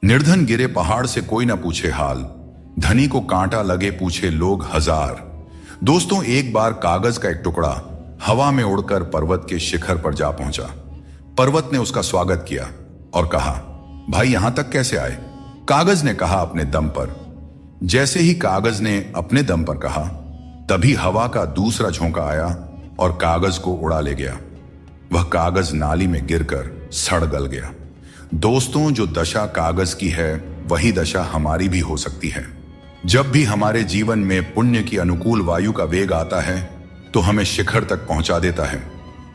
निर्धन गिरे पहाड़ से कोई ना पूछे हाल, धनी को कांटा लगे पूछे लोग हजार। दोस्तों, एक बार कागज का एक टुकड़ा हवा में उड़कर पर्वत के शिखर पर जा पहुंचा। पर्वत ने उसका स्वागत किया और कहा, भाई यहां तक कैसे आए? कागज ने कहा, अपने दम पर। जैसे ही कागज ने अपने दम पर कहा, तभी हवा का दूसरा झोंका आया और कागज को उड़ा ले गया। वह कागज नाली में गिरकर सड़ गल गया। दोस्तों, जो दशा कागज की है वही दशा हमारी भी हो सकती है। जब भी हमारे जीवन में पुण्य की अनुकूल वायु का वेग आता है तो हमें शिखर तक पहुंचा देता है,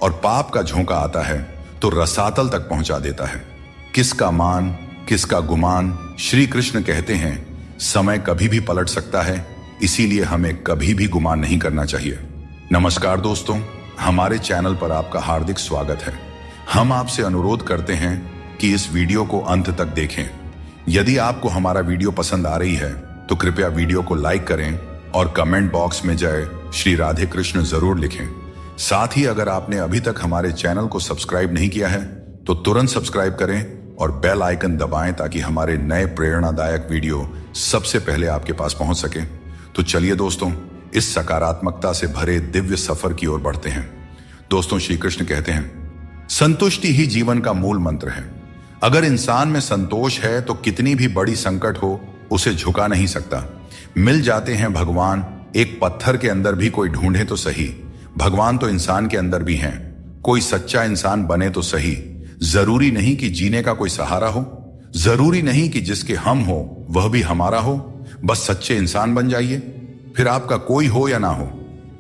और पाप का झोंका आता है तो रसातल तक पहुंचा देता है। किसका मान, किसका गुमान? श्री कृष्ण कहते हैं, समय कभी भी पलट सकता है, इसीलिए हमें कभी भी गुमान नहीं करना चाहिए। नमस्कार दोस्तों, हमारे चैनल पर आपका हार्दिक स्वागत है। हम आपसे अनुरोध करते हैं कि इस वीडियो को अंत तक देखें। यदि आपको हमारा वीडियो पसंद आ रही है तो कृपया वीडियो को लाइक करें और कमेंट बॉक्स में जय श्री राधे कृष्ण जरूर लिखें। साथ ही अगर आपने अभी तक हमारे चैनल को सब्सक्राइब नहीं किया है तो तुरंत सब्सक्राइब करें और बेल आइकन दबाएं ताकि हमारे नए प्रेरणादायक वीडियो सबसे पहले आपके पास पहुंच सके। तो चलिए दोस्तों, इस सकारात्मकता से भरे दिव्य सफर की ओर बढ़ते हैं। दोस्तों, श्री कृष्ण कहते हैं, संतुष्टि ही जीवन का मूल मंत्र है। अगर इंसान में संतोष है तो कितनी भी बड़ी संकट हो उसे झुका नहीं सकता। मिल जाते हैं भगवान, एक पत्थर के अंदर भी कोई ढूंढे तो सही। भगवान तो इंसान के अंदर भी हैं। कोई सच्चा इंसान बने तो सही। जरूरी नहीं कि जीने का कोई सहारा हो, जरूरी नहीं कि जिसके हम हो वह भी हमारा हो। बस सच्चे इंसान बन जाइए, फिर आपका कोई हो या ना हो,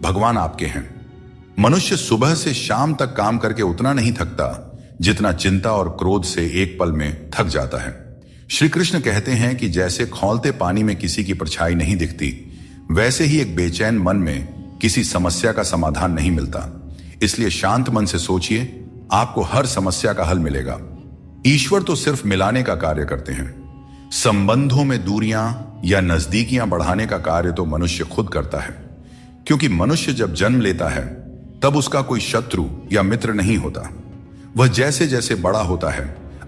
भगवान आपके हैं। मनुष्य सुबह से शाम तक काम करके उतना नहीं थकता जितना चिंता और क्रोध से एक पल में थक जाता है। श्री कृष्ण कहते हैं कि जैसे खौलते पानी में किसी की परछाई नहीं दिखती, वैसे ही एक बेचैन मन में किसी समस्या का समाधान नहीं मिलता। इसलिए शांत मन से सोचिए, आपको हर समस्या का हल मिलेगा। ईश्वर तो सिर्फ मिलाने का कार्य करते हैं। संबंधों में दूरियां या नजदीकियां बढ़ाने का कार्य तो मनुष्य खुद करता है, क्योंकि मनुष्य जब जन्म लेता है तब उसका कोई शत्रु या मित्र नहीं होता। वह जैसे जैसे बड़ा होता है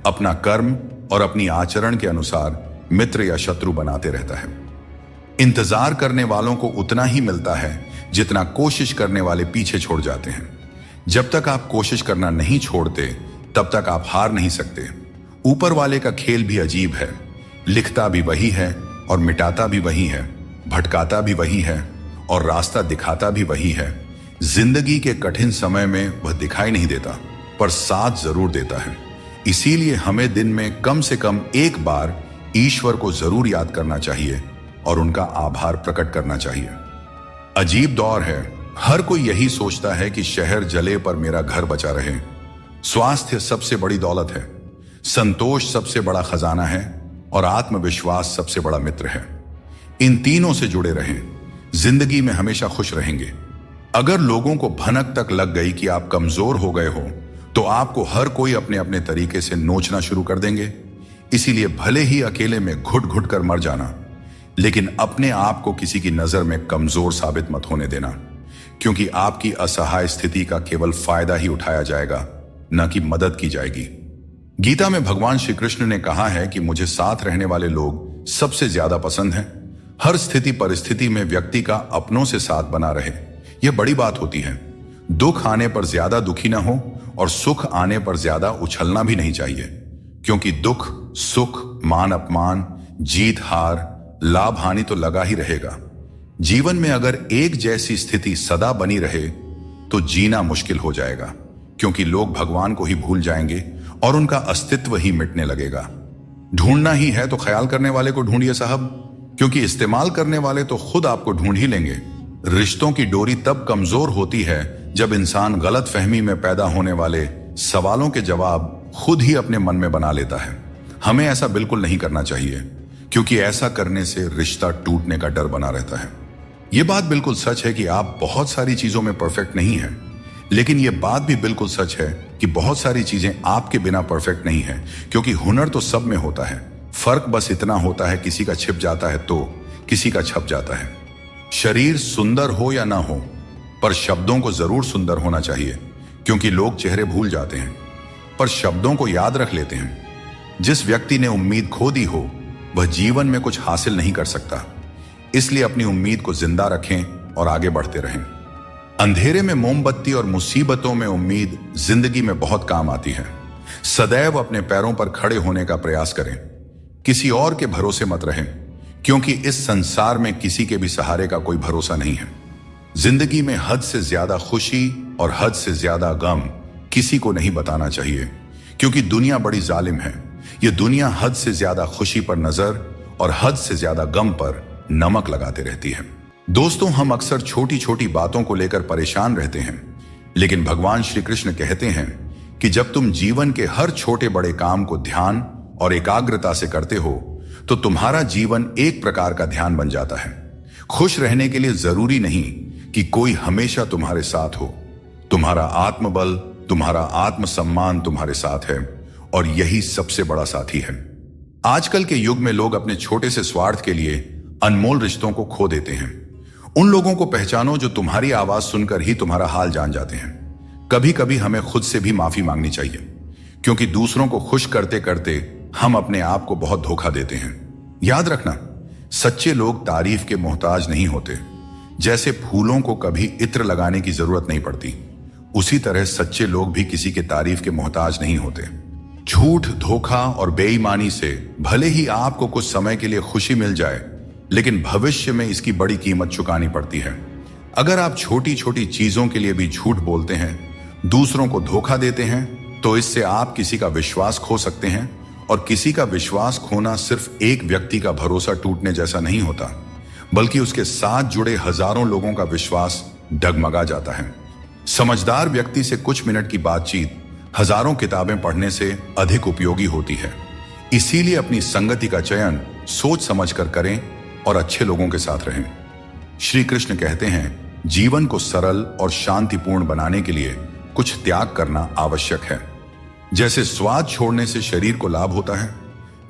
अपना कर्म और अपनी आचरण के अनुसार मित्र या शत्रु बनाते रहता है। इंतजार करने वालों को उतना ही मिलता है जितना कोशिश करने वाले पीछे छोड़ जाते हैं। जब तक आप कोशिश करना नहीं छोड़ते तब तक आप हार नहीं सकते। ऊपर वाले का खेल भी अजीब है, लिखता भी वही है और मिटाता भी वही है, भटकाता भी वही है और रास्ता दिखाता भी वही है। जिंदगी के कठिन समय में वह दिखाई नहीं देता पर साथ जरूर देता है। इसीलिए हमें दिन में कम से कम एक बार ईश्वर को जरूर याद करना चाहिए और उनका आभार प्रकट करना चाहिए। अजीब दौर है, हर कोई यही सोचता है कि शहर जले पर मेरा घर बचा रहे। स्वास्थ्य सबसे बड़ी दौलत है, संतोष सबसे बड़ा खजाना है और आत्मविश्वास सबसे बड़ा मित्र है। इन तीनों से जुड़े रहें, जिंदगी में हमेशा खुश रहेंगे। अगर लोगों को भनक तक लग गई कि आप कमजोर हो गए हो तो आपको हर कोई अपने अपने तरीके से नोचना शुरू कर देंगे। इसीलिए भले ही अकेले में घुट घुट कर मर जाना, लेकिन अपने आप को किसी की नजर में कमजोर साबित मत होने देना, क्योंकि आपकी असहाय स्थिति का केवल फायदा ही उठाया जाएगा, न कि मदद की जाएगी। गीता में भगवान श्री कृष्ण ने कहा है कि मुझे साथ रहने वाले लोग सबसे ज्यादा पसंद हैं। हर स्थिति परिस्थिति में व्यक्ति का अपनों से साथ बना रहे, यह बड़ी बात होती है। दुख आने पर ज्यादा दुखी ना हो और सुख आने पर ज्यादा उछलना भी नहीं चाहिए, क्योंकि दुख सुख, मान अपमान, जीत हार, लाभ हानि तो लगा ही रहेगा। जीवन में अगर एक जैसी स्थिति सदा बनी रहे तो जीना मुश्किल हो जाएगा, क्योंकि लोग भगवान को ही भूल जाएंगे और उनका अस्तित्व ही मिटने लगेगा। ढूंढना ही है तो ख्याल करने वाले को ढूंढिए साहब, क्योंकि इस्तेमाल करने वाले तो खुद आपको ढूंढ ही लेंगे। रिश्तों की डोरी तब कमजोर होती है जब इंसान गलत फहमी में पैदा होने वाले सवालों के जवाब खुद ही अपने मन में बना लेता है। हमें ऐसा बिल्कुल नहीं करना चाहिए, क्योंकि ऐसा करने से रिश्ता टूटने का डर बना रहता है। यह बात बिल्कुल सच है कि आप बहुत सारी चीजों में परफेक्ट नहीं हैं, लेकिन यह बात भी बिल्कुल सच है कि बहुत सारी चीजें आपके बिना परफेक्ट नहीं है, क्योंकि हुनर तो सब में होता है। फर्क बस इतना होता है, किसी का छिप जाता है तो किसी का छप जाता है। शरीर सुंदर हो या ना हो, पर शब्दों को जरूर सुंदर होना चाहिए, क्योंकि लोग चेहरे भूल जाते हैं पर शब्दों को याद रख लेते हैं। जिस व्यक्ति ने उम्मीद खो दी हो वह जीवन में कुछ हासिल नहीं कर सकता। इसलिए अपनी उम्मीद को जिंदा रखें और आगे बढ़ते रहें। अंधेरे में मोमबत्ती और मुसीबतों में उम्मीद जिंदगी में बहुत काम आती है। सदैव अपने पैरों पर खड़े होने का प्रयास करें। किसी और के भरोसे मत रहें, क्योंकि इस संसार में किसी के भी सहारे का कोई भरोसा नहीं है। जिंदगी में हद से ज्यादा खुशी और हद से ज्यादा गम किसी को नहीं बताना चाहिए, क्योंकि दुनिया बड़ी जालिम है। यह दुनिया हद से ज्यादा खुशी पर नजर और हद से ज्यादा गम पर नमक लगाते रहती है। दोस्तों, हम अक्सर छोटी छोटी बातों को लेकर परेशान रहते हैं, लेकिन भगवान श्री कृष्ण कहते हैं कि जब तुम जीवन के हर छोटे बड़े काम को ध्यान और एकाग्रता से करते हो तो तुम्हारा जीवन एक प्रकार का ध्यान बन जाता है। खुश रहने के लिए जरूरी नहीं कि कोई हमेशा तुम्हारे साथ हो। तुम्हारा आत्मबल, तुम्हारा आत्मसम्मान तुम्हारे साथ है, और यही सबसे बड़ा साथी है। आजकल के युग में लोग अपने छोटे से स्वार्थ के लिए अनमोल रिश्तों को खो देते हैं। उन लोगों को पहचानो जो तुम्हारी आवाज सुनकर ही तुम्हारा हाल जान जाते हैं। कभी कभी हमें खुद से भी माफी मांगनी चाहिए, क्योंकि दूसरों को खुश करते करते हम अपने आप को बहुत धोखा देते हैं। याद रखना, सच्चे लोग तारीफ के मोहताज नहीं होते। जैसे फूलों को कभी इत्र लगाने की जरूरत नहीं पड़ती, उसी तरह सच्चे लोग भी किसी के तारीफ के मोहताज नहीं होते। झूठ, धोखा और बेईमानी से भले ही आपको कुछ समय के लिए खुशी मिल जाए, लेकिन भविष्य में इसकी बड़ी कीमत चुकानी पड़ती है। अगर आप छोटी छोटी चीजों के लिए भी झूठ बोलते हैं, दूसरों को धोखा देते हैं, तो इससे आप किसी का विश्वास खो सकते हैं। और किसी का विश्वास खोना सिर्फ एक व्यक्ति का भरोसा टूटने जैसा नहीं होता, बल्कि उसके साथ जुड़े हजारों लोगों का विश्वास डगमगा जाता है। समझदार व्यक्ति से कुछ मिनट की बातचीत हजारों किताबें पढ़ने से अधिक उपयोगी होती है। इसीलिए अपनी संगति का चयन सोच समझ कर करें और अच्छे लोगों के साथ रहें। श्री कृष्ण कहते हैं, जीवन को सरल और शांतिपूर्ण बनाने के लिए कुछ त्याग करना आवश्यक है। जैसे स्वाद छोड़ने से शरीर को लाभ होता है,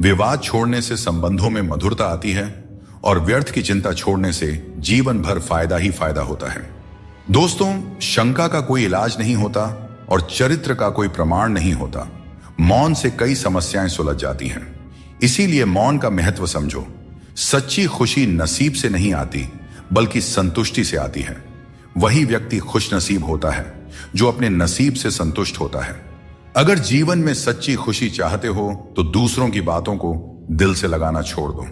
विवाद छोड़ने से संबंधों में मधुरता आती है, और व्यर्थ की चिंता छोड़ने से जीवन भर फायदा ही फायदा होता है। दोस्तों, शंका का कोई इलाज नहीं होता और चरित्र का कोई प्रमाण नहीं होता। मौन से कई समस्याएं सुलझ जाती हैं। इसीलिए मौन का महत्व समझो। सच्ची खुशी नसीब से नहीं आती, बल्कि संतुष्टि से आती है। वही व्यक्ति खुश नसीब होता है जो अपने नसीब से संतुष्ट होता है। अगर जीवन में सच्ची खुशी चाहते हो तो दूसरों की बातों को दिल से लगाना छोड़ दो।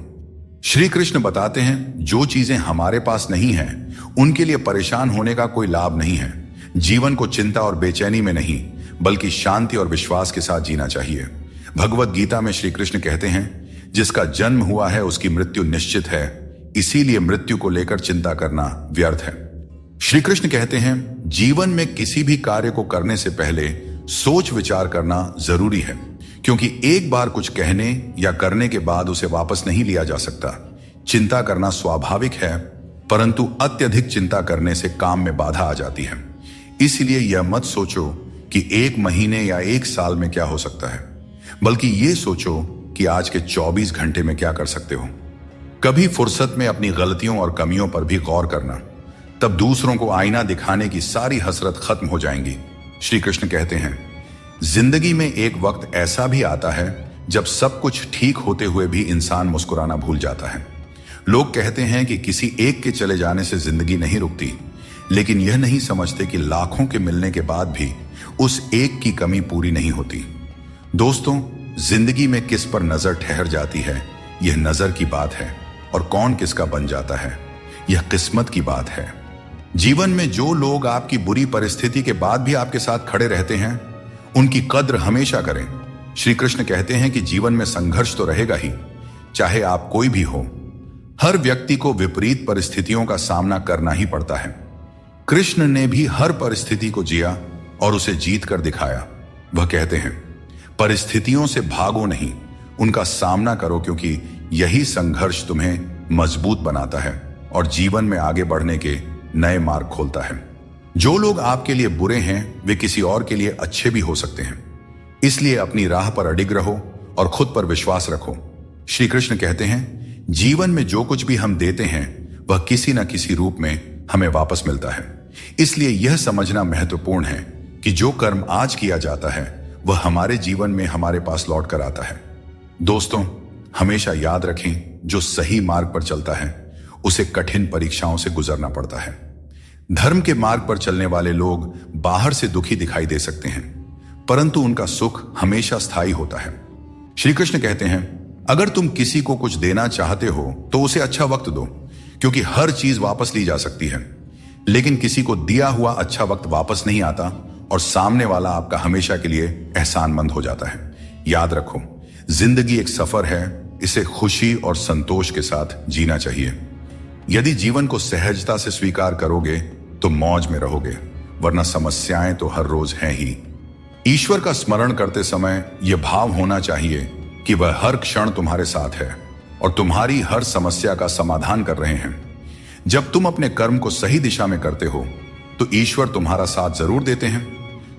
श्री कृष्ण बताते हैं, जो चीजें हमारे पास नहीं हैं, उनके लिए परेशान होने का कोई लाभ नहीं है। जीवन को चिंता और बेचैनी में नहीं, बल्कि शांति और विश्वास के साथ जीना चाहिए। भगवत गीता में श्री कृष्ण कहते हैं, जिसका जन्म हुआ है उसकी मृत्यु निश्चित है, इसीलिए मृत्यु को लेकर चिंता करना व्यर्थ है। श्री कृष्ण कहते हैं, जीवन में किसी भी कार्य को करने से पहले सोच विचार करना जरूरी है, क्योंकि एक बार कुछ कहने या करने के बाद उसे वापस नहीं लिया जा सकता। चिंता करना स्वाभाविक है, परंतु अत्यधिक चिंता करने से काम में बाधा आ जाती है। इसलिए यह मत सोचो कि 1 महीने या 1 साल में क्या हो सकता है, बल्कि ये सोचो कि आज के 24 घंटे में क्या कर सकते हो। कभी फुर्सत में अपनी गलतियों और कमियों पर भी गौर करना, तब दूसरों को आईना दिखाने की सारी हसरत खत्म हो जाएंगी। श्री कृष्ण कहते हैं, जिंदगी में एक वक्त ऐसा भी आता है जब सब कुछ ठीक होते हुए भी इंसान मुस्कुराना भूल जाता है। लोग कहते हैं कि किसी एक के चले जाने से जिंदगी नहीं रुकती, लेकिन यह नहीं समझते कि लाखों के मिलने के बाद भी उस एक की कमी पूरी नहीं होती। दोस्तों, जिंदगी में किस पर नजर ठहर जाती है, यह नजर की बात है, और कौन किसका बन जाता है, यह किस्मत की बात है। जीवन में जो लोग आपकी बुरी परिस्थिति के बाद भी आपके साथ खड़े रहते हैं, उनकी कद्र हमेशा करें। श्री कृष्ण कहते हैं कि जीवन में संघर्ष तो रहेगा ही, चाहे आप कोई भी हो। हर व्यक्ति को विपरीत परिस्थितियों का सामना करना ही पड़ता है। कृष्ण ने भी हर परिस्थिति को जिया और उसे जीत कर दिखाया। वह कहते हैं, परिस्थितियों से भागो नहीं, उनका सामना करो, क्योंकि यही संघर्ष तुम्हें मजबूत बनाता है और जीवन में आगे बढ़ने के नए मार्ग खोलता है। जो लोग आपके लिए बुरे हैं, वे किसी और के लिए अच्छे भी हो सकते हैं। इसलिए अपनी राह पर अडिग रहो और खुद पर विश्वास रखो। श्री कृष्ण कहते हैं, जीवन में जो कुछ भी हम देते हैं वह किसी न किसी रूप में हमें वापस मिलता है। इसलिए यह समझना महत्वपूर्ण है कि जो कर्म आज किया जाता है वह हमारे जीवन में हमारे पास लौट कर आता है। दोस्तों, हमेशा याद रखें, जो सही मार्ग पर चलता है उसे कठिन परीक्षाओं से गुजरना पड़ता है। धर्म के मार्ग पर चलने वाले लोग बाहर से दुखी दिखाई दे सकते हैं, परंतु उनका सुख हमेशा स्थायी होता है। श्री कृष्ण कहते हैं, अगर तुम किसी को कुछ देना चाहते हो तो उसे अच्छा वक्त दो, क्योंकि हर चीज वापस ली जा सकती है, लेकिन किसी को दिया हुआ अच्छा वक्त वापस नहीं आता और सामने वाला आपका हमेशा के लिए एहसानमंद हो जाता है। याद रखो, जिंदगी एक सफर है, इसे खुशी और संतोष के साथ जीना चाहिए। यदि जीवन को सहजता से स्वीकार करोगे तो मौज में रहोगे, वरना समस्याएं तो हर रोज हैं ही। ईश्वर का स्मरण करते समय यह भाव होना चाहिए कि वह हर क्षण तुम्हारे साथ है और तुम्हारी हर समस्या का समाधान कर रहे हैं। जब तुम अपने कर्म को सही दिशा में करते हो तो ईश्वर तुम्हारा साथ जरूर देते हैं।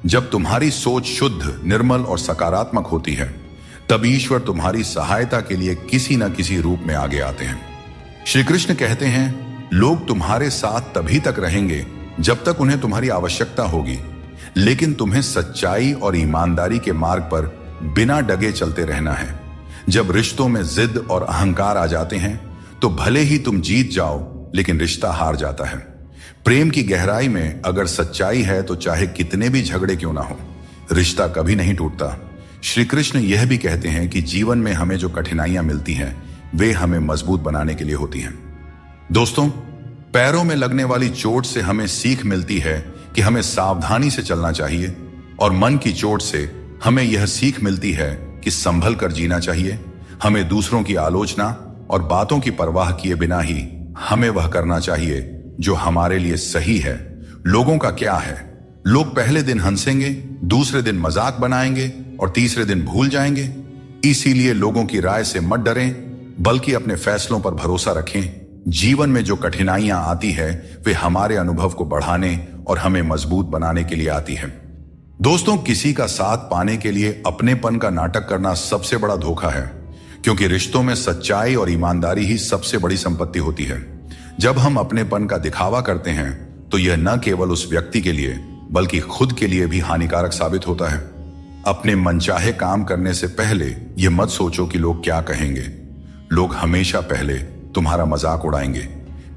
जब तुम्हारी सोच शुद्ध, निर्मल और सकारात्मक होती है, तब ईश्वर तुम्हारी सहायता के लिए किसी न किसी रूप में आगे आते हैं। श्री कृष्ण कहते हैं, लोग तुम्हारे साथ तभी तक रहेंगे जब तक उन्हें तुम्हारी आवश्यकता होगी, लेकिन तुम्हें सच्चाई और ईमानदारी के मार्ग पर बिना डगे चलते रहना है। जब रिश्तों में जिद और अहंकार आ जाते हैं तो भले ही तुम जीत जाओ, लेकिन रिश्ता हार जाता है। प्रेम की गहराई में अगर सच्चाई है तो चाहे कितने भी झगड़े क्यों ना हो, रिश्ता कभी नहीं टूटता। श्री कृष्ण यह भी कहते हैं कि जीवन में हमें जो कठिनाइयां मिलती हैं वे हमें मजबूत बनाने के लिए होती हैं। दोस्तों, पैरों में लगने वाली चोट से हमें सीख मिलती है कि हमें सावधानी से चलना चाहिए, और मन की चोट से हमें यह सीख मिलती है कि संभल कर जीना चाहिए। हमें दूसरों की आलोचना और बातों की परवाह किए बिना ही हमें वह करना चाहिए जो हमारे लिए सही है। लोगों का क्या है, लोग पहले दिन हंसेंगे, दूसरे दिन मजाक बनाएंगे और तीसरे दिन भूल जाएंगे। इसीलिए लोगों की राय से मत डरें, बल्कि अपने फैसलों पर भरोसा रखें। जीवन में जो कठिनाइयां आती है वे हमारे अनुभव को बढ़ाने और हमें मजबूत बनाने के लिए आती है। दोस्तों, किसी का साथ पाने के लिए अपनेपन का नाटक करना सबसे बड़ा धोखा है, क्योंकि रिश्तों में सच्चाई और ईमानदारी ही सबसे बड़ी संपत्ति होती है। जब हम अपनेपन का दिखावा करते हैं तो यह न केवल उस व्यक्ति के लिए बल्कि खुद के लिए भी हानिकारक साबित होता है। अपने मनचाहे काम करने से पहले यह मत सोचो कि लोग क्या कहेंगे। लोग हमेशा पहले तुम्हारा मजाक उड़ाएंगे,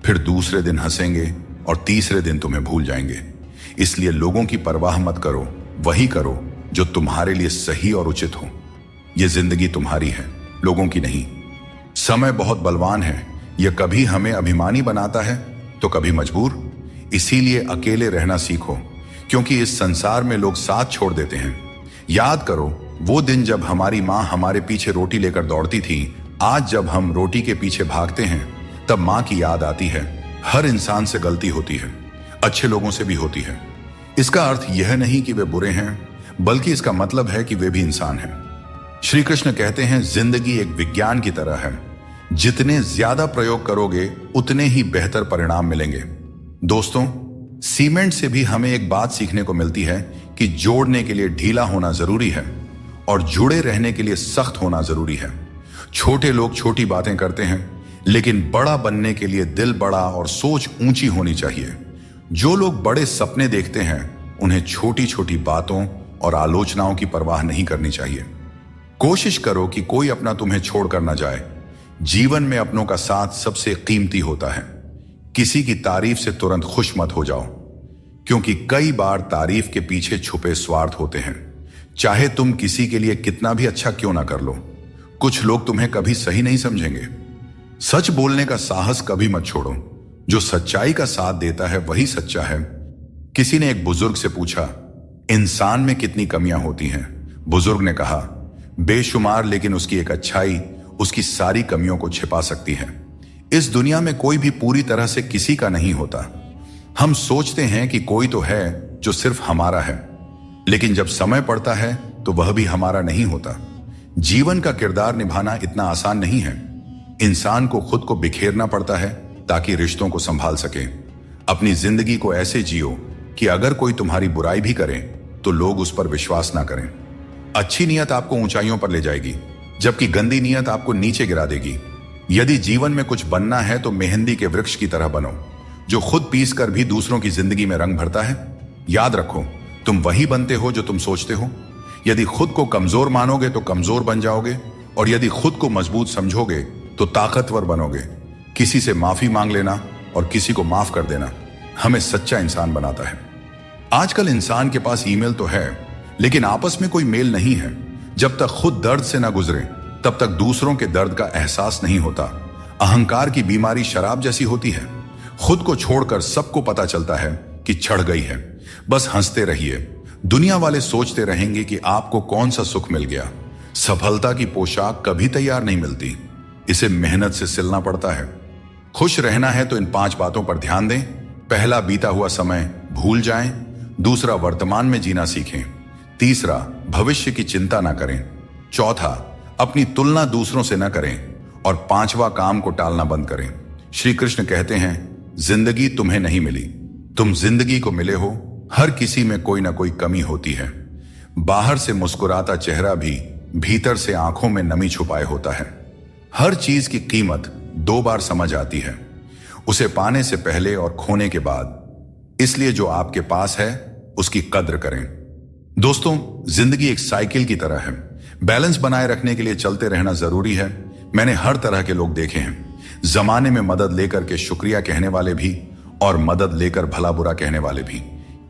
फिर दूसरे दिन हंसेंगे और तीसरे दिन तुम्हें भूल जाएंगे। इसलिए लोगों की परवाह मत करो, वही करो जो तुम्हारे लिए सही और उचित हो। यह जिंदगी तुम्हारी है, लोगों की नहीं। समय बहुत बलवान है, यह कभी हमें अभिमानी बनाता है तो कभी मजबूर। इसीलिए अकेले रहना सीखो, क्योंकि इस संसार में लोग साथ छोड़ देते हैं। याद करो वो दिन जब हमारी माँ हमारे पीछे रोटी लेकर दौड़ती थी। आज जब हम रोटी के पीछे भागते हैं तब माँ की याद आती है। हर इंसान से गलती होती है, अच्छे लोगों से भी होती है। इसका अर्थ यह नहीं कि वे बुरे हैं, बल्कि इसका मतलब है कि वे भी इंसान हैं। श्री कृष्ण कहते हैं, जिंदगी एक विज्ञान की तरह है, जितने ज्यादा प्रयोग करोगे उतने ही बेहतर परिणाम मिलेंगे। दोस्तों, सीमेंट से भी हमें एक बात सीखने को मिलती है कि जोड़ने के लिए ढीला होना जरूरी है और जुड़े रहने के लिए सख्त होना जरूरी है। छोटे लोग छोटी बातें करते हैं, लेकिन बड़ा बनने के लिए दिल बड़ा और सोच ऊंची होनी चाहिए। जो लोग बड़े सपने देखते हैं उन्हें छोटी छोटी बातों और आलोचनाओं की परवाह नहीं करनी चाहिए। कोशिश करो कि कोई अपना तुम्हें छोड़कर न जाए। जीवन में अपनों का साथ सबसे कीमती होता है। किसी की तारीफ से तुरंत खुश मत हो जाओ, क्योंकि कई बार तारीफ के पीछे छुपे स्वार्थ होते हैं। चाहे तुम किसी के लिए कितना भी अच्छा क्यों ना कर लो, कुछ लोग तुम्हें कभी सही नहीं समझेंगे। सच बोलने का साहस कभी मत छोड़ो। जो सच्चाई का साथ देता है वही सच्चा है। किसी ने एक बुजुर्ग से पूछा, इंसान में कितनी कमियां होती हैं? बुजुर्ग ने कहा, बेशुमार, लेकिन उसकी एक अच्छाई उसकी सारी कमियों को छिपा सकती है। इस दुनिया में कोई भी पूरी तरह से किसी का नहीं होता। हम सोचते हैं कि कोई तो है जो सिर्फ हमारा है, लेकिन जब समय पड़ता है तो वह भी हमारा नहीं होता। जीवन का किरदार निभाना इतना आसान नहीं है। इंसान को खुद को बिखेरना पड़ता है ताकि रिश्तों को संभाल सके। अपनी जिंदगी को ऐसे जियो कि अगर कोई तुम्हारी बुराई भी करे तो लोग उस पर विश्वास ना करें। अच्छी नीयत आपको ऊंचाइयों पर ले जाएगी, जबकि गंदी नीयत आपको नीचे गिरा देगी। यदि जीवन में कुछ बनना है तो मेहंदी के वृक्ष की तरह बनो, जो खुद पीस कर भी दूसरों की जिंदगी में रंग भरता है। याद रखो, तुम वही बनते हो जो तुम सोचते हो। यदि खुद को कमजोर मानोगे तो कमजोर बन जाओगे, और यदि खुद को मजबूत समझोगे तो ताकतवर बनोगे। किसी से माफी मांग लेना और किसी को माफ कर देना हमें सच्चा इंसान बनाता है। आजकल इंसान के पास ईमेल तो है, लेकिन आपस में कोई मेल नहीं है। जब तक खुद दर्द से ना गुजरे तब तक दूसरों के दर्द का एहसास नहीं होता। अहंकार की बीमारी शराब जैसी होती है। खुद को छोड़कर सबको पता चलता है कि चढ़ गई है। बस हंसते रहिए। दुनिया वाले सोचते रहेंगे कि आपको कौन सा सुख मिल गया। सफलता की पोशाक कभी तैयार नहीं मिलती, इसे मेहनत से सिलना पड़ता है। खुश रहना है तो इन 5 बातों पर ध्यान दें। पहला, बीता हुआ समय भूल जाएं। दूसरा, वर्तमान में जीना सीखें। तीसरा, भविष्य की चिंता ना करें। चौथा, अपनी तुलना दूसरों से ना करें। और 5वां, काम को टालना बंद करें। श्री कृष्ण कहते हैं, जिंदगी तुम्हें नहीं मिली, तुम जिंदगी को मिले हो। हर किसी में कोई ना कोई कमी होती है। बाहर से मुस्कुराता चेहरा भी भीतर से आंखों में नमी छुपाए होता है। हर चीज की कीमत 2 बार समझ आती है, उसे पाने से पहले और खोने के बाद। इसलिए जो आपके पास है उसकी कद्र करें। दोस्तों, जिंदगी एक साइकिल की तरह है। बैलेंस बनाए रखने के लिए चलते रहना जरूरी है। मैंने हर तरह के लोग देखे हैं। जमाने में मदद लेकर के शुक्रिया कहने वाले भी और मदद लेकर भला बुरा कहने वाले भी।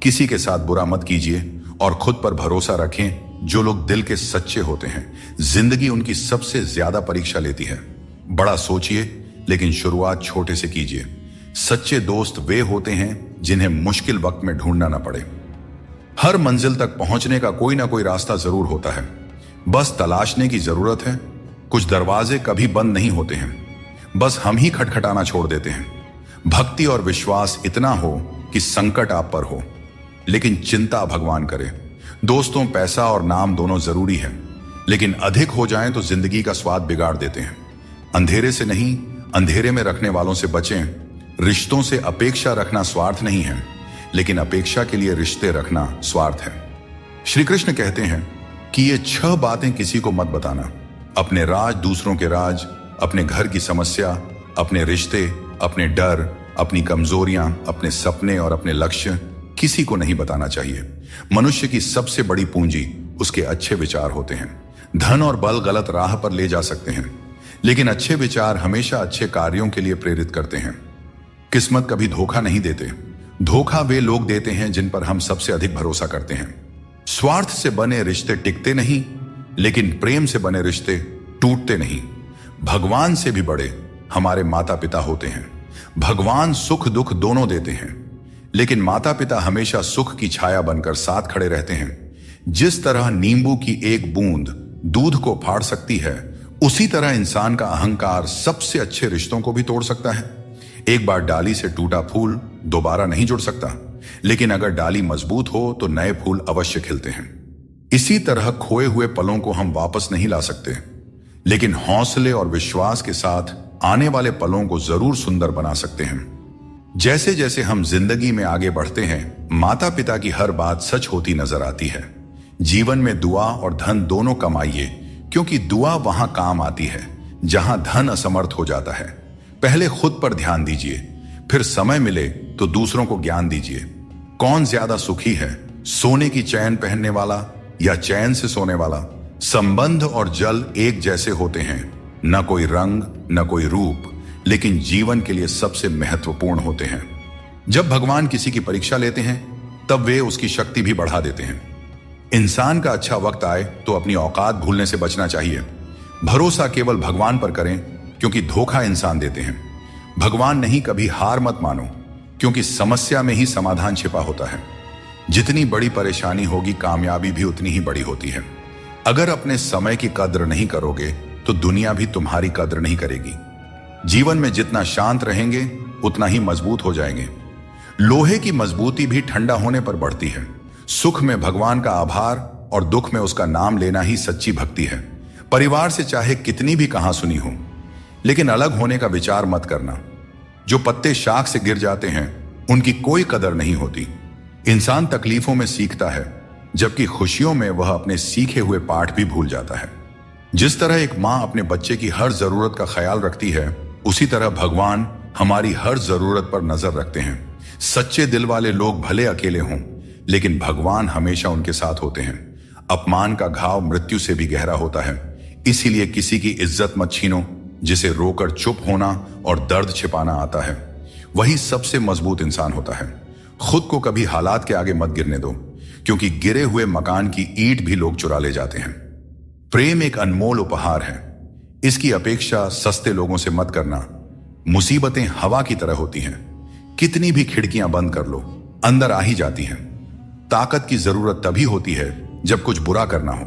किसी के साथ बुरा मत कीजिए और खुद पर भरोसा रखें। जो लोग दिल के सच्चे होते हैं, जिंदगी उनकी सबसे ज्यादा परीक्षा लेती है। बड़ा सोचिए, लेकिन शुरुआत छोटे से कीजिए। सच्चे दोस्त वे होते हैं जिन्हें मुश्किल वक्त में ढूंढना ना पड़े। हर मंजिल तक पहुंचने का कोई ना कोई रास्ता जरूर होता है, बस तलाशने की जरूरत है। कुछ दरवाजे कभी बंद नहीं होते हैं, बस हम ही खटखटाना छोड़ देते हैं। भक्ति और विश्वास इतना हो कि संकट आप पर हो, लेकिन चिंता भगवान करे। दोस्तों, पैसा और नाम दोनों जरूरी है, लेकिन अधिक हो जाएं तो जिंदगी का स्वाद बिगाड़ देते हैं। अंधेरे से नहीं, अंधेरे में रखने वालों से बचें। रिश्तों से अपेक्षा रखना स्वार्थ नहीं है, लेकिन अपेक्षा के लिए रिश्ते रखना स्वार्थ है। श्री कृष्ण कहते हैं कि ये 6 बातें किसी को मत बताना। अपने राज, दूसरों के राज, अपने घर की समस्या, अपने रिश्ते, अपने डर, अपनी कमजोरियां, अपने सपने और अपने लक्ष्य किसी को नहीं बताना चाहिए। मनुष्य की सबसे बड़ी पूंजी उसके अच्छे विचार होते हैं। धन और बल गलत राह पर ले जा सकते हैं, लेकिन अच्छे विचार हमेशा अच्छे कार्यों के लिए प्रेरित करते हैं। किस्मत कभी धोखा नहीं देते। धोखा वे लोग देते हैं जिन पर हम सबसे अधिक भरोसा करते हैं। स्वार्थ से बने रिश्ते टिकते नहीं, लेकिन प्रेम से बने रिश्ते टूटते नहीं। भगवान से भी बड़े हमारे माता पिता होते हैं। भगवान सुख दुख दोनों देते हैं, लेकिन माता पिता हमेशा सुख की छाया बनकर साथ खड़े रहते हैं। जिस तरह नींबू की एक बूंद दूध को फाड़ सकती है, उसी तरह इंसान का अहंकार सबसे अच्छे रिश्तों को भी तोड़ सकता है। एक बार डाली से टूटा फूल दोबारा नहीं जुड़ सकता, लेकिन अगर डाली मजबूत हो तो नए फूल अवश्य खिलते हैं। इसी तरह खोए हुए पलों को हम वापस नहीं ला सकते, लेकिन हौसले और विश्वास के साथ आने वाले पलों को जरूर सुंदर बना सकते हैं। जैसे जैसे हम जिंदगी में आगे बढ़ते हैं, माता पिता की हर बात सच होती नजर आती है। जीवन में दुआ और धन दोनों कमाइए, क्योंकि दुआ वहां काम आती है जहां धन असमर्थ हो जाता है। पहले खुद पर ध्यान दीजिए, फिर समय मिले तो दूसरों को ज्ञान दीजिए। कौन ज्यादा सुखी है, सोने की चैन पहनने वाला या चैन से सोने वाला? संबंध और जल एक जैसे होते हैं, न कोई रंग न कोई रूप, लेकिन जीवन के लिए सबसे महत्वपूर्ण होते हैं। जब भगवान किसी की परीक्षा लेते हैं, तब वे उसकी शक्ति भी बढ़ा देते हैं। इंसान का अच्छा वक्त आए तो अपनी औकात भूलने से बचना चाहिए। भरोसा केवल भगवान पर करें, क्योंकि धोखा इंसान देते हैं। भगवान नहीं, कभी हार मत मानो, क्योंकि समस्या में ही समाधान छिपा होता है। जितनी बड़ी परेशानी होगी, कामयाबी भी उतनी ही बड़ी होती है। अगर अपने समय की कद्र नहीं करोगे तो दुनिया भी तुम्हारी कद्र नहीं करेगी। जीवन में जितना शांत रहेंगे उतना ही मजबूत हो जाएंगे। लोहे की मजबूती भी ठंडा होने पर बढ़ती है। सुख में भगवान का आभार और दुख में उसका नाम लेना ही सच्ची भक्ति है। परिवार से चाहे कितनी भी कहां सुनी हो, लेकिन अलग होने का विचार मत करना। जो पत्ते शाख से गिर जाते हैं, उनकी कोई कदर नहीं होती। इंसान तकलीफों में सीखता है, जबकि खुशियों में वह अपने सीखे हुए पाठ भी भूल जाता है। जिस तरह एक मां अपने बच्चे की हर जरूरत का ख्याल रखती है, उसी तरह भगवान हमारी हर जरूरत पर नजर रखते हैं। सच्चे दिल वाले लोग भले अकेले हों, लेकिन भगवान हमेशा उनके साथ होते हैं। अपमान का घाव मृत्यु से भी गहरा होता है, इसीलिए किसी की इज्जत मत छीनो। जिसे रोकर चुप होना और दर्द छिपाना आता है, वही सबसे मजबूत इंसान होता है। खुद को कभी हालात के आगे मत गिरने दो, क्योंकि गिरे हुए मकान की ईंट भी लोग चुरा ले जाते हैं। प्रेम एक अनमोल उपहार है, इसकी अपेक्षा सस्ते लोगों से मत करना। मुसीबतें हवा की तरह होती हैं, कितनी भी खिड़कियां बंद कर लो, अंदर आ ही जाती हैं। ताकत की जरूरत तभी होती है जब कुछ बुरा करना हो।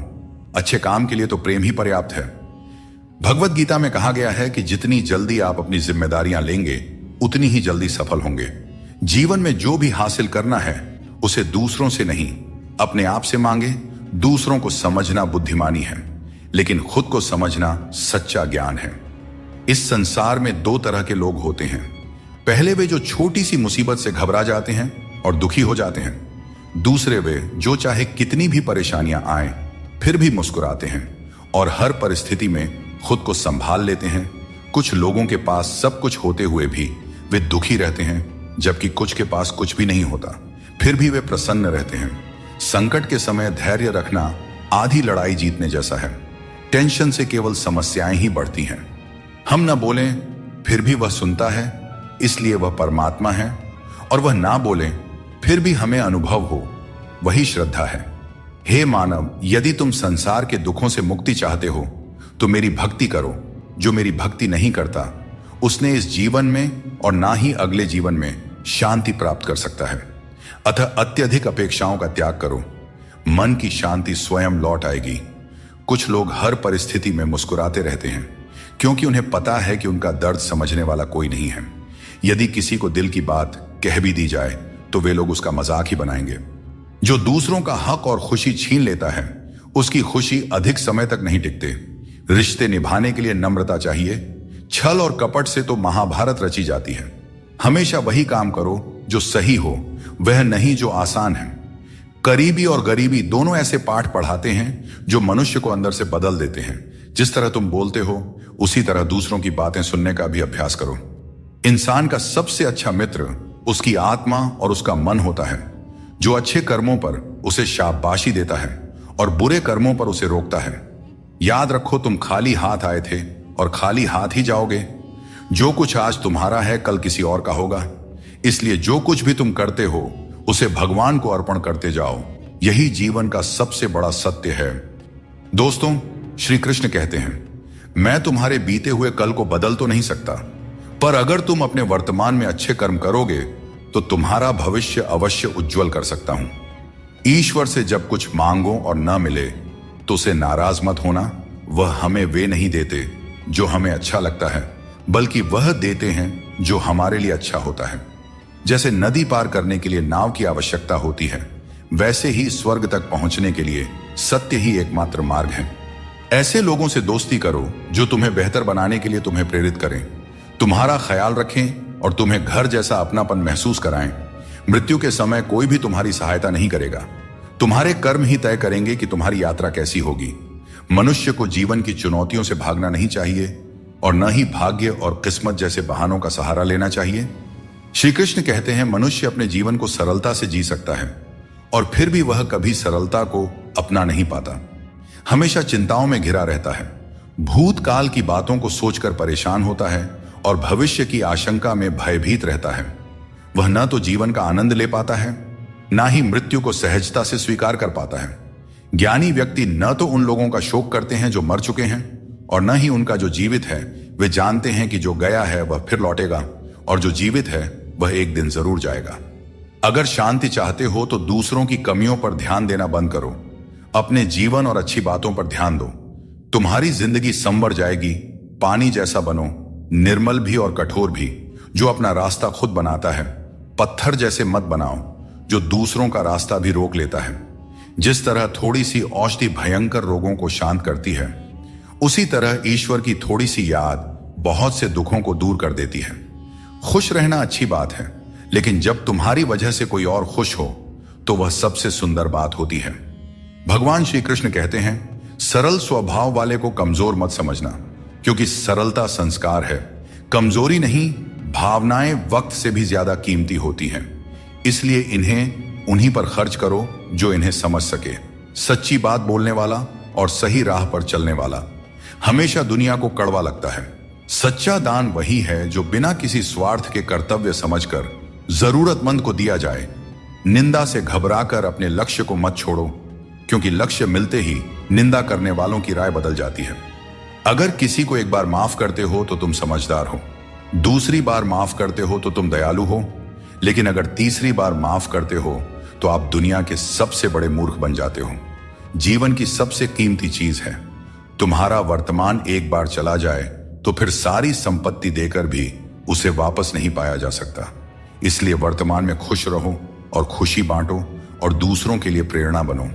अच्छे काम के लिए तो प्रेम ही पर्याप्त है। भगवत गीता में कहा गया है कि जितनी जल्दी आप अपनी जिम्मेदारियां लेंगे, उतनी ही जल्दी सफल होंगे। जीवन में जो भी हासिल करना है, उसे दूसरों से नहीं, अपने आप से मांगे। दूसरों को समझना बुद्धिमानी है, लेकिन खुद को समझना सच्चा ज्ञान है। इस संसार में दो तरह के लोग होते हैं। पहले वे जो छोटी सी मुसीबत से घबरा जाते हैं और दुखी हो जाते हैं। दूसरे वे जो चाहे कितनी भी परेशानियां आए फिर भी मुस्कुराते हैं और हर परिस्थिति में खुद को संभाल लेते हैं। कुछ लोगों के पास सब कुछ होते हुए भी वे दुखी रहते हैं, जबकि कुछ के पास कुछ भी नहीं होता, फिर भी वे प्रसन्न रहते हैं। संकट के समय धैर्य रखना आधी लड़ाई जीतने जैसा है। टेंशन से केवल समस्याएं ही बढ़ती हैं। हम न बोलें फिर भी वह सुनता है, इसलिए वह परमात्मा है। और वह ना बोलें फिर भी हमें अनुभव हो, वही श्रद्धा है। हे मानव, यदि तुम संसार के दुखों से मुक्ति चाहते हो तो मेरी भक्ति करो। जो मेरी भक्ति नहीं करता, उसने इस जीवन में और ना ही अगले जीवन में शांति प्राप्त कर सकता है। अतः अत्यधिक अपेक्षाओं का त्याग करो, मन की शांति स्वयं लौट आएगी। कुछ लोग हर परिस्थिति में मुस्कुराते रहते हैं, क्योंकि उन्हें पता है कि उनका दर्द समझने वाला कोई नहीं है। यदि किसी को दिल की बात कह भी दी जाए तो वे लोग उसका मजाक ही बनाएंगे। जो दूसरों का हक और खुशी छीन लेता है, उसकी खुशी अधिक समय तक नहीं टिकते। रिश्ते निभाने के लिए नम्रता चाहिए। छल और कपट से तो महाभारत रची जाती है। हमेशा वही काम करो जो सही हो, वह नहीं जो आसान है। करीबी और गरीबी दोनों ऐसे पाठ पढ़ाते हैं जो मनुष्य को अंदर से बदल देते हैं। जिस तरह तुम बोलते हो, उसी तरह दूसरों की बातें सुनने का भी अभ्यास करो। इंसान का सबसे अच्छा मित्र उसकी आत्मा और उसका मन होता है, जो अच्छे कर्मों पर उसे शाबाशी देता है और बुरे कर्मों पर उसे रोकता है। याद रखो, तुम खाली हाथ आए थे और खाली हाथ ही जाओगे। जो कुछ आज तुम्हारा है, कल किसी और का होगा। इसलिए जो कुछ भी तुम करते हो, उसे भगवान को अर्पण करते जाओ। यही जीवन का सबसे बड़ा सत्य है। दोस्तों, श्री कृष्ण कहते हैं, मैं तुम्हारे बीते हुए कल को बदल तो नहीं सकता, पर अगर तुम अपने वर्तमान में अच्छे कर्म करोगे तो तुम्हारा भविष्य अवश्य उज्जवल कर सकता हूं। ईश्वर से जब कुछ मांगो और न मिले तो उसे नाराज मत होना। वह हमें वे नहीं देते जो हमें अच्छा लगता है, बल्कि वह देते हैं जो हमारे लिए अच्छा होता है। जैसे नदी पार करने के लिए नाव की आवश्यकता होती है, वैसे ही स्वर्ग तक पहुंचने के लिए सत्य ही एकमात्र मार्ग है। ऐसे लोगों से दोस्ती करो जो तुम्हें बेहतर बनाने के लिए तुम्हें प्रेरित करें, तुम्हारा ख्याल रखें और तुम्हें घर जैसा अपनापन महसूस कराएं। मृत्यु के समय कोई भी तुम्हारी सहायता नहीं करेगा। तुम्हारे कर्म ही तय करेंगे कि तुम्हारी यात्रा कैसी होगी। मनुष्य को जीवन की चुनौतियों से भागना नहीं चाहिए और न ही भाग्य और किस्मत जैसे बहानों का सहारा लेना चाहिए। श्री कृष्ण कहते हैं, मनुष्य अपने जीवन को सरलता से जी सकता है और फिर भी वह कभी सरलता को अपना नहीं पाता। हमेशा चिंताओं में घिरा रहता है, भूतकाल की बातों को सोचकर परेशान होता है और भविष्य की आशंका में भयभीत रहता है। वह न तो जीवन का आनंद ले पाता है, ना ही मृत्यु को सहजता से स्वीकार कर पाता है। ज्ञानी व्यक्ति न तो उन लोगों का शोक करते हैं जो मर चुके हैं, और न ही उनका जो जीवित है। वे जानते हैं कि जो गया है वह फिर लौटेगा और जो जीवित है वह एक दिन जरूर जाएगा। अगर शांति चाहते हो तो दूसरों की कमियों पर ध्यान देना बंद करो, अपने जीवन और अच्छी बातों पर ध्यान दो। तुम्हारी जिंदगी संवर जाएगी। पानी जैसा बनो, निर्मल भी और कठोर भी, जो अपना रास्ता खुद बनाता है। पत्थर जैसे मत बनाओ जो दूसरों का रास्ता भी रोक लेता है। जिस तरह थोड़ी सी औषधि भयंकर रोगों को शांत करती है, उसी तरह ईश्वर की थोड़ी सी याद बहुत से दुखों को दूर कर देती है। खुश रहना अच्छी बात है, लेकिन जब तुम्हारी वजह से कोई और खुश हो तो वह सबसे सुंदर बात होती है। भगवान श्री कृष्ण कहते हैं, सरल स्वभाव वाले को कमजोर मत समझना, क्योंकि सरलता संस्कार है। कमजोरी नहीं, भावनाएं वक्त से भी ज्यादा कीमती होती हैं। इसलिए इन्हें उन्हीं पर खर्च करो जो इन्हें समझ सके। सच्ची बात बोलने वाला और सही राह पर चलने वाला। हमेशा दुनिया को कड़वा लगता है। सच्चा दान वही है जो बिना किसी स्वार्थ के कर्तव्य समझकर जरूरतमंद को दिया जाए। निंदा से घबराकर अपने लक्ष्य को मत छोड़ो, क्योंकि लक्ष्य मिलते ही निंदा करने वालों की राय बदल जाती है। अगर किसी को एक बार माफ करते हो तो तुम समझदार हो, दूसरी बार माफ करते हो तो तुम दयालु हो, लेकिन अगर तीसरी बार माफ करते हो तो आप दुनिया के सबसे बड़े मूर्ख बन जाते हो। जीवन की सबसे कीमती चीज है तुम्हारा वर्तमान। एक बार चला जाए तो फिर सारी संपत्ति देकर भी उसे वापस नहीं पाया जा सकता। इसलिए वर्तमान में खुश रहो और खुशी बांटो और दूसरों के लिए प्रेरणा बनो।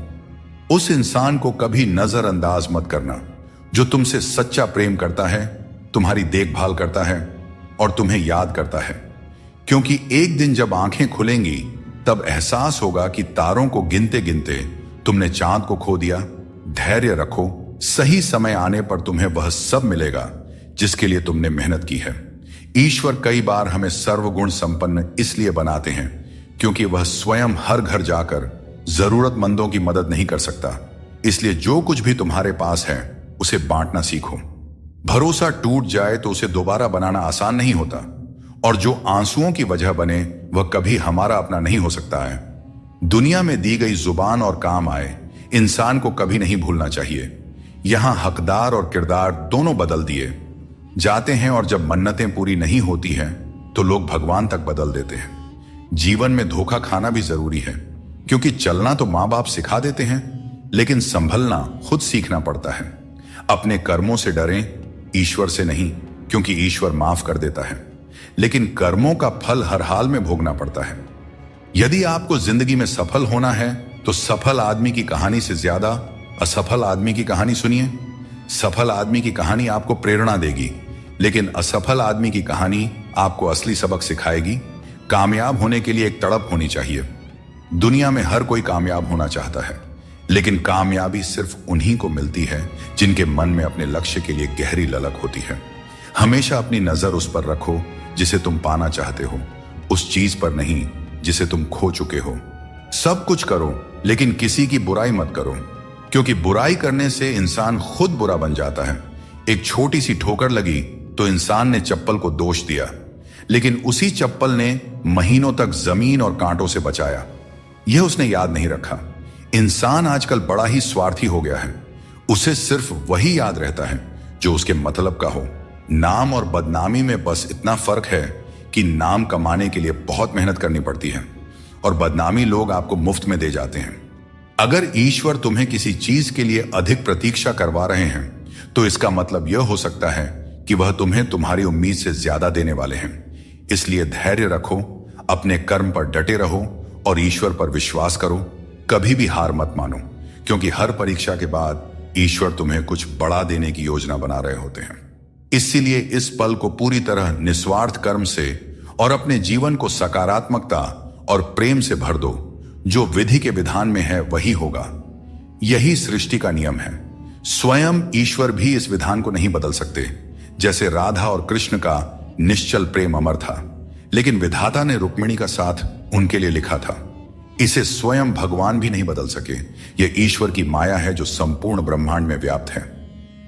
उस इंसान को कभी नजरअंदाज मत करना जो तुमसे सच्चा प्रेम करता है, तुम्हारी देखभाल करता है और तुम्हें याद करता है, क्योंकि एक दिन जब आंखें खुलेंगी तब एहसास होगा कि तारों को गिनते गिनते तुमने चांद को खो दिया। धैर्य रखो, सही समय आने पर तुम्हें वह सब मिलेगा जिसके लिए तुमने मेहनत की है। ईश्वर कई बार हमें सर्वगुण संपन्न इसलिए बनाते हैं क्योंकि वह स्वयं हर घर जाकर जरूरतमंदों की मदद नहीं कर सकता। इसलिए जो कुछ भी तुम्हारे पास है उसे बांटना सीखो। भरोसा टूट जाए तो उसे दोबारा बनाना आसान नहीं होता, और जो आंसुओं की वजह बने वह कभी हमारा अपना नहीं हो सकता है। दुनिया में दी गई जुबान और काम आए इंसान को कभी नहीं भूलना चाहिए। यहां हकदार और किरदार दोनों बदल दिए जाते हैं, और जब मन्नतें पूरी नहीं होती हैं तो लोग भगवान तक बदल देते हैं। जीवन में धोखा खाना भी जरूरी है, क्योंकि चलना तो मां बाप सिखा देते हैं, लेकिन संभलना खुद सीखना पड़ता है। अपने कर्मों से डरें, ईश्वर से नहीं, क्योंकि ईश्वर माफ कर देता है, लेकिन कर्मों का फल हर हाल में भोगना पड़ता है। यदि आपको जिंदगी में सफल होना है तो सफल आदमी की कहानी से ज्यादा असफल आदमी की कहानी सुनिए। सफल आदमी की कहानी आपको प्रेरणा देगी, लेकिन असफल आदमी की कहानी आपको असली सबक सिखाएगी। कामयाब होने के लिए एक तड़प होनी चाहिए। दुनिया में हर कोई कामयाब होना चाहता है, लेकिन कामयाबी सिर्फ उन्हीं को मिलती है जिनके मन में अपने लक्ष्य के लिए गहरी ललक होती है। हमेशा अपनी नजर उस पर रखो जिसे तुम पाना चाहते हो, उस चीज पर नहीं जिसे तुम खो चुके हो। सब कुछ करो, लेकिन किसी की बुराई मत करो, क्योंकि बुराई करने से इंसान खुद बुरा बन जाता है। एक छोटी सी ठोकर लगी तो इंसान ने चप्पल को दोष दिया, लेकिन उसी चप्पल ने महीनों तक जमीन और कांटों से बचाया। यह उसने याद नहीं रखा। इंसान आजकल बड़ा ही स्वार्थी हो गया है। उसे सिर्फ वही याद रहता है जो उसके मतलब का हो। नाम और बदनामी में बस इतना फर्क है कि नाम कमाने के लिए बहुत मेहनत करनी पड़ती है, और बदनामी लोग आपको मुफ्त में दे जाते हैं। अगर ईश्वर तुम्हें किसी चीज के लिए अधिक प्रतीक्षा करवा रहे हैं तो इसका मतलब यह हो सकता है कि वह तुम्हें तुम्हारी उम्मीद से ज्यादा देने वाले हैं। इसलिए धैर्य रखो, अपने कर्म पर डटे रहो और ईश्वर पर विश्वास करो। कभी भी हार मत मानो, क्योंकि हर परीक्षा के बाद ईश्वर तुम्हें कुछ बड़ा देने की योजना बना रहे होते हैं। इसीलिए इस पल को पूरी तरह निस्वार्थ कर्म से और अपने जीवन को सकारात्मकता और प्रेम से भर दो। जो विधि के विधान में है वही होगा। यही सृष्टि का नियम है। स्वयं ईश्वर भी इस विधान को नहीं बदल सकते। जैसे राधा और कृष्ण का निश्चल प्रेम अमर था, लेकिन विधाता ने रुक्मिणी का साथ उनके लिए लिखा था। इसे स्वयं भगवान भी नहीं बदल सके। यह ईश्वर की माया है जो संपूर्ण ब्रह्मांड में व्याप्त है।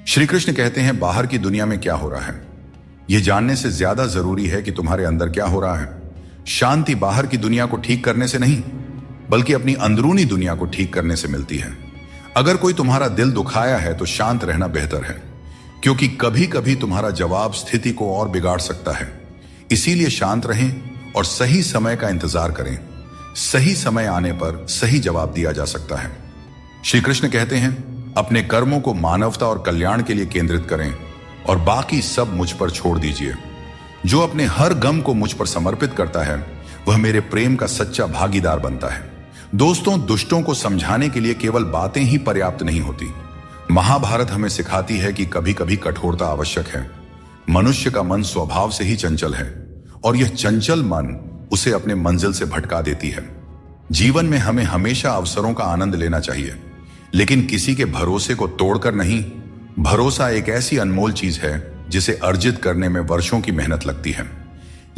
श्री कृष्ण कहते हैं, बाहर की दुनिया में क्या हो रहा है यह जानने से ज्यादा जरूरी है कि तुम्हारे अंदर क्या हो रहा है। शांति बाहर की दुनिया को ठीक करने से नहीं, बल्कि अपनी अंदरूनी दुनिया को ठीक करने से मिलती है। अगर कोई तुम्हारा दिल दुखाया है तो शांत रहना बेहतर है, क्योंकि कभी कभी तुम्हारा जवाब स्थिति को और बिगाड़ सकता है। इसीलिए शांत रहें और सही समय का इंतजार करें। सही समय आने पर सही जवाब दिया जा सकता है। श्री कृष्ण कहते हैं, अपने कर्मों को मानवता और कल्याण के लिए केंद्रित करें और बाकी सब मुझ पर छोड़ दीजिए। जो अपने हर गम को मुझ पर समर्पित करता है वह मेरे प्रेम का सच्चा भागीदार बनता है। दोस्तों, दुष्टों को समझाने के लिए केवल बातें ही पर्याप्त नहीं होती। महाभारत हमें सिखाती है कि कभी कभी कठोरता आवश्यक है। मनुष्य का मन स्वभाव से ही चंचल है, और यह चंचल मन उसे अपने मंजिल से भटका देती है। जीवन में हमें हमेशा अवसरों का आनंद लेना चाहिए, लेकिन किसी के भरोसे को तोड़कर नहीं। भरोसा एक ऐसी अनमोल चीज है जिसे अर्जित करने में वर्षों की मेहनत लगती है,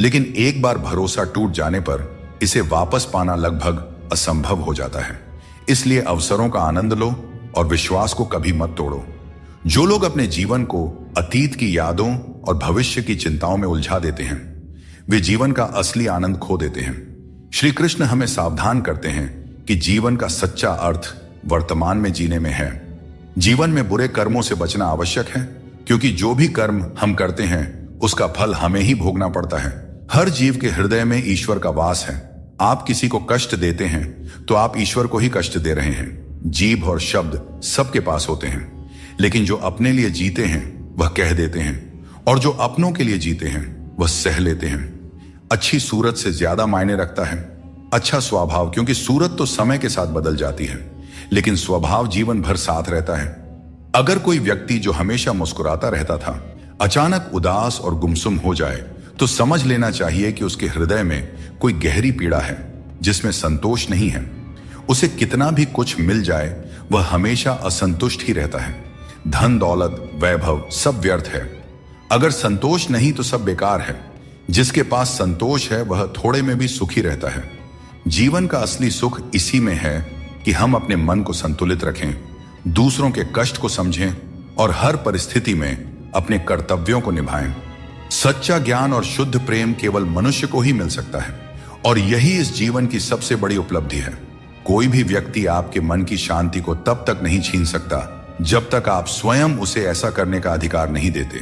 लेकिन एक बार भरोसा टूट जाने पर इसे वापस पाना लगभग असंभव हो जाता है। इसलिए अवसरों का आनंद लो और विश्वास को कभी मत तोड़ो। जो लोग अपने जीवन को अतीत की यादों और भविष्य की चिंताओं में उलझा देते हैं, वे जीवन का असली आनंद खो देते हैं। श्री कृष्ण हमें सावधान करते हैं कि जीवन का सच्चा अर्थ वर्तमान में जीने में है। जीवन में बुरे कर्मों से बचना आवश्यक है, क्योंकि जो भी कर्म हम करते हैं उसका फल हमें ही भोगना पड़ता है। हर जीव के हृदय में ईश्वर का वास है। आप किसी को कष्ट देते हैं तो आप ईश्वर को ही कष्ट दे रहे हैं। जीभ और शब्द सबके पास होते हैं, लेकिन जो अपने लिए जीते हैं वह कह देते हैं, और जो अपनों के लिए जीते हैं वह सह लेते हैं। अच्छी सूरत से ज्यादा मायने रखता है अच्छा स्वभाव, क्योंकि सूरत तो समय के साथ बदल जाती है, लेकिन स्वभाव जीवन भर साथ रहता है। अगर कोई व्यक्ति जो हमेशा मुस्कुराता रहता था अचानक उदास और गुमसुम हो जाए, तो समझ लेना चाहिए कि उसके हृदय में कोई गहरी पीड़ा है जिसमें संतोष नहीं है। उसे कितना भी कुछ मिल जाए वह हमेशा असंतुष्ट ही रहता है। धन दौलत वैभव सब व्यर्थ है, अगर संतोष नहीं तो सब बेकार है। जिसके पास संतोष है वह थोड़े में भी सुखी रहता है। जीवन का असली सुख इसी में है कि हम अपने मन को संतुलित रखें, दूसरों के कष्ट को समझें और हर परिस्थिति में अपने कर्तव्यों को निभाएं। सच्चा ज्ञान और शुद्ध प्रेम केवल मनुष्य को ही मिल सकता है, और यही इस जीवन की सबसे बड़ी उपलब्धि है। कोई भी व्यक्ति आपके मन की शांति को तब तक नहीं छीन सकता जब तक आप स्वयं उसे ऐसा करने का अधिकार नहीं देते।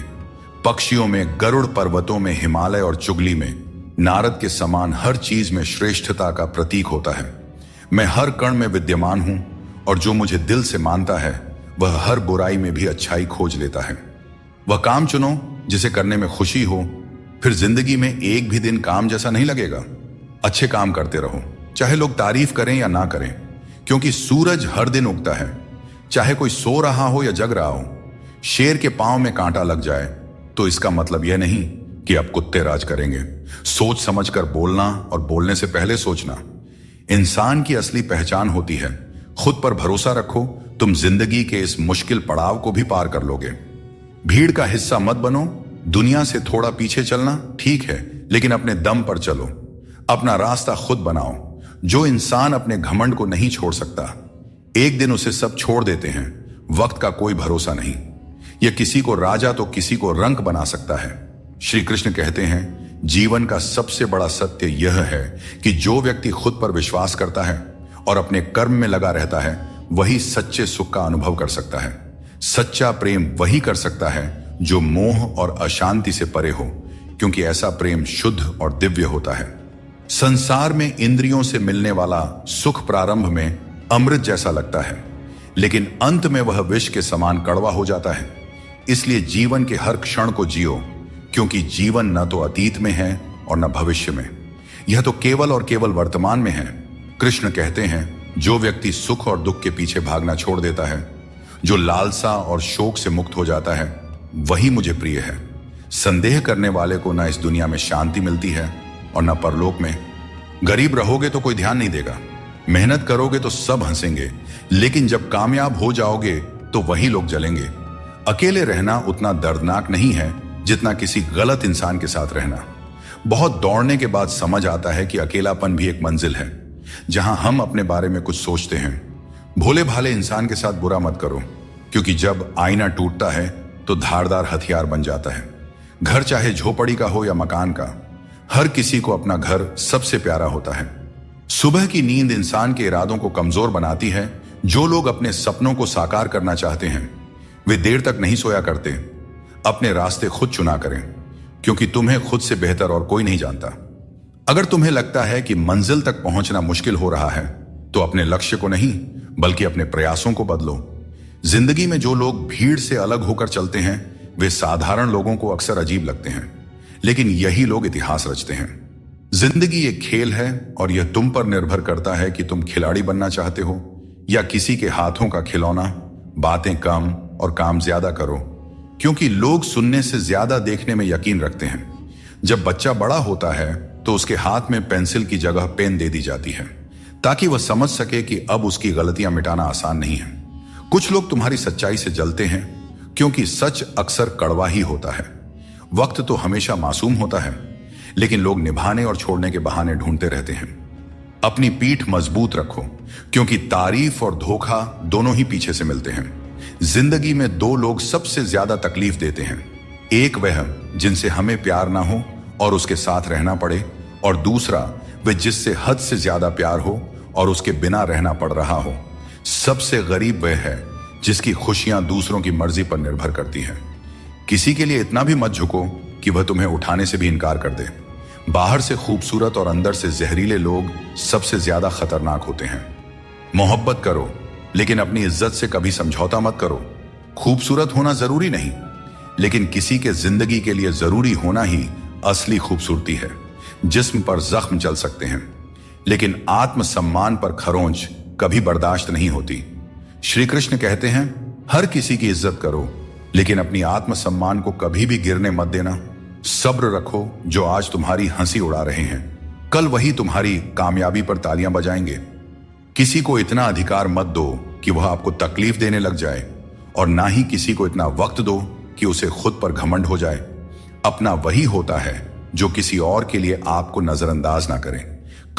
पक्षियों में गरुड़, पर्वतों में हिमालय और चुगली में नारद के समान हर चीज में श्रेष्ठता का प्रतीक होता है। मैं हर कण में विद्यमान हूं, और जो मुझे दिल से मानता है वह हर बुराई में भी अच्छाई खोज लेता है। वह काम चुनो जिसे करने में खुशी हो, फिर जिंदगी में एक भी दिन काम जैसा नहीं लगेगा। अच्छे काम करते रहो, चाहे लोग तारीफ करें या ना करें, क्योंकि सूरज हर दिन उगता है, चाहे कोई सो रहा हो या जग रहा हो। शेर के पांव में कांटा लग जाए तो इसका मतलब यह नहीं कि अब कुत्ते राज करेंगे। सोच समझकर बोलना और बोलने से पहले सोचना इंसान की असली पहचान होती है। खुद पर भरोसा रखो, तुम जिंदगी के इस मुश्किल पड़ाव को भी पार कर लोगे। भीड़ का हिस्सा मत बनो, दुनिया से थोड़ा पीछे चलना ठीक है, लेकिन अपने दम पर चलो, अपना रास्ता खुद बनाओ। जो इंसान अपने घमंड को नहीं छोड़ सकता, एक दिन उसे सब छोड़ देते हैं। वक्त का कोई भरोसा नहीं, यह किसी को राजा तो किसी को रंक बना सकता है। श्री कृष्ण कहते हैं, जीवन का सबसे बड़ा सत्य यह है कि जो व्यक्ति खुद पर विश्वास करता है और अपने कर्म में लगा रहता है, वही सच्चे सुख का अनुभव कर सकता है। सच्चा प्रेम वही कर सकता है जो मोह और अशांति से परे हो, क्योंकि ऐसा प्रेम शुद्ध और दिव्य होता है। संसार में इंद्रियों से मिलने वाला सुख प्रारंभ में अमृत जैसा लगता है, लेकिन अंत में वह विष के समान कड़वा हो जाता है। इसलिए जीवन के हर क्षण को जियो, क्योंकि जीवन न तो अतीत में है और न भविष्य में, यह तो केवल और केवल वर्तमान में है। कृष्ण कहते हैं, जो व्यक्ति सुख और दुख के पीछे भागना छोड़ देता है, जो लालसा और शोक से मुक्त हो जाता है, वही मुझे प्रिय है। संदेह करने वाले को न इस दुनिया में शांति मिलती है और न परलोक में। गरीब रहोगे तो कोई ध्यान नहीं देगा, मेहनत करोगे तो सब हंसेंगे, लेकिन जब कामयाब हो जाओगे तो वही लोग जलेंगे। अकेले रहना उतना दर्दनाक नहीं है जितना किसी गलत इंसान के साथ रहना। बहुत दौड़ने के बाद समझ आता है कि अकेलापन भी एक मंजिल है, जहां हम अपने बारे में कुछ सोचते हैं। भोले भाले इंसान के साथ बुरा मत करो, क्योंकि जब आईना टूटता है तो धारदार हथियार बन जाता है। घर चाहे झोपड़ी का हो या मकान का, हर किसी को अपना घर सबसे प्यारा होता है। सुबह की नींद इंसान के इरादों को कमजोर बनाती है। जो लोग अपने सपनों को साकार करना चाहते हैं, वे देर तक नहीं सोया करते। अपने रास्ते खुद चुना करें, क्योंकि तुम्हें खुद से बेहतर और कोई नहीं जानता। अगर तुम्हें लगता है कि मंजिल तक पहुंचना मुश्किल हो रहा है, तो अपने लक्ष्य को नहीं बल्कि अपने प्रयासों को बदलो। जिंदगी में जो लोग भीड़ से अलग होकर चलते हैं, वे साधारण लोगों को अक्सर अजीब लगते हैं, लेकिन यही लोग इतिहास रचते हैं। जिंदगी एक खेल है और यह तुम पर निर्भर करता है कि तुम खिलाड़ी बनना चाहते हो या किसी के हाथों का खिलौना। बातें कम और काम ज्यादा करो, क्योंकि लोग सुनने से ज्यादा देखने में यकीन रखते हैं। जब बच्चा बड़ा होता है तो उसके हाथ में पेंसिल की जगह पेन दे दी जाती है, ताकि वह समझ सके कि अब उसकी गलतियां मिटाना आसान नहीं है। कुछ लोग तुम्हारी सच्चाई से जलते हैं, क्योंकि सच अक्सर कड़वा ही होता है। वक्त तो हमेशा मासूम होता है, लेकिन लोग निभाने और छोड़ने के बहाने ढूंढते रहते हैं। अपनी पीठ मजबूत रखो, क्योंकि तारीफ और धोखा दोनों ही पीछे से मिलते हैं। जिंदगी में दो लोग सबसे ज्यादा तकलीफ देते हैं। एक वह जिनसे हमें प्यार ना हो और उसके साथ रहना पड़े, और दूसरा वह जिससे हद से ज्यादा प्यार हो और उसके बिना रहना पड़ रहा हो। सबसे गरीब वह है जिसकी खुशियां दूसरों की मर्जी पर निर्भर करती हैं। किसी के लिए इतना भी मत झुको कि वह तुम्हें उठाने से भी इनकार कर दे। बाहर से खूबसूरत और अंदर से जहरीले लोग सबसे ज्यादा खतरनाक होते हैं। मोहब्बत करो, लेकिन अपनी इज्जत से कभी समझौता मत करो। खूबसूरत होना जरूरी नहीं, लेकिन किसी के जिंदगी के लिए जरूरी होना ही असली खूबसूरती है। जिस्म पर जख्म चल सकते हैं, लेकिन आत्मसम्मान पर खरोंच कभी बर्दाश्त नहीं होती। श्री कृष्ण कहते हैं, हर किसी की इज्जत करो, लेकिन अपनी आत्मसम्मान को कभी भी गिरने मत देना। सब्र रखो, जो आज तुम्हारी हंसी उड़ा रहे हैं, कल वही तुम्हारी कामयाबी पर तालियां बजाएंगे। किसी को इतना अधिकार मत दो कि वह आपको तकलीफ देने लग जाए, और ना ही किसी को इतना वक्त दो कि उसे खुद पर घमंड हो जाए। अपना वही होता है जो किसी और के लिए आपको नजरअंदाज ना करे।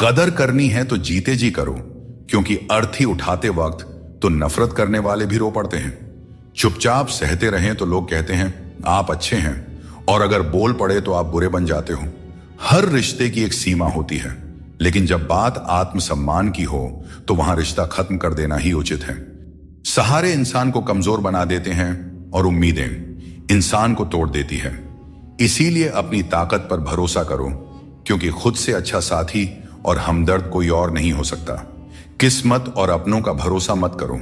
कदर करनी है तो जीते जी करो, क्योंकि अर्थी उठाते वक्त तो नफरत करने वाले भी रो पड़ते हैं। चुपचाप सहते रहें तो लोग कहते हैं आप अच्छे हैं, और अगर बोल पड़े तो आप बुरे बन जाते हो। हर रिश्ते की एक सीमा होती है, लेकिन जब बात आत्मसम्मान की हो तो वहां रिश्ता खत्म कर देना ही उचित है। सहारे इंसान को कमजोर बना देते हैं, और उम्मीदें इंसान को तोड़ देती है। इसीलिए अपनी ताकत पर भरोसा करो, क्योंकि खुद से अच्छा साथी और हमदर्द कोई और नहीं हो सकता। किस्मत और अपनों का भरोसा मत करो,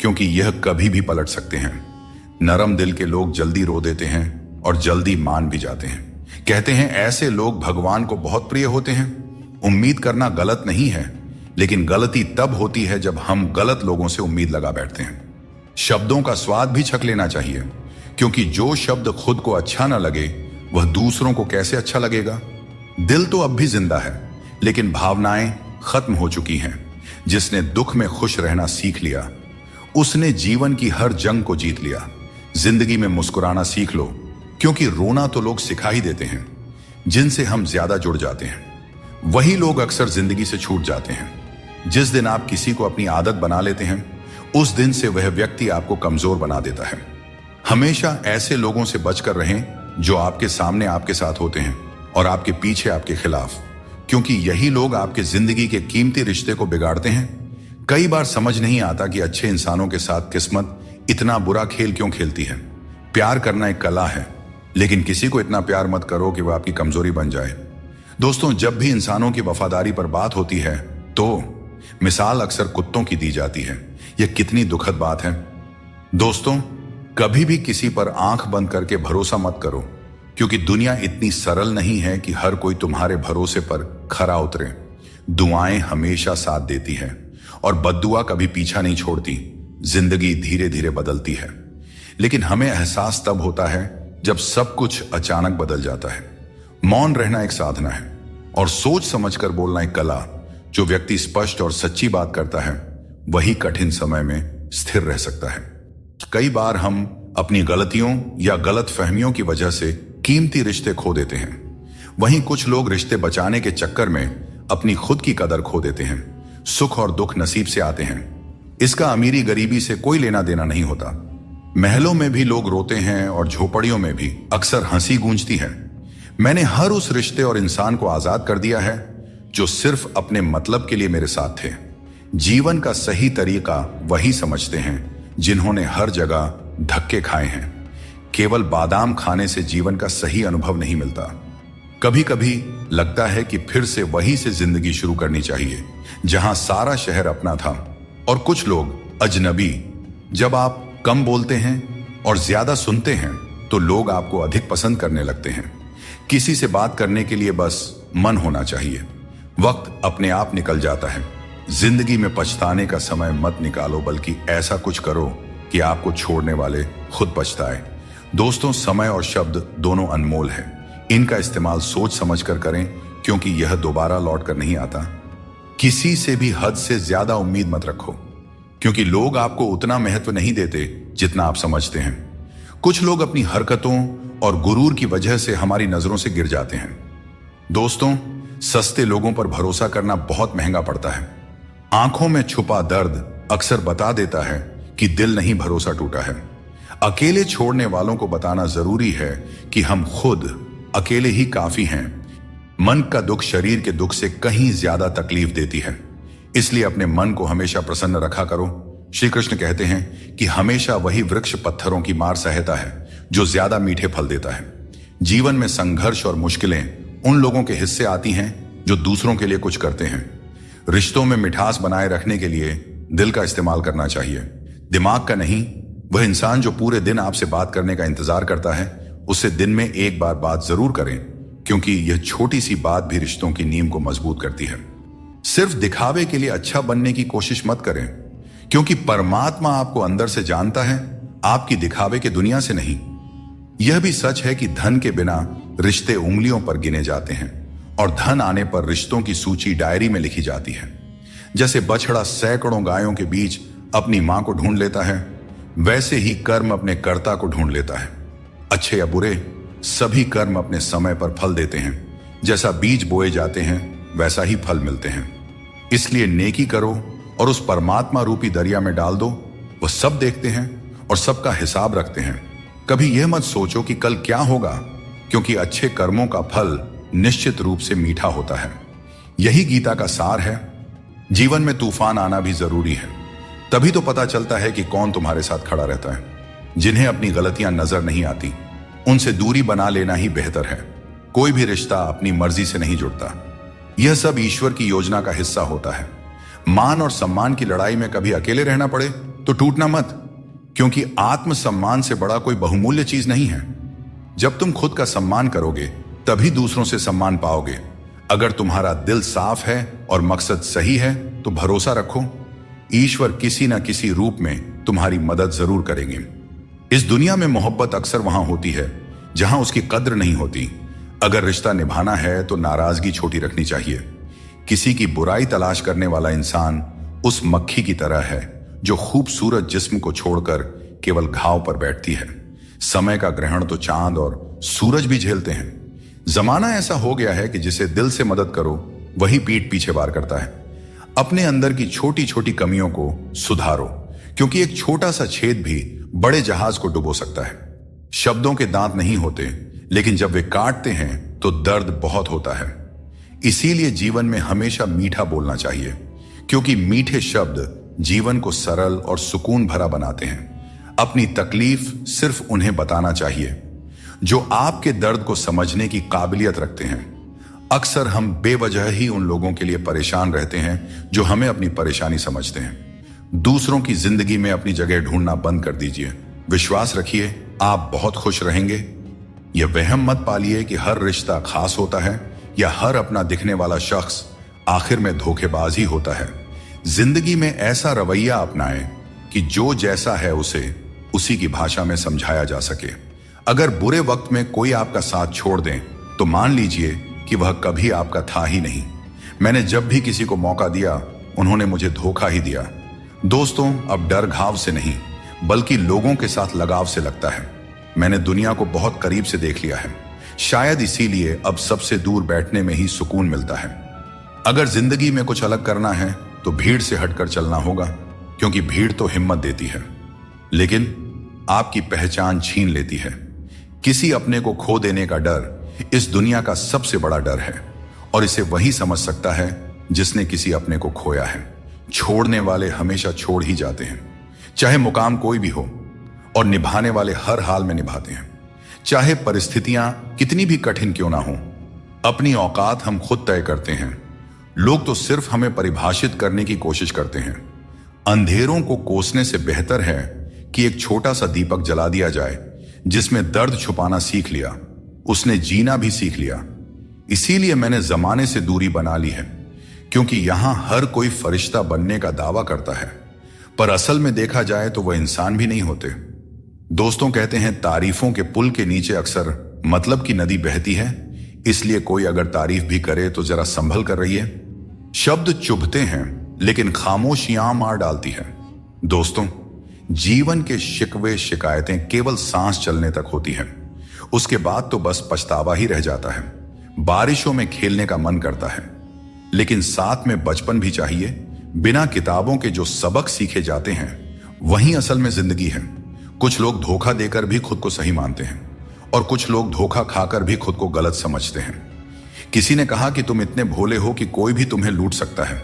क्योंकि यह कभी भी पलट सकते हैं। नरम दिल के लोग जल्दी रो देते हैं और जल्दी मान भी जाते हैं। कहते हैं ऐसे लोग भगवान को बहुत प्रिय होते हैं। उम्मीद करना गलत नहीं है, लेकिन गलती तब होती है जब हम गलत लोगों से उम्मीद लगा बैठते हैं। शब्दों का स्वाद भी छक लेना चाहिए, क्योंकि जो शब्द खुद को अच्छा ना लगे वह दूसरों को कैसे अच्छा लगेगा। दिल तो अब भी जिंदा है, लेकिन भावनाएं खत्म हो चुकी हैं। जिसने दुख में खुश रहना सीख लिया, उसने जीवन की हर जंग को जीत लिया। जिंदगी में मुस्कुराना सीख लो, क्योंकि रोना तो लोग सिखा ही देते हैं। जिनसे हम ज्यादा जुड़ जाते हैं वही लोग अक्सर जिंदगी से छूट जाते हैं। जिस दिन आप किसी को अपनी आदत बना लेते हैं, उस दिन से वह व्यक्ति आपको कमजोर बना देता है। हमेशा ऐसे लोगों से बचकर रहें जो आपके सामने आपके साथ होते हैं और आपके पीछे आपके खिलाफ, क्योंकि यही लोग आपके जिंदगी के कीमती रिश्ते को बिगाड़ते हैं। कई बार समझ नहीं आता कि अच्छे इंसानों के साथ किस्मत इतना बुरा खेल क्यों खेलती है। प्यार करना एक कला है, लेकिन किसी को इतना प्यार मत करो कि वह आपकी कमजोरी बन जाए। दोस्तों, जब भी इंसानों की वफादारी पर बात होती है तो मिसाल अक्सर कुत्तों की दी जाती है। यह कितनी दुखद बात है। दोस्तों, कभी भी किसी पर आंख बंद करके भरोसा मत करो, क्योंकि दुनिया इतनी सरल नहीं है कि हर कोई तुम्हारे भरोसे पर खरा उतरे। दुआएं हमेशा साथ देती हैं, और बद्दुआ कभी पीछा नहीं छोड़ती। जिंदगी धीरे धीरे बदलती है, लेकिन हमें एहसास तब होता है जब सब कुछ अचानक बदल जाता है। मौन रहना एक साधना है, और सोच समझकर बोलना एक कला। जो व्यक्ति स्पष्ट और सच्ची बात करता है वही कठिन समय में स्थिर रह सकता है। कई बार हम अपनी गलतियों या गलत फहमियों की वजह से कीमती रिश्ते खो देते हैं। वहीं कुछ लोग रिश्ते बचाने के चक्कर में अपनी खुद की कदर खो देते हैं। सुख और दुख नसीब से आते हैं, इसका अमीरी गरीबी से कोई लेना देना नहीं होता। महलों में भी लोग रोते हैं और झोपड़ियों में भी अक्सर हंसी गूंजती है। मैंने हर उस रिश्ते और इंसान को आजाद कर दिया है जो सिर्फ अपने मतलब के लिए मेरे साथ थे। जीवन का सही तरीका वही समझते हैं जिन्होंने हर जगह धक्के खाए हैं। केवल बादाम खाने से जीवन का सही अनुभव नहीं मिलता। कभी कभी लगता है कि फिर से वहीं से जिंदगी शुरू करनी चाहिए जहां सारा शहर अपना था और कुछ लोग अजनबी। जब आप कम बोलते हैं और ज्यादा सुनते हैं तो लोग आपको अधिक पसंद करने लगते हैं। किसी से बात करने के लिए बस मन होना चाहिए। वक्त अपने आप निकल जाता है। जिंदगी में पछताने का समय मत निकालो, बल्कि ऐसा कुछ करो कि आपको छोड़ने वाले खुद पछताए। दोस्तों, समय और शब्द दोनों अनमोल है। इनका इस्तेमाल सोच समझकर करें, क्योंकि यह दोबारा लौट कर नहीं आता। किसी से भी हद से ज्यादा उम्मीद मत रखो, क्योंकि लोग आपको उतना महत्व नहीं देते जितना आप समझते हैं। कुछ लोग अपनी हरकतों और गुरूर की वजह से हमारी नजरों से गिर जाते हैं। दोस्तों, सस्ते लोगों पर भरोसा करना बहुत महंगा पड़ता है। आंखों में छुपा दर्द अक्सर बता देता है कि दिल नहीं भरोसा टूटा है। अकेले छोड़ने वालों को बताना जरूरी है कि हम खुद अकेले ही काफी हैं। मन का दुख शरीर के दुख से कहीं ज्यादा तकलीफ देती है, इसलिए अपने मन को हमेशा प्रसन्न रखा करो। श्री कृष्ण कहते हैं कि हमेशा वही वृक्ष पत्थरों की मार सहता है जो ज्यादा मीठे फल देता है। जीवन में संघर्ष और मुश्किलें उन लोगों के हिस्से आती हैं जो दूसरों के लिए कुछ करते हैं। रिश्तों में मिठास बनाए रखने के लिए दिल का इस्तेमाल करना चाहिए, दिमाग का नहीं। वह इंसान जो पूरे दिन आपसे बात करने का इंतजार करता है, उससे दिन में एक बार बात जरूर करें, क्योंकि यह छोटी सी बात भी रिश्तों की नींव को मजबूत करती है। सिर्फ दिखावे के लिए अच्छा बनने की कोशिश मत करें, क्योंकि परमात्मा आपको अंदर से जानता है, आपकी दिखावे के दुनिया से नहीं। यह भी सच है कि धन के बिना रिश्ते उंगलियों पर गिने जाते हैं और धन आने पर रिश्तों की सूची डायरी में लिखी जाती है। जैसे बछड़ा सैकड़ों गायों के बीच अपनी मां को ढूंढ लेता है, वैसे ही कर्म अपने कर्ता को ढूंढ लेता है। अच्छे या बुरे, सभी कर्म अपने समय पर फल देते हैं। जैसा बीज बोए जाते हैं वैसा ही फल मिलते हैं। इसलिए नेकी करो और उस परमात्मा रूपी दरिया में डाल दो। वह सब देखते हैं और सबका हिसाब रखते हैं। कभी यह मत सोचो कि कल क्या होगा, क्योंकि अच्छे कर्मों का फल निश्चित रूप से मीठा होता है। यही गीता का सार है। जीवन में तूफान आना भी जरूरी है, तभी तो पता चलता है कि कौन तुम्हारे साथ खड़ा रहता है। जिन्हें अपनी गलतियां नजर नहीं आती, उनसे दूरी बना लेना ही बेहतर है। कोई भी रिश्ता अपनी मर्जी से नहीं जुड़ता, यह सब ईश्वर की योजना का हिस्सा होता है। मान और सम्मान की लड़ाई में कभी अकेले रहना पड़े तो टूटना मत, क्योंकि आत्मसम्मान से बड़ा कोई बहुमूल्य चीज नहीं है। जब तुम खुद का सम्मान करोगे तभी दूसरों से सम्मान पाओगे। अगर तुम्हारा दिल साफ है और मकसद सही है तो भरोसा रखो, ईश्वर किसी न किसी रूप में तुम्हारी मदद जरूर करेंगे। इस दुनिया में मोहब्बत अक्सर वहां होती है जहां उसकी कद्र नहीं होती। अगर रिश्ता निभाना है तो नाराजगी छोटी रखनी चाहिए। किसी की बुराई तलाश करने वाला इंसान उस मक्खी की तरह है जो खूबसूरत जिस्म को छोड़कर केवल घाव पर बैठती है। समय का ग्रहण तो चांद और सूरज भी झेलते हैं। जमाना ऐसा हो गया है कि जिसे दिल से मदद करो वही पीठ पीछे वार करता है। अपने अंदर की छोटी छोटी कमियों को सुधारो, क्योंकि एक छोटा सा छेद भी बड़े जहाज को डुबो सकता है। शब्दों के दांत नहीं होते, लेकिन जब वे काटते हैं तो दर्द बहुत होता है। इसीलिए जीवन में हमेशा मीठा बोलना चाहिए, क्योंकि मीठे शब्द जीवन को सरल और सुकून भरा बनाते हैं। अपनी तकलीफ सिर्फ उन्हें बताना चाहिए जो आपके दर्द को समझने की काबिलियत रखते हैं। अक्सर हम बेवजह ही उन लोगों के लिए परेशान रहते हैं जो हमें अपनी परेशानी समझते हैं। दूसरों की जिंदगी में अपनी जगह ढूंढना बंद कर दीजिए। विश्वास रखिए, आप बहुत खुश रहेंगे। यह वहम मत पालिए कि हर रिश्ता खास होता है या हर अपना दिखने वाला शख्स आखिर में धोखेबाज ही होता है। जिंदगी में ऐसा रवैया अपनाएं कि जो जैसा है उसे उसी की भाषा में समझाया जा सके। अगर बुरे वक्त में कोई आपका साथ छोड़ दें तो मान लीजिए कि वह कभी आपका था ही नहीं। मैंने जब भी किसी को मौका दिया उन्होंने मुझे धोखा ही दिया। दोस्तों, अब डर घाव से नहीं बल्कि लोगों के साथ लगाव से लगता है। मैंने दुनिया को बहुत करीब से देख लिया है, शायद इसीलिए अब सबसे दूर बैठने में ही सुकून मिलता है। अगर जिंदगी में कुछ अलग करना है तो भीड़ से हटकर चलना होगा, क्योंकि भीड़ तो हिम्मत देती है लेकिन आपकी पहचान छीन लेती है। किसी अपने को खो देने का डर इस दुनिया का सबसे बड़ा डर है, और इसे वही समझ सकता है जिसने किसी अपने को खोया है। छोड़ने वाले हमेशा छोड़ ही जाते हैं, चाहे मुकाम कोई भी हो, और निभाने वाले हर हाल में निभाते हैं, चाहे परिस्थितियां कितनी भी कठिन क्यों ना हो। अपनी औकात हम खुद तय करते हैं, लोग तो सिर्फ हमें परिभाषित करने की कोशिश करते हैं। अंधेरों को कोसने से बेहतर है कि एक छोटा सा दीपक जला दिया जाए। जिसमें दर्द छुपाना सीख लिया उसने जीना भी सीख लिया। इसीलिए मैंने जमाने से दूरी बना ली है, क्योंकि यहां हर कोई फरिश्ता बनने का दावा करता है, पर असल में देखा जाए तो वह इंसान भी नहीं होते। दोस्तों कहते हैं तारीफों के पुल के नीचे अक्सर मतलब की नदी बहती है, इसलिए कोई अगर तारीफ भी करे तो जरा संभल कर रहिए। शब्द चुभते हैं लेकिन खामोशियां मार डालती है। दोस्तों, जीवन के शिकवे शिकायतें केवल सांस चलने तक होती हैं, उसके बाद तो बस पछतावा ही रह जाता है। बारिशों में खेलने का मन करता है, लेकिन साथ में बचपन भी चाहिए। बिना किताबों के जो सबक सीखे जाते हैं वही असल में जिंदगी है। कुछ लोग धोखा देकर भी खुद को सही मानते हैं और कुछ लोग धोखा खाकर भी खुद को गलत समझते हैं। किसी ने कहा कि तुम इतने भोले हो कि कोई भी तुम्हें लूट सकता है,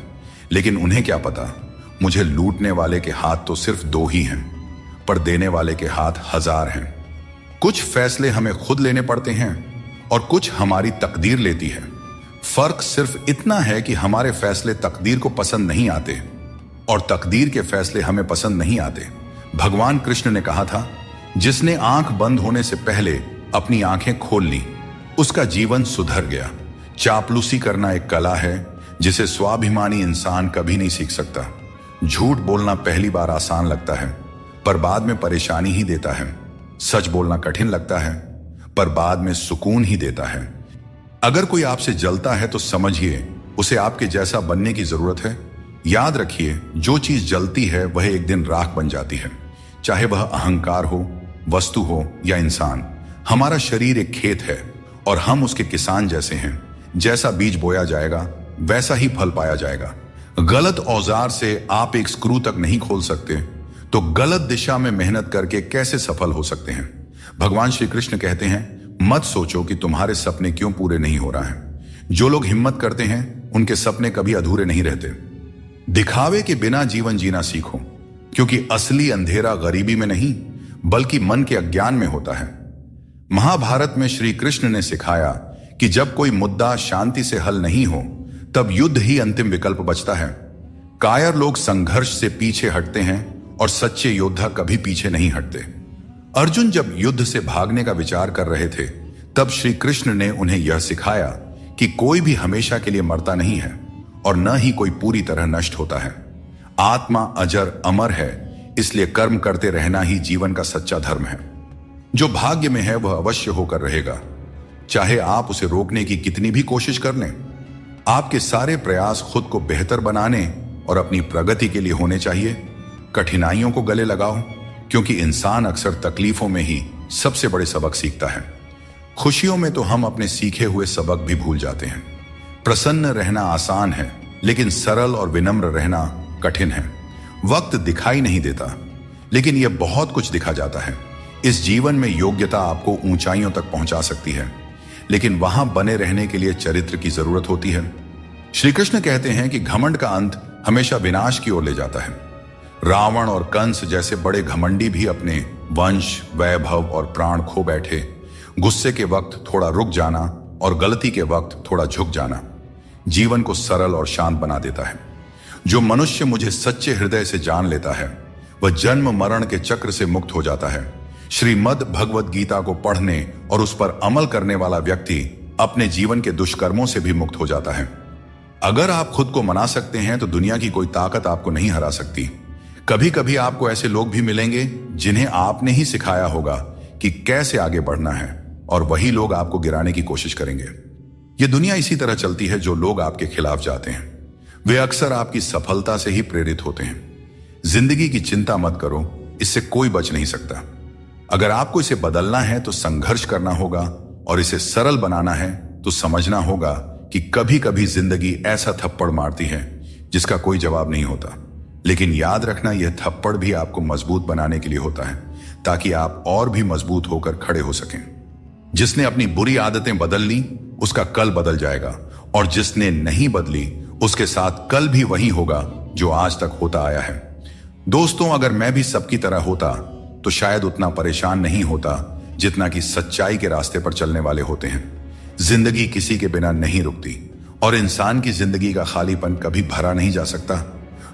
लेकिन उन्हें क्या पता, मुझे लूटने वाले के हाथ तो सिर्फ 2 ही हैं, पर देने वाले के हाथ 1000 हैं। कुछ फैसले हमें खुद लेने पड़ते हैं और कुछ हमारी तकदीर लेती है। फर्क सिर्फ इतना है कि हमारे फैसले तकदीर को पसंद नहीं आते और तकदीर के फैसले हमें पसंद नहीं आते। भगवान कृष्ण ने कहा था, जिसने आंख बंद होने से पहले अपनी आंखें खोल ली, उसका जीवन सुधर गया। चापलूसी करना एक कला है जिसे स्वाभिमानी इंसान कभी नहीं सीख सकता। झूठ बोलना पहली बार आसान लगता है, पर बाद में परेशानी ही देता है। सच बोलना कठिन लगता है, पर बाद में सुकून ही देता है। अगर कोई आपसे जलता है तो समझिए उसे आपके जैसा बनने की जरूरत है। याद रखिए, जो चीज जलती है वह एक दिन राख बन जाती है, चाहे वह अहंकार हो, वस्तु हो या इंसान। हमारा शरीर एक खेत है और हम उसके किसान जैसे हैं। जैसा बीज बोया जाएगा वैसा ही फल पाया जाएगा। गलत औजार से आप एक स्क्रू तक नहीं खोल सकते, तो गलत दिशा में मेहनत करके कैसे सफल हो सकते हैं। भगवान श्री कृष्ण कहते हैं, मत सोचो कि तुम्हारे सपने क्यों पूरे नहीं हो रहा है। जो लोग हिम्मत करते हैं उनके सपने कभी अधूरे नहीं रहते। दिखावे के बिना जीवन जीना सीखो, क्योंकि असली अंधेरा गरीबी में नहीं बल्कि मन के अज्ञान में होता है। महाभारत में श्री कृष्ण ने सिखाया कि जब कोई मुद्दा शांति से हल नहीं हो तब युद्ध ही अंतिम विकल्प बचता है। कायर लोग संघर्ष से पीछे हटते हैं और सच्चे योद्धा कभी पीछे नहीं हटते। अर्जुन जब युद्ध से भागने का विचार कर रहे थे, तब श्री कृष्ण ने उन्हें यह सिखाया कि कोई भी हमेशा के लिए मरता नहीं है और न ही कोई पूरी तरह नष्ट होता है। आत्मा अजर अमर है, इसलिए कर्म करते रहना ही जीवन का सच्चा धर्म है। जो भाग्य में है वह अवश्य होकर रहेगा, चाहे आप उसे रोकने की कितनी भी कोशिश कर लें। आपके सारे प्रयास खुद को बेहतर बनाने और अपनी प्रगति के लिए होने चाहिए। कठिनाइयों को गले लगाओ, क्योंकि इंसान अक्सर तकलीफों में ही सबसे बड़े सबक सीखता है। खुशियों में तो हम अपने सीखे हुए सबक भी भूल जाते हैं। प्रसन्न रहना आसान है, लेकिन सरल और विनम्र रहना कठिन है। वक्त दिखाई नहीं देता, लेकिन यह बहुत कुछ दिखा जाता है। इस जीवन में योग्यता आपको ऊंचाइयों तक पहुंचा सकती है, लेकिन वहां बने रहने के लिए चरित्र की जरूरत होती है। श्री कृष्ण कहते हैं कि घमंड का अंत हमेशा विनाश की ओर ले जाता है। रावण और कंस जैसे बड़े घमंडी भी अपने वंश, वैभव और प्राण खो बैठे। गुस्से के वक्त थोड़ा रुक जाना और गलती के वक्त थोड़ा झुक जाना जीवन को सरल और शांत बना देता है। जो मनुष्य मुझे सच्चे हृदय से जान लेता है वह जन्म मरण के चक्र से मुक्त हो जाता है। श्रीमद् भगवद गीता को पढ़ने और उस पर अमल करने वाला व्यक्ति अपने जीवन के दुष्कर्मों से भी मुक्त हो जाता है। अगर आप खुद को मना सकते हैं तो दुनिया की कोई ताकत आपको नहीं हरा सकती। कभी कभी आपको ऐसे लोग भी मिलेंगे जिन्हें आपने ही सिखाया होगा कि कैसे आगे बढ़ना है, और वही लोग आपको गिराने की कोशिश करेंगे। यह दुनिया इसी तरह चलती है। जो लोग आपके खिलाफ जाते हैं वे अक्सर आपकी सफलता से ही प्रेरित होते हैं। जिंदगी की चिंता मत करो, इससे कोई बच नहीं सकता। अगर आपको इसे बदलना है तो संघर्ष करना होगा, और इसे सरल बनाना है तो समझना होगा कि कभी कभी जिंदगी ऐसा थप्पड़ मारती है जिसका कोई जवाब नहीं होता। लेकिन याद रखना, यह थप्पड़ भी आपको मजबूत बनाने के लिए होता है, ताकि आप और भी मजबूत होकर खड़े हो सकें। जिसने अपनी बुरी आदतें बदल ली उसका कल बदल जाएगा, और जिसने नहीं बदली उसके साथ कल भी वही होगा जो आज तक होता आया है। दोस्तों, अगर मैं भी सबकी तरह होता तो शायद उतना परेशान नहीं होता जितना कि सच्चाई के रास्ते पर चलने वाले होते हैं। जिंदगी किसी के बिना नहीं रुकती, और इंसान की जिंदगी का खालीपन कभी भरा नहीं जा सकता।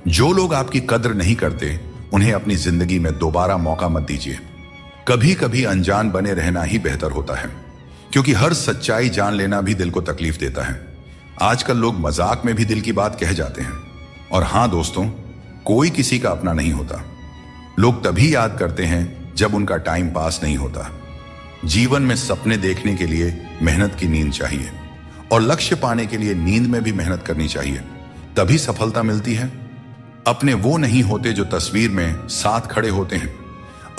जो लोग आपकी कद्र नहीं करते उन्हें अपनी जिंदगी में दोबारा मौका मत दीजिए। कभी कभी अनजान बने रहना ही बेहतर होता है, क्योंकि हर सच्चाई जान लेना भी दिल को तकलीफ देता है। आजकल लोग मजाक में भी दिल की बात कह जाते हैं। और हां दोस्तों, कोई किसी का अपना नहीं होता। लोग तभी याद करते हैं जब उनका टाइम पास नहीं होता। जीवन में सपने देखने के लिए मेहनत की नींद चाहिए, और लक्ष्य पाने के लिए नींद में भी मेहनत करनी चाहिए, तभी सफलता मिलती है। अपने वो नहीं होते जो तस्वीर में साथ खड़े होते हैं,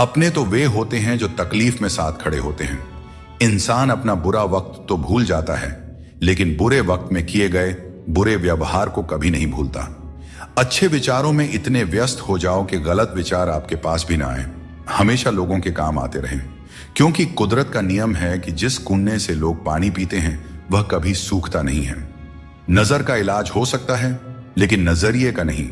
अपने तो वे होते हैं जो तकलीफ में साथ खड़े होते हैं। इंसान अपना बुरा वक्त तो भूल जाता है, लेकिन बुरे वक्त में किए गए बुरे व्यवहार को कभी नहीं भूलता। अच्छे विचारों में इतने व्यस्त हो जाओ कि गलत विचार आपके पास भी ना आए। हमेशा लोगों के काम आते रहें, क्योंकि कुदरत का नियम है कि जिस कुंडे से लोग पानी पीते हैं वह कभी सूखता नहीं है। नजर का इलाज हो सकता है, लेकिन नजरिए का नहीं।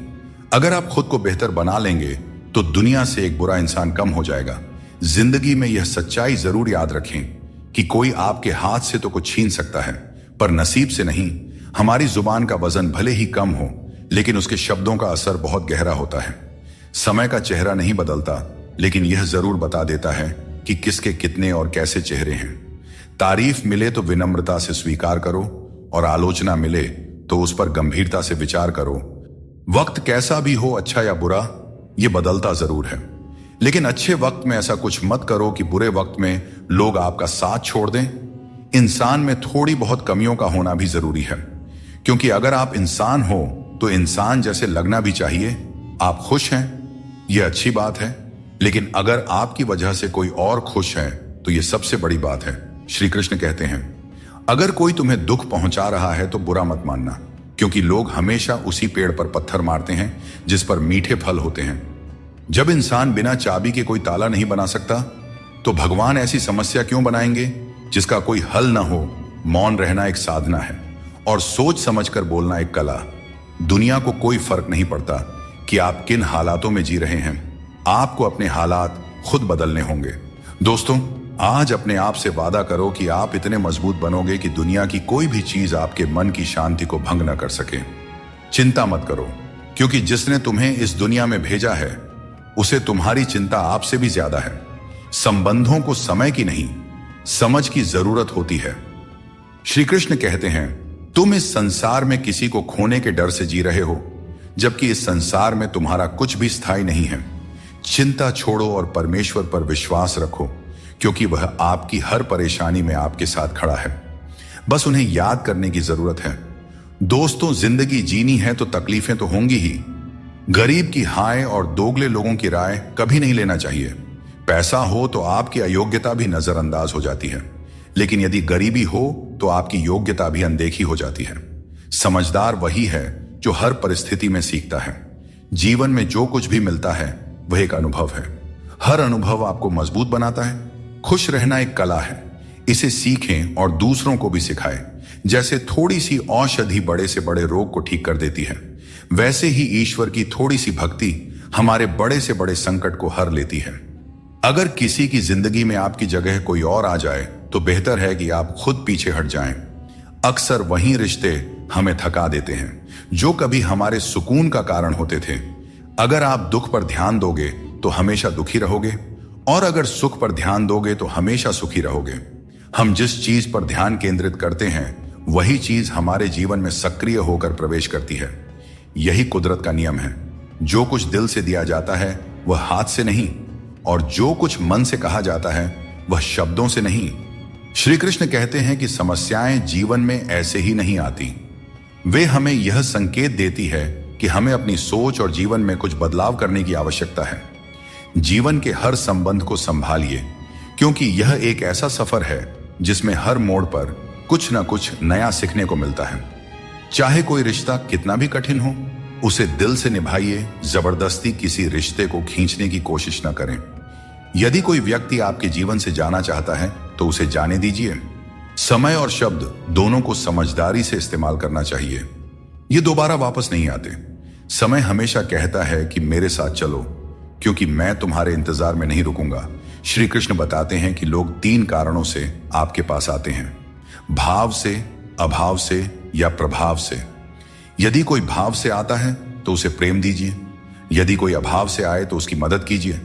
अगर आप खुद को बेहतर बना लेंगे तो दुनिया से एक बुरा इंसान कम हो जाएगा। जिंदगी में यह सच्चाई जरूर याद रखें कि कोई आपके हाथ से तो कुछ छीन सकता है, पर नसीब से नहीं। हमारी जुबान का वजन भले ही कम हो, लेकिन उसके शब्दों का असर बहुत गहरा होता है। समय का चेहरा नहीं बदलता, लेकिन यह जरूर बता देता है कि किसके कितने और कैसे चेहरे हैं। तारीफ मिले तो विनम्रता से स्वीकार करो, और आलोचना मिले तो उस पर गंभीरता से विचार करो। वक्त कैसा भी हो, अच्छा या बुरा, यह बदलता जरूर है, लेकिन अच्छे वक्त में ऐसा कुछ मत करो कि बुरे वक्त में लोग आपका साथ छोड़ दें। इंसान में थोड़ी बहुत कमियों का होना भी जरूरी है, क्योंकि अगर आप इंसान हो तो इंसान जैसे लगना भी चाहिए। आप खुश हैं, यह अच्छी बात है, लेकिन अगर आपकी वजह से कोई और खुश है तो यह सबसे बड़ी बात है। श्री कृष्ण कहते हैं, अगर कोई तुम्हें दुख पहुंचा रहा है तो बुरा मत मानना, क्योंकि लोग हमेशा उसी पेड़ पर पत्थर मारते हैं जिस पर मीठे फल होते हैं। जब इंसान बिना चाबी के कोई ताला नहीं बना सकता, तो भगवान ऐसी समस्या क्यों बनाएंगे जिसका कोई हल ना हो। मौन रहना एक साधना है, और सोच समझकर बोलना एक कला। दुनिया को कोई फर्क नहीं पड़ता कि आप किन हालातों में जी रहे हैं, आपको अपने हालात खुद बदलने होंगे। दोस्तों, आज अपने आप से वादा करो कि आप इतने मजबूत बनोगे कि दुनिया की कोई भी चीज आपके मन की शांति को भंग न कर सके। चिंता मत करो, क्योंकि जिसने तुम्हें इस दुनिया में भेजा है उसे तुम्हारी चिंता आपसे भी ज्यादा है। संबंधों को समय की नहीं, समझ की जरूरत होती है। श्री कृष्ण कहते हैं, तुम इस संसार में किसी को खोने के डर से जी रहे हो, जबकि इस संसार में तुम्हारा कुछ भी स्थायी नहीं है। चिंता छोड़ो और परमेश्वर पर विश्वास रखो, क्योंकि वह आपकी हर परेशानी में आपके साथ खड़ा है। बस उन्हें याद करने की जरूरत है। दोस्तों, जिंदगी जीनी है तो तकलीफें तो होंगी ही। गरीब की हाय और दोगले लोगों की राय कभी नहीं लेना चाहिए। पैसा हो तो आपकी अयोग्यता भी नजरअंदाज हो जाती है, लेकिन यदि गरीबी हो तो आपकी योग्यता भी अनदेखी हो जाती है। समझदार वही है जो हर परिस्थिति में सीखता है। जीवन में जो कुछ भी मिलता है वह एक अनुभव है। हर अनुभव आपको मजबूत बनाता है। खुश रहना एक कला है, इसे सीखें और दूसरों को भी सिखाएं। जैसे थोड़ी सी औषधि बड़े से बड़े रोग को ठीक कर देती है, वैसे ही ईश्वर की थोड़ी सी भक्ति हमारे बड़े से बड़े संकट को हर लेती है। अगर किसी की जिंदगी में आपकी जगह कोई और आ जाए तो बेहतर है कि आप खुद पीछे हट जाएं। अक्सर वही रिश्ते हमें थका देते हैं जो कभी हमारे सुकून का कारण होते थे। अगर आप दुख पर ध्यान दोगे तो हमेशा दुखी रहोगे, और अगर सुख पर ध्यान दोगे तो हमेशा सुखी रहोगे। हम जिस चीज पर ध्यान केंद्रित करते हैं वही चीज हमारे जीवन में सक्रिय होकर प्रवेश करती है। यही कुदरत का नियम है। जो कुछ दिल से दिया जाता है वह हाथ से नहीं, और जो कुछ मन से कहा जाता है वह शब्दों से नहीं। श्री कृष्ण कहते हैं कि समस्याएं जीवन में ऐसे ही नहीं आती, वे हमें यह संकेत देती है कि हमें अपनी सोच और जीवन में कुछ बदलाव करने की आवश्यकता है। जीवन के हर संबंध को संभालिए, क्योंकि यह एक ऐसा सफर है जिसमें हर मोड़ पर कुछ न कुछ नया सीखने को मिलता है। चाहे कोई रिश्ता कितना भी कठिन हो, उसे दिल से निभाइए। जबरदस्ती किसी रिश्ते को खींचने की कोशिश न करें। यदि कोई व्यक्ति आपके जीवन से जाना चाहता है तो उसे जाने दीजिए। समय और शब्द दोनों को समझदारी से इस्तेमाल करना चाहिए। ये दोबारा वापस नहीं आते। समय हमेशा कहता है कि मेरे साथ चलो, क्योंकि मैं तुम्हारे इंतजार में नहीं रुकूंगा। श्री कृष्ण बताते हैं कि लोग 3 कारणों से आपके पास आते हैं: भाव से, अभाव से या प्रभाव से। यदि कोई भाव से आता है तो उसे प्रेम दीजिए, यदि कोई अभाव से आए तो उसकी मदद कीजिए,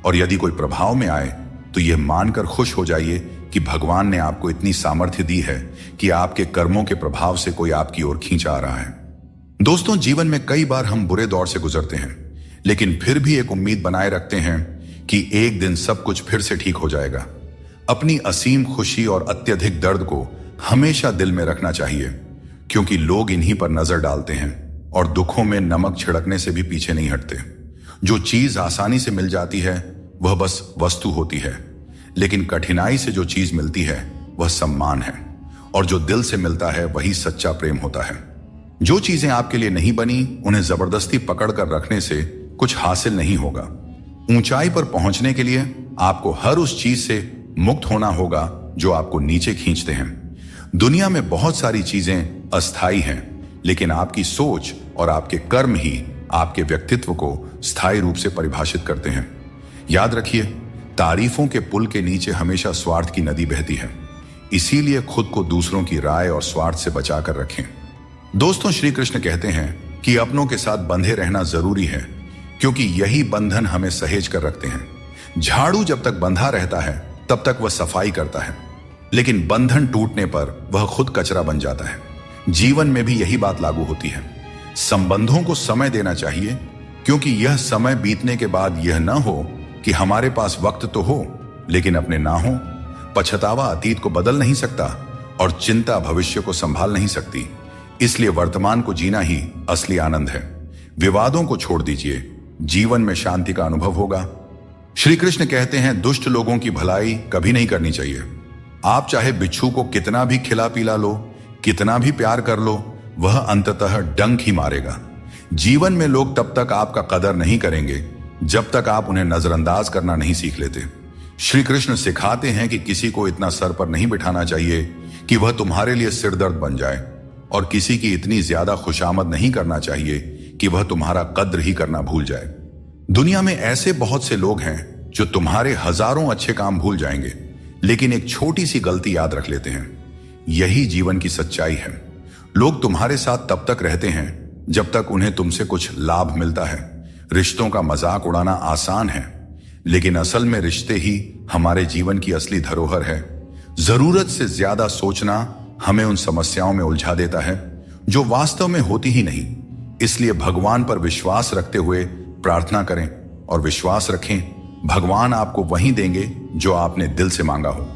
और यदि कोई प्रभाव में आए तो यह मानकर खुश हो जाइए कि भगवान ने आपको इतनी सामर्थ्य दी है कि आपके कर्मों के प्रभाव से कोई आपकी ओर खींच आ रहा है। दोस्तों, जीवन में कई बार हम बुरे दौर से गुजरते हैं, लेकिन फिर भी एक उम्मीद बनाए रखते हैं कि एक दिन सब कुछ फिर से ठीक हो जाएगा। अपनी असीम खुशी और अत्यधिक दर्द को हमेशा दिल में रखना चाहिए, क्योंकि लोग इन्हीं पर नजर डालते हैं और दुखों में नमक छिड़कने से भी पीछे नहीं हटते। जो चीज आसानी से मिल जाती है वह बस वस्तु होती है, लेकिन कठिनाई से जो चीज मिलती है वह सम्मान है, और जो दिल से मिलता है वही सच्चा प्रेम होता है। जो चीजें आपके लिए नहीं बनी उन्हें जबरदस्ती पकड़ कर रखने से कुछ हासिल नहीं होगा। ऊंचाई पर पहुंचने के लिए आपको हर उस चीज से मुक्त होना होगा जो आपको नीचे खींचते हैं। दुनिया में बहुत सारी चीजें अस्थायी हैं, लेकिन आपकी सोच और आपके कर्म ही आपके व्यक्तित्व को स्थायी रूप से परिभाषित करते हैं। याद रखिए, तारीफों के पुल के नीचे हमेशा स्वार्थ की नदी बहती है। इसीलिए खुद को दूसरों की राय और स्वार्थ से बचाकर रखें। दोस्तों, श्री कृष्ण कहते हैं कि अपनों के साथ बंधे रहना जरूरी है, क्योंकि यही बंधन हमें सहेज कर रखते हैं। झाड़ू जब तक बंधा रहता है तब तक वह सफाई करता है, लेकिन बंधन टूटने पर वह खुद कचरा बन जाता है। जीवन में भी यही बात लागू होती है। संबंधों को समय देना चाहिए, क्योंकि यह समय बीतने के बाद यह न हो कि हमारे पास वक्त तो हो लेकिन अपने ना हो। पछतावा अतीत को बदल नहीं सकता और चिंता भविष्य को संभाल नहीं सकती। इसलिए वर्तमान को जीना ही असली आनंद है। विवादों को छोड़ दीजिए, जीवन में शांति का अनुभव होगा। श्री कृष्ण कहते हैं, दुष्ट लोगों की भलाई कभी नहीं करनी चाहिए। आप चाहे बिच्छू को कितना भी खिला पिला लो, कितना भी प्यार कर लो, वह अंततः डंक ही मारेगा। जीवन में लोग तब तक आपका कदर नहीं करेंगे जब तक आप उन्हें नजरअंदाज करना नहीं सीख लेते। श्री कृष्ण सिखाते हैं कि किसी को इतना सर पर नहीं बिठाना चाहिए कि वह तुम्हारे लिए सिरदर्द बन जाए, और किसी की इतनी ज्यादा खुशामद नहीं करना चाहिए कि वह तुम्हारा कद्र ही करना भूल जाए। दुनिया में ऐसे बहुत से लोग हैं जो तुम्हारे हजारों अच्छे काम भूल जाएंगे, लेकिन एक छोटी सी गलती याद रख लेते हैं। यही जीवन की सच्चाई है। लोग तुम्हारे साथ तब तक रहते हैं जब तक उन्हें तुमसे कुछ लाभ मिलता है। रिश्तों का मजाक उड़ाना आसान है, लेकिन असल में रिश्ते ही हमारे जीवन की असली धरोहर है। जरूरत से ज्यादा सोचना हमें उन समस्याओं में उलझा देता है जो वास्तव में होती ही नहीं। इसलिए भगवान पर विश्वास रखते हुए प्रार्थना करें और विश्वास रखें, भगवान आपको वही देंगे जो आपने दिल से मांगा हो।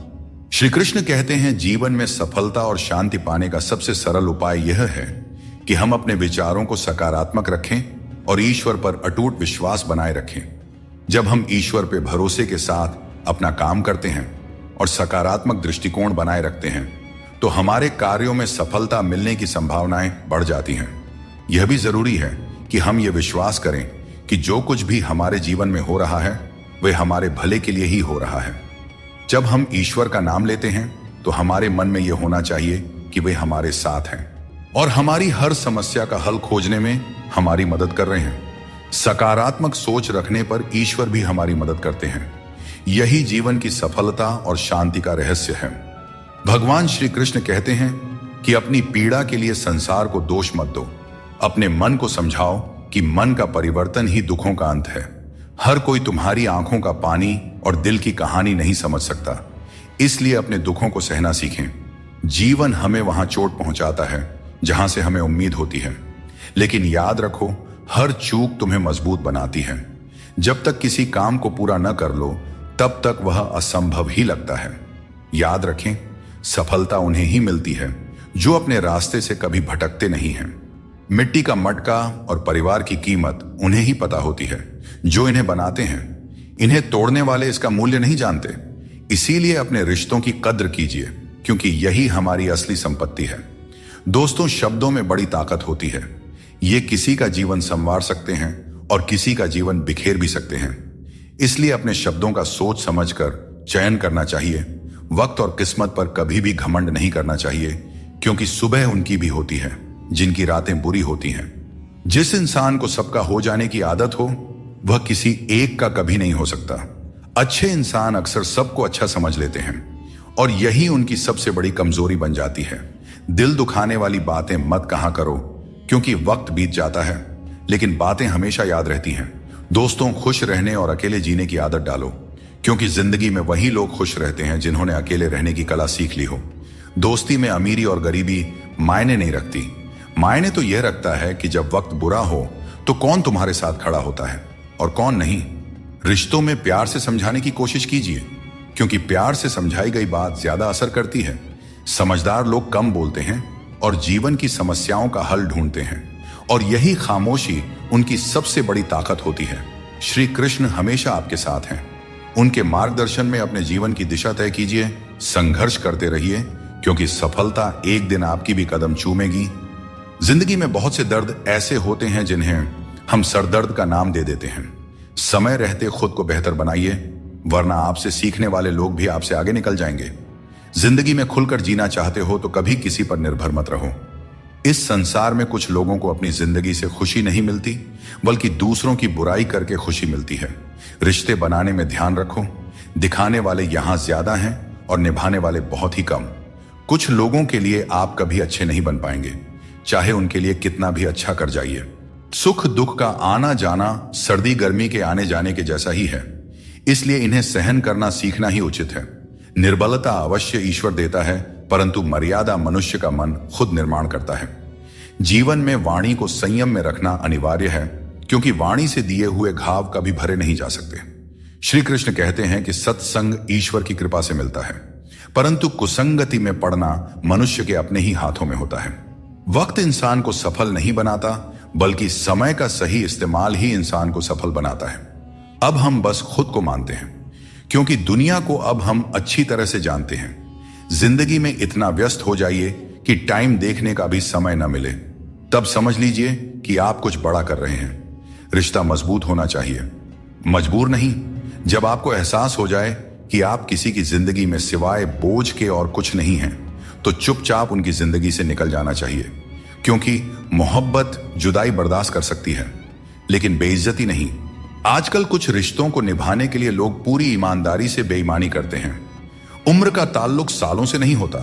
श्री कृष्ण कहते हैं, जीवन में सफलता और शांति पाने का सबसे सरल उपाय यह है कि हम अपने विचारों को सकारात्मक रखें और ईश्वर पर अटूट विश्वास बनाए रखें। जब हम ईश्वर पर भरोसे के साथ अपना काम करते हैं और सकारात्मक दृष्टिकोण बनाए रखते हैं, तो हमारे कार्यों में सफलता मिलने की संभावनाएं बढ़ जाती हैं। यह भी जरूरी है कि हम ये विश्वास करें कि जो कुछ भी हमारे जीवन में हो रहा है वह हमारे भले के लिए ही हो रहा है। जब हम ईश्वर का नाम लेते हैं तो हमारे मन में यह होना चाहिए कि वे हमारे साथ हैं और हमारी हर समस्या का हल खोजने में हमारी मदद कर रहे हैं। सकारात्मक सोच रखने पर ईश्वर भी हमारी मदद करते हैं। यही जीवन की सफलता और शांति का रहस्य है। भगवान श्री कृष्ण कहते हैं कि अपनी पीड़ा के लिए संसार को दोष मत दो। अपने मन को समझाओ कि मन का परिवर्तन ही दुखों का अंत है। हर कोई तुम्हारी आंखों का पानी और दिल की कहानी नहीं समझ सकता, इसलिए अपने दुखों को सहना सीखें। जीवन हमें वहां चोट पहुंचाता है जहां से हमें उम्मीद होती है, लेकिन याद रखो, हर चूक तुम्हें मजबूत बनाती है। जब तक किसी काम को पूरा न कर लो तब तक वह असंभव ही लगता है। याद रखें, सफलता उन्हें ही मिलती है जो अपने रास्ते से कभी भटकते नहीं हैं। मिट्टी का मटका और परिवार की कीमत उन्हें ही पता होती है जो इन्हें बनाते हैं। इन्हें तोड़ने वाले इसका मूल्य नहीं जानते। इसीलिए अपने रिश्तों की कद्र कीजिए, क्योंकि यही हमारी असली संपत्ति है। दोस्तों, शब्दों में बड़ी ताकत होती है। ये किसी का जीवन संवार सकते हैं और किसी का जीवन बिखेर भी सकते हैं। इसलिए अपने शब्दों का सोच समझकर चयन करना चाहिए। वक्त और किस्मत पर कभी भी घमंड नहीं करना चाहिए, क्योंकि सुबह उनकी भी होती है जिनकी रातें बुरी होती हैं। जिस इंसान को सबका हो जाने की आदत हो वह किसी एक का कभी नहीं हो सकता। अच्छे इंसान अक्सर सबको अच्छा समझ लेते हैं और यही उनकी सबसे बड़ी कमजोरी बन जाती है। दिल दुखाने वाली बातें मत कहा करो, क्योंकि वक्त बीत जाता है लेकिन बातें हमेशा याद रहती हैं। दोस्तों, खुश रहने और अकेले जीने की आदत डालो, क्योंकि जिंदगी में वही लोग खुश रहते हैं जिन्होंने अकेले रहने की कला सीख ली हो। दोस्ती में अमीरी और गरीबी मायने नहीं रखती। मायने तो यह रखता है कि जब वक्त बुरा हो तो कौन तुम्हारे साथ खड़ा होता है और कौन नहीं। रिश्तों में प्यार से समझाने की कोशिश कीजिए, क्योंकि प्यार से समझाई गई बात ज्यादा असर करती है। समझदार लोग कम बोलते हैं और जीवन की समस्याओं का हल ढूंढते हैं, और यही खामोशी उनकी सबसे बड़ी ताकत होती है। श्री कृष्ण हमेशा आपके साथ हैं। उनके मार्गदर्शन में अपने जीवन की दिशा तय कीजिए, संघर्ष करते रहिए, क्योंकि सफलता एक दिन आपकी भी कदम चूमेगी। जिंदगी में बहुत से दर्द ऐसे होते हैं जिन्हें हम सरदर्द का नाम दे देते हैं। समय रहते खुद को बेहतर बनाइए, वरना आपसे सीखने वाले लोग भी आपसे आगे निकल जाएंगे। जिंदगी में खुलकर जीना चाहते हो तो कभी किसी पर निर्भर मत रहो। इस संसार में कुछ लोगों को अपनी जिंदगी से खुशी नहीं मिलती, बल्कि दूसरों की बुराई करके खुशी मिलती है। रिश्ते बनाने में ध्यान रखो, दिखाने वाले यहां ज्यादा हैं और निभाने वाले बहुत ही कम। कुछ लोगों के लिए आप कभी अच्छे नहीं बन पाएंगे, चाहे उनके लिए कितना भी अच्छा कर जाइए। सुख दुख का आना जाना सर्दी गर्मी के आने जाने के जैसा ही है, इसलिए इन्हें सहन करना सीखना ही उचित है। निर्बलता अवश्य ईश्वर देता है, परंतु मर्यादा मनुष्य का मन खुद निर्माण करता है। जीवन में वाणी को संयम में रखना अनिवार्य है, क्योंकि वाणी से दिए हुए घाव कभी भरे नहीं जा सकते। श्री कृष्ण कहते हैं कि सत्संग ईश्वर की कृपा से मिलता है, परंतु कुसंगति में पड़ना मनुष्य के अपने ही हाथों में होता है। वक्त इंसान को सफल नहीं बनाता, बल्कि समय का सही इस्तेमाल ही इंसान को सफल बनाता है। अब हम बस खुद को मानते हैं, क्योंकि दुनिया को अब हम अच्छी तरह से जानते हैं। जिंदगी में इतना व्यस्त हो जाइए कि टाइम देखने का भी समय न मिले, तब समझ लीजिए कि आप कुछ बड़ा कर रहे हैं। रिश्ता मजबूत होना चाहिए, मजबूर नहीं। जब आपको एहसास हो जाए कि आप किसी की जिंदगी में सिवाय बोझ के और कुछ नहीं हैं, तो चुपचाप उनकी जिंदगी से निकल जाना चाहिए, क्योंकि मोहब्बत जुदाई बर्दाश्त कर सकती है, लेकिन बेइज्जती नहीं। आजकल कुछ रिश्तों को निभाने के लिए लोग पूरी ईमानदारी से बेईमानी करते हैं। उम्र का ताल्लुक सालों से नहीं होता,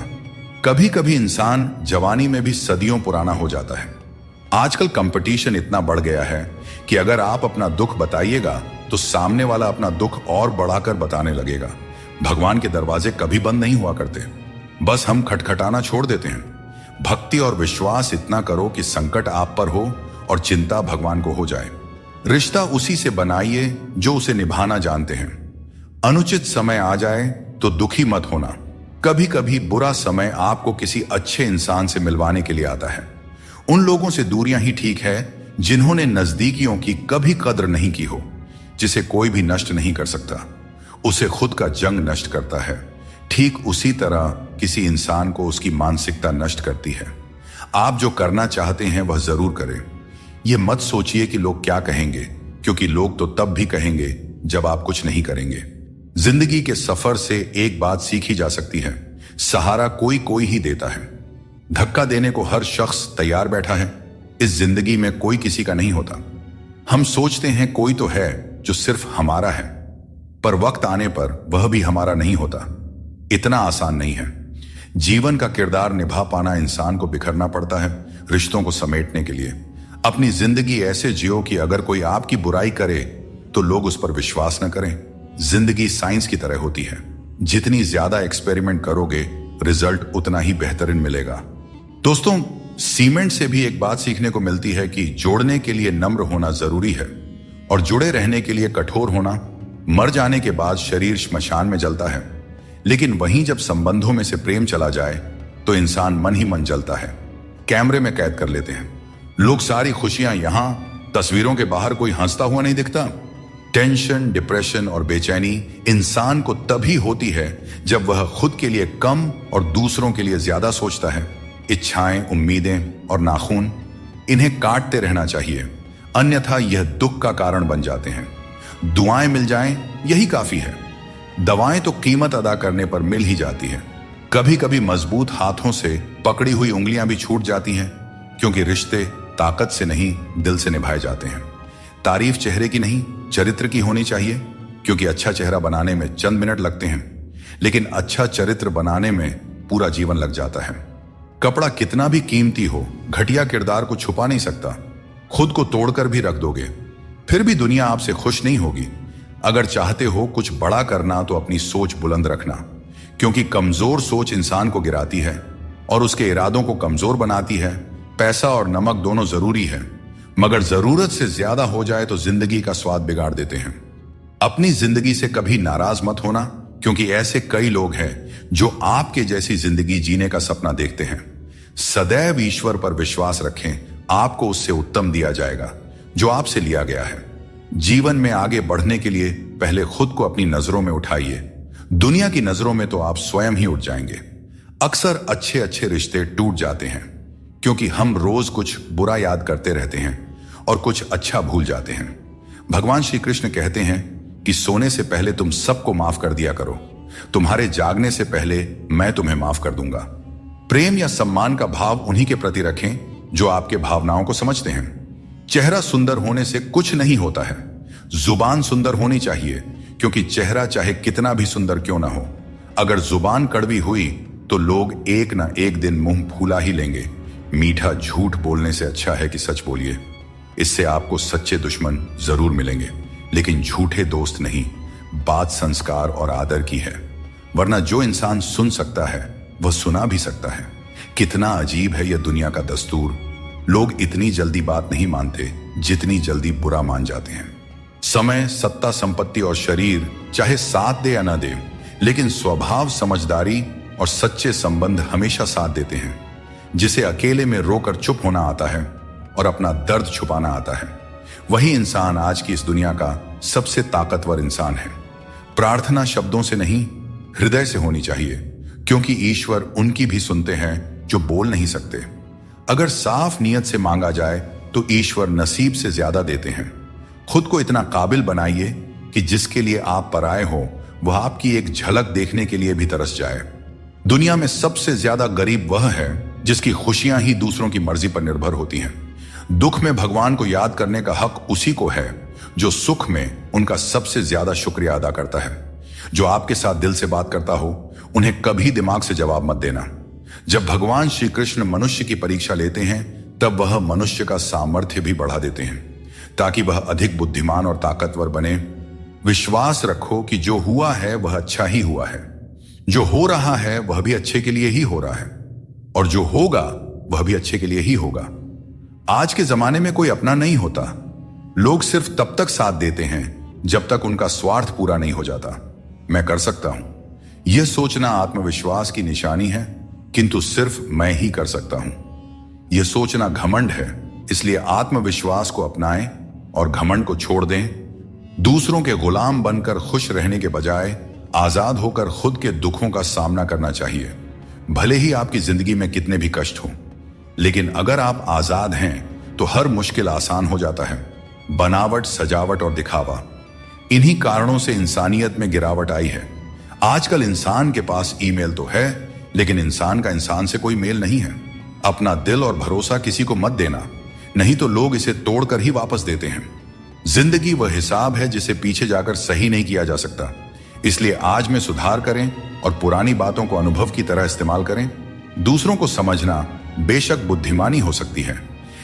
कभी कभी इंसान जवानी में भी सदियों पुराना हो जाता है। आजकल कंपटीशन इतना बढ़ गया है कि अगर आप अपना दुख बताइएगा तो सामने वाला अपना दुख और बढ़ाकर बताने लगेगा। भगवान के दरवाजे कभी बंद नहीं हुआ करते, बस हम खटखटाना छोड़ देते हैं। भक्ति और विश्वास इतना करो कि संकट आप पर हो और चिंता भगवान को हो जाए। रिश्ता उसी से बनाइए जो उसे निभाना जानते हैं। अनुचित समय आ जाए तो दुखी मत होना। कभी कभी बुरा समय आपको किसी अच्छे इंसान से मिलवाने के लिए आता है। उन लोगों से दूरियां ही ठीक है जिन्होंने नजदीकियों की कभी कद्र नहीं की हो। जिसे कोई भी नष्ट नहीं कर सकता, उसे खुद का जंग नष्ट करता है। ठीक उसी तरह किसी इंसान को उसकी मानसिकता नष्ट करती है। आप जो करना चाहते हैं वह जरूर करें। यह मत सोचिए कि लोग क्या कहेंगे, क्योंकि लोग तो तब भी कहेंगे जब आप कुछ नहीं करेंगे। जिंदगी के सफर से एक बात सीखी जा सकती है, सहारा कोई कोई ही देता है। धक्का देने को हर शख्स तैयार बैठा है। इस जिंदगी में कोई किसी का नहीं होता। हम सोचते हैं कोई तो है जो सिर्फ हमारा है, पर वक्त आने पर वह भी हमारा नहीं होता। इतना आसान नहीं है। जीवन का किरदार निभा पाना इंसान को बिखरना पड़ता है रिश्तों को समेटने के लिए। अपनी जिंदगी ऐसे जियो कि अगर कोई आपकी बुराई करे तो लोग उस पर विश्वास न करें। जिंदगी साइंस की तरह होती है, जितनी ज्यादा एक्सपेरिमेंट करोगे रिजल्ट उतना ही बेहतरीन मिलेगा। दोस्तों, सीमेंट से भी एक बात सीखने को मिलती है कि जोड़ने के लिए नम्र होना जरूरी है और जुड़े रहने के लिए कठोर होना। मर जाने के बाद शरीर श्मशान में जलता है, लेकिन वहीं जब संबंधों में से प्रेम चला जाए तो इंसान मन ही मन जलता है, कैमरे में कैद कर लेते हैं। लोग सारी खुशियां यहां, तस्वीरों के बाहर कोई हंसता हुआ नहीं दिखता। टेंशन, डिप्रेशन और बेचैनी इंसान को तभी होती है जब वह खुद के लिए कम और दूसरों के लिए ज्यादा सोचता है। इच्छाएं, उम्मीदें और नाखून, इन्हें काटते रहना चाहिए, अन्यथा यह दुख का कारण बन जाते हैं। दुआएं मिल जाएं यही काफी है। दवाएं तो कीमत अदा करने पर मिल ही जाती है। कभी कभी मजबूत हाथों से पकड़ी हुई उंगलियां भी छूट जाती हैं, क्योंकि रिश्ते ताकत से नहीं दिल से निभाए जाते हैं। तारीफ चेहरे की नहीं चरित्र की होनी चाहिए, क्योंकि अच्छा चेहरा बनाने में चंद मिनट लगते हैं, लेकिन अच्छा चरित्र बनाने में पूरा जीवन लग जाता है। कपड़ा कितना भी कीमती हो, घटिया किरदार को छुपा नहीं सकता। खुद को तोड़कर भी रख दोगे, फिर भी दुनिया आपसे खुश नहीं होगी। अगर चाहते हो कुछ बड़ा करना तो अपनी सोच बुलंद रखना, क्योंकि कमजोर सोच इंसान को गिराती है और उसके इरादों को कमजोर बनाती है। पैसा और नमक दोनों जरूरी है, मगर जरूरत से ज्यादा हो जाए तो जिंदगी का स्वाद बिगाड़ देते हैं। अपनी जिंदगी से कभी नाराज मत होना, क्योंकि ऐसे कई लोग हैं जो आपके जैसी जिंदगी जीने का सपना देखते हैं। सदैव ईश्वर पर विश्वास रखें, आपको उससे उत्तम दिया जाएगा जो आपसे लिया गया है। जीवन में आगे बढ़ने के लिए पहले खुद को अपनी नजरों में उठाइए। दुनिया की नजरों में तो आप स्वयं ही उठ जाएंगे। अक्सर अच्छे अच्छे रिश्ते टूट जाते हैं क्योंकि हम रोज कुछ बुरा याद करते रहते हैं और कुछ अच्छा भूल जाते हैं। भगवान श्री कृष्ण कहते हैं कि सोने से पहले तुम सबको माफ कर दिया करो, तुम्हारे जागने से पहले मैं तुम्हें माफ कर दूंगा। प्रेम या सम्मान का भाव उन्हीं के प्रति रखें जो आपके भावनाओं को समझते हैं। चेहरा सुंदर होने से कुछ नहीं होता है, जुबान सुंदर होनी चाहिए, क्योंकि चेहरा चाहे कितना भी सुंदर क्यों ना हो, अगर जुबान कड़वी हुई तो लोग एक ना एक दिन मुंह फूला ही लेंगे। मीठा झूठ बोलने से अच्छा है कि सच बोलिए। इससे आपको सच्चे दुश्मन जरूर मिलेंगे, लेकिन झूठे दोस्त नहीं। बात संस्कार और आदर की है, वरना जो इंसान सुन सकता है वह सुना भी सकता है। कितना अजीब है यह दुनिया का दस्तूर। लोग इतनी जल्दी बात नहीं मानते जितनी जल्दी बुरा मान जाते हैं। समय, सत्ता, संपत्ति और शरीर चाहे साथ दे या न दे, लेकिन स्वभाव, समझदारी और सच्चे संबंध हमेशा साथ देते हैं। जिसे अकेले में रोकर चुप होना आता है और अपना दर्द छुपाना आता है, वही इंसान आज की इस दुनिया का सबसे ताकतवर इंसान है। प्रार्थना शब्दों से नहीं, हृदय से होनी चाहिए, क्योंकि ईश्वर उनकी भी सुनते हैं जो बोल नहीं सकते। अगर साफ नियत से मांगा जाए तो ईश्वर नसीब से ज्यादा देते हैं। खुद को इतना काबिल बनाइए कि जिसके लिए आप पराए हो वह आपकी एक झलक देखने के लिए भी तरस जाए। दुनिया में सबसे ज्यादा गरीब वह है जिसकी खुशियां ही दूसरों की मर्जी पर निर्भर होती हैं। दुख में भगवान को याद करने का हक उसी को है जो सुख में उनका सबसे ज्यादा शुक्रिया अदा करता है। जो आपके साथ दिल से बात करता हो उन्हें कभी दिमाग से जवाब मत देना। जब भगवान श्री कृष्ण मनुष्य की परीक्षा लेते हैं तब वह मनुष्य का सामर्थ्य भी बढ़ा देते हैं ताकि वह अधिक बुद्धिमान और ताकतवर बने। विश्वास रखो कि जो हुआ है वह अच्छा ही हुआ है, जो हो रहा है वह भी अच्छे के लिए ही हो रहा है, और जो होगा वह भी अच्छे के लिए ही होगा। आज के जमाने में कोई अपना नहीं होता। लोग सिर्फ तब तक साथ देते हैं जब तक उनका स्वार्थ पूरा नहीं हो जाता। मैं कर सकता हूं, यह सोचना आत्मविश्वास की निशानी है, किंतु सिर्फ मैं ही कर सकता हूं। यह सोचना घमंड है, इसलिए आत्मविश्वास को अपनाएं और घमंड को छोड़ दें। दूसरों के गुलाम बनकर खुश रहने के बजाय आजाद होकर खुद के दुखों का सामना करना चाहिए। भले ही आपकी जिंदगी में कितने भी कष्ट हो, लेकिन अगर आप आजाद हैं तो हर मुश्किल आसान हो जाता है। बनावट, सजावट और दिखावा, इन्हीं कारणों से इंसानियत में गिरावट आई है। आजकल इंसान के पास ईमेल तो है, लेकिन इंसान का इंसान से कोई मेल नहीं है। अपना दिल और भरोसा किसी को मत देना, नहीं तो लोग इसे तोड़कर ही वापस देते हैं। जिंदगी वह हिसाब है जिसे पीछे जाकर सही नहीं किया जा सकता। इसलिए आज में सुधार करें और पुरानी बातों को अनुभव की तरह इस्तेमाल करें। दूसरों को समझना बेशक बुद्धिमानी हो सकती है,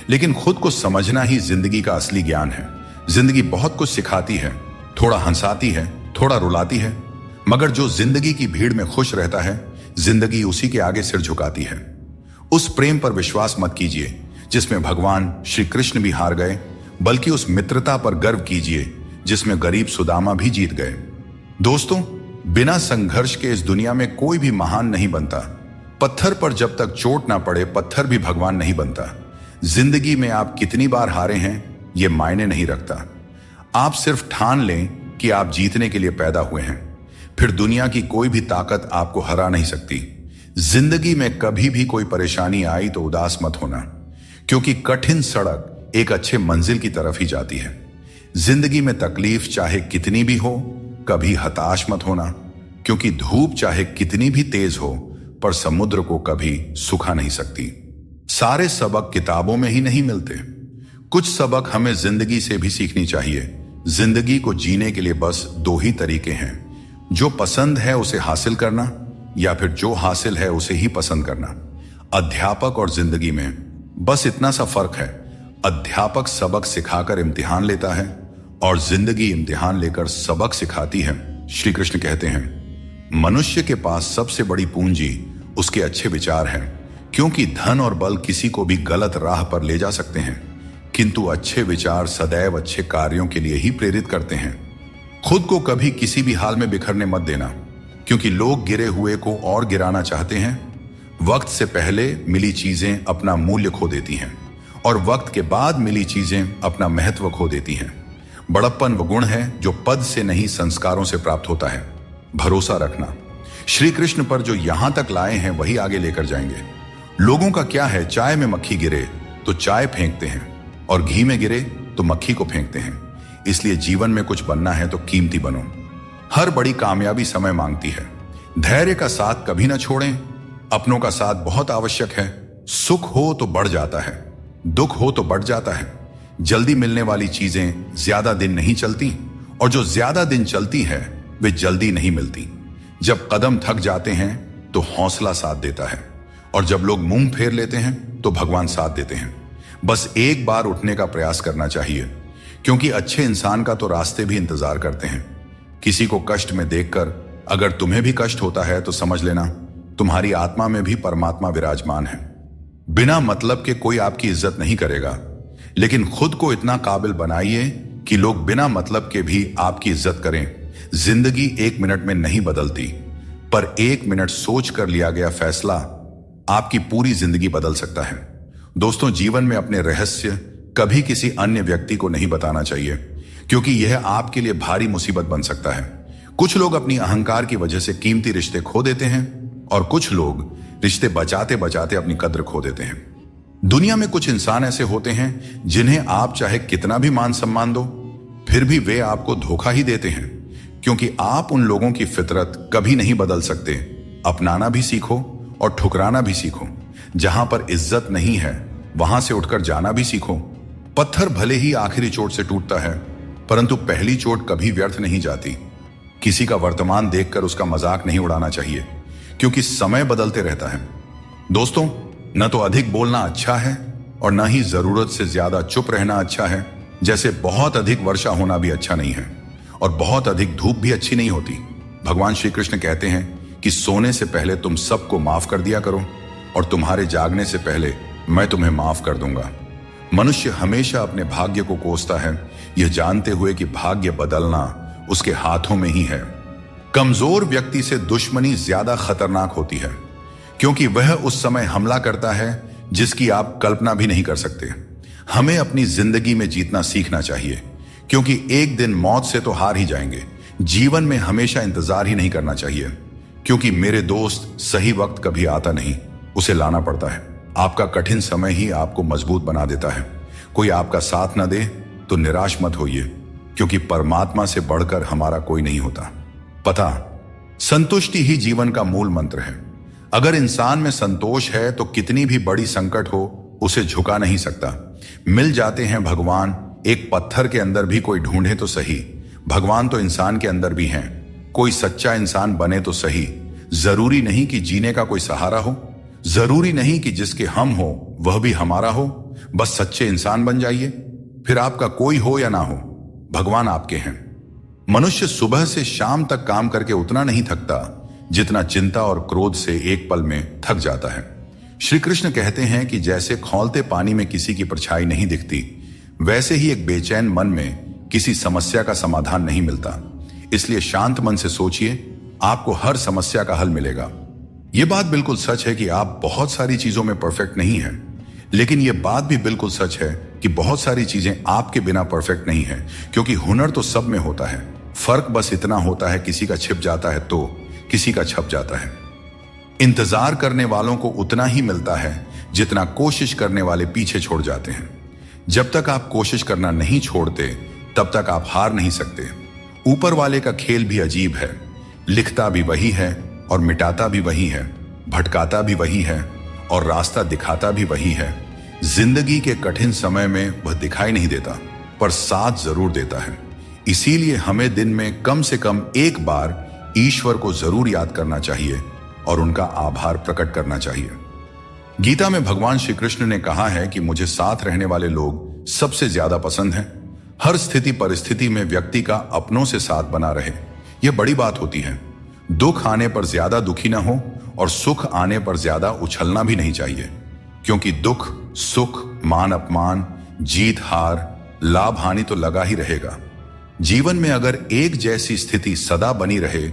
लेकिन खुद को समझना ही जिंदगी का असली ज्ञान है। जिंदगी बहुत कुछ सिखाती है, थोड़ा हंसाती है, थोड़ा रुलाती है, मगर जो जिंदगी की भीड़ में खुश रहता है, जिंदगी उसी के आगे सिर झुकाती है। उस प्रेम पर विश्वास मत कीजिए जिसमें भगवान श्री कृष्ण भी हार गए, बल्कि उस मित्रता पर गर्व कीजिए जिसमें गरीब सुदामा भी जीत गए। दोस्तों, बिना संघर्ष के इस दुनिया में कोई भी महान नहीं बनता। पत्थर पर जब तक चोट ना पड़े, पत्थर भी भगवान नहीं बनता। जिंदगी में आप कितनी बार हारे हैं यह मायने नहीं रखता। आप सिर्फ ठान लें कि आप जीतने के लिए पैदा हुए हैं, फिर दुनिया की कोई भी ताकत आपको हरा नहीं सकती। जिंदगी में कभी भी कोई परेशानी आई तो उदास मत होना, क्योंकि कठिन सड़क एक अच्छे मंजिल की तरफ ही जाती है। जिंदगी में तकलीफ चाहे कितनी भी हो, कभी हताश मत होना, क्योंकि धूप चाहे कितनी भी तेज हो पर समुद्र को कभी सुखा नहीं सकती। सारे सबक किताबों में ही नहीं मिलते। कुछ सबक हमें जिंदगी से भी सीखनी चाहिए। जिंदगी को जीने के लिए बस दो ही तरीके हैं, जो पसंद है उसे हासिल करना, या फिर जो हासिल है उसे ही पसंद करना। अध्यापक और जिंदगी में बस इतना सा फर्क है। अध्यापक सबक सिखाकर इम्तिहान लेता है और जिंदगी इम्तिहान लेकर सबक सिखाती है। श्री कृष्ण कहते हैं, मनुष्य के पास सबसे बड़ी पूंजी उसके अच्छे विचार हैं, क्योंकि धन और बल किसी को भी गलत राह पर ले जा सकते हैं, किंतु अच्छे विचार सदैव अच्छे कार्यों के लिए ही प्रेरित करते हैं। खुद को कभी किसी भी हाल में बिखरने मत देना, क्योंकि लोग गिरे हुए को और गिराना चाहते हैं। वक्त से पहले मिली चीजें अपना मूल्य खो देती हैं और वक्त के बाद मिली चीजें अपना महत्व खो देती हैं। बड़प्पन वो गुण है जो पद से नहीं संस्कारों से प्राप्त होता है। भरोसा रखना, श्री कृष्ण पर जो यहां तक लाए हैं वही आगे लेकर जाएंगे। लोगों का क्या है, चाय में मक्खी गिरे तो चाय फेंकते हैं और घी में गिरे तो मक्खी को फेंकते हैं। इसलिए जीवन में कुछ बनना है तो कीमती बनो। हर बड़ी कामयाबी समय मांगती है। धैर्य का साथ कभी ना छोड़ें। अपनों का साथ बहुत आवश्यक है। सुख हो तो बढ़ जाता है, दुख हो तो बढ़ जाता है। जल्दी मिलने वाली चीजें ज्यादा दिन नहीं चलती और जो ज्यादा दिन चलती है वे जल्दी नहीं मिलती। जब कदम थक जाते हैं तो हौसला साथ देता है और जब लोग मुंह फेर लेते हैं तो भगवान साथ देते हैं। बस एक बार उठने का प्रयास करना चाहिए, क्योंकि अच्छे इंसान का तो रास्ते भी इंतजार करते हैं। किसी को कष्ट में देखकर अगर तुम्हें भी कष्ट होता है तो समझ लेना तुम्हारी आत्मा में भी परमात्मा विराजमान है। बिना मतलब के कोई आपकी इज्जत नहीं करेगा, लेकिन खुद को इतना काबिल बनाइए कि लोग बिना मतलब के भी आपकी इज्जत करें। जिंदगी 1 मिनट में नहीं बदलती, पर 1 मिनट सोच कर लिया गया फैसला आपकी पूरी जिंदगी बदल सकता है। दोस्तों, जीवन में अपने रहस्य कभी किसी अन्य व्यक्ति को नहीं बताना चाहिए, क्योंकि यह आपके लिए भारी मुसीबत बन सकता है। कुछ लोग अपनी अहंकार की वजह से कीमती रिश्ते खो देते हैं और कुछ लोग रिश्ते बचाते बचाते अपनी कद्र खो देते हैं। दुनिया में कुछ इंसान ऐसे होते हैं जिन्हें आप चाहे कितना भी मान सम्मान दो, फिर भी वे आपको धोखा ही देते हैं, क्योंकि आप उन लोगों की फितरत कभी नहीं बदल सकते। अपनाना भी सीखो और ठुकराना भी सीखो। जहां पर इज्जत नहीं है वहां से उठकर जाना भी सीखो। पत्थर भले ही आखिरी चोट से टूटता है, परंतु पहली चोट कभी व्यर्थ नहीं जाती। किसी का वर्तमान देखकर उसका मजाक नहीं उड़ाना चाहिए, क्योंकि समय बदलते रहता है। दोस्तों, न तो अधिक बोलना अच्छा है और न ही जरूरत से ज्यादा चुप रहना अच्छा है। जैसे बहुत अधिक वर्षा होना भी अच्छा नहीं है और बहुत अधिक धूप भी अच्छी नहीं होती। भगवान श्री कृष्ण कहते हैं कि सोने से पहले तुम सबको माफ कर दिया करो और तुम्हारे जागने से पहले मैं तुम्हें माफ कर दूंगा। मनुष्य हमेशा अपने भाग्य को कोसता है, यह जानते हुए कि भाग्य बदलना उसके हाथों में ही है। कमजोर व्यक्ति से दुश्मनी ज्यादा खतरनाक होती है, क्योंकि वह उस समय हमला करता है जिसकी आप कल्पना भी नहीं कर सकते। हमें अपनी जिंदगी में जीतना सीखना चाहिए, क्योंकि एक दिन मौत से तो हार ही जाएंगे। जीवन में हमेशा इंतजार ही नहीं करना चाहिए, क्योंकि मेरे दोस्त सही वक्त कभी आता नहीं, उसे लाना पड़ता है। आपका कठिन समय ही आपको मजबूत बना देता है। कोई आपका साथ न दे तो निराश मत होइए, क्योंकि परमात्मा से बढ़कर हमारा कोई नहीं होता। पता, संतुष्टि ही जीवन का मूल मंत्र है। अगर इंसान में संतोष है तो कितनी भी बड़ी संकट हो उसे झुका नहीं सकता। मिल जाते हैं भगवान, एक पत्थर के अंदर भी कोई ढूंढे तो सही। भगवान तो इंसान के अंदर भी हैं। कोई सच्चा इंसान बने तो सही। जरूरी नहीं कि जीने का कोई सहारा हो, जरूरी नहीं कि जिसके हम हो वह भी हमारा हो। बस सच्चे इंसान बन जाइए, फिर आपका कोई हो या ना हो, भगवान आपके हैं। मनुष्य सुबह से शाम तक काम करके उतना नहीं थकता जितना चिंता और क्रोध से एक पल में थक जाता है। श्री कृष्ण कहते हैं कि जैसे खौलते पानी में किसी की परछाई नहीं दिखती, वैसे ही एक बेचैन मन में किसी समस्या का समाधान नहीं मिलता। इसलिए शांत मन से सोचिए, आपको हर समस्या का हल मिलेगा। यह बात बिल्कुल सच है कि आप बहुत सारी चीजों में परफेक्ट नहीं हैं, लेकिन यह बात भी बिल्कुल सच है कि बहुत सारी चीजें आपके बिना परफेक्ट नहीं है, क्योंकि हुनर तो सब में होता है। फर्क बस इतना होता है, किसी का छिप जाता है तो किसी का छप जाता है। इंतजार करने वालों को उतना ही मिलता है जितना कोशिश करने वाले पीछे छोड़ जाते हैं। जब तक आप कोशिश करना नहीं छोड़ते तब तक आप हार नहीं सकते। ऊपर वाले का खेल भी अजीब है, लिखता भी वही है और मिटाता भी वही है, भटकाता भी वही है और रास्ता दिखाता भी वही है। जिंदगी के कठिन समय में वह दिखाई नहीं देता, पर साथ जरूर देता है। इसीलिए हमें दिन में कम से कम एक बार ईश्वर को जरूर याद करना चाहिए और उनका आभार प्रकट करना चाहिए। गीता में भगवान श्री कृष्ण ने कहा है कि मुझे साथ रहने वाले लोग सबसे ज्यादा पसंद हैं। हर स्थिति परिस्थिति में व्यक्ति का अपनों से साथ बना रहे, यह बड़ी बात होती है। दुख आने पर ज्यादा दुखी ना हो और सुख आने पर ज्यादा उछलना भी नहीं चाहिए, क्योंकि दुख सुख, मान अपमान, जीत हार, लाभ हानि तो लगा ही रहेगा। जीवन में अगर एक जैसी स्थिति सदा बनी रहे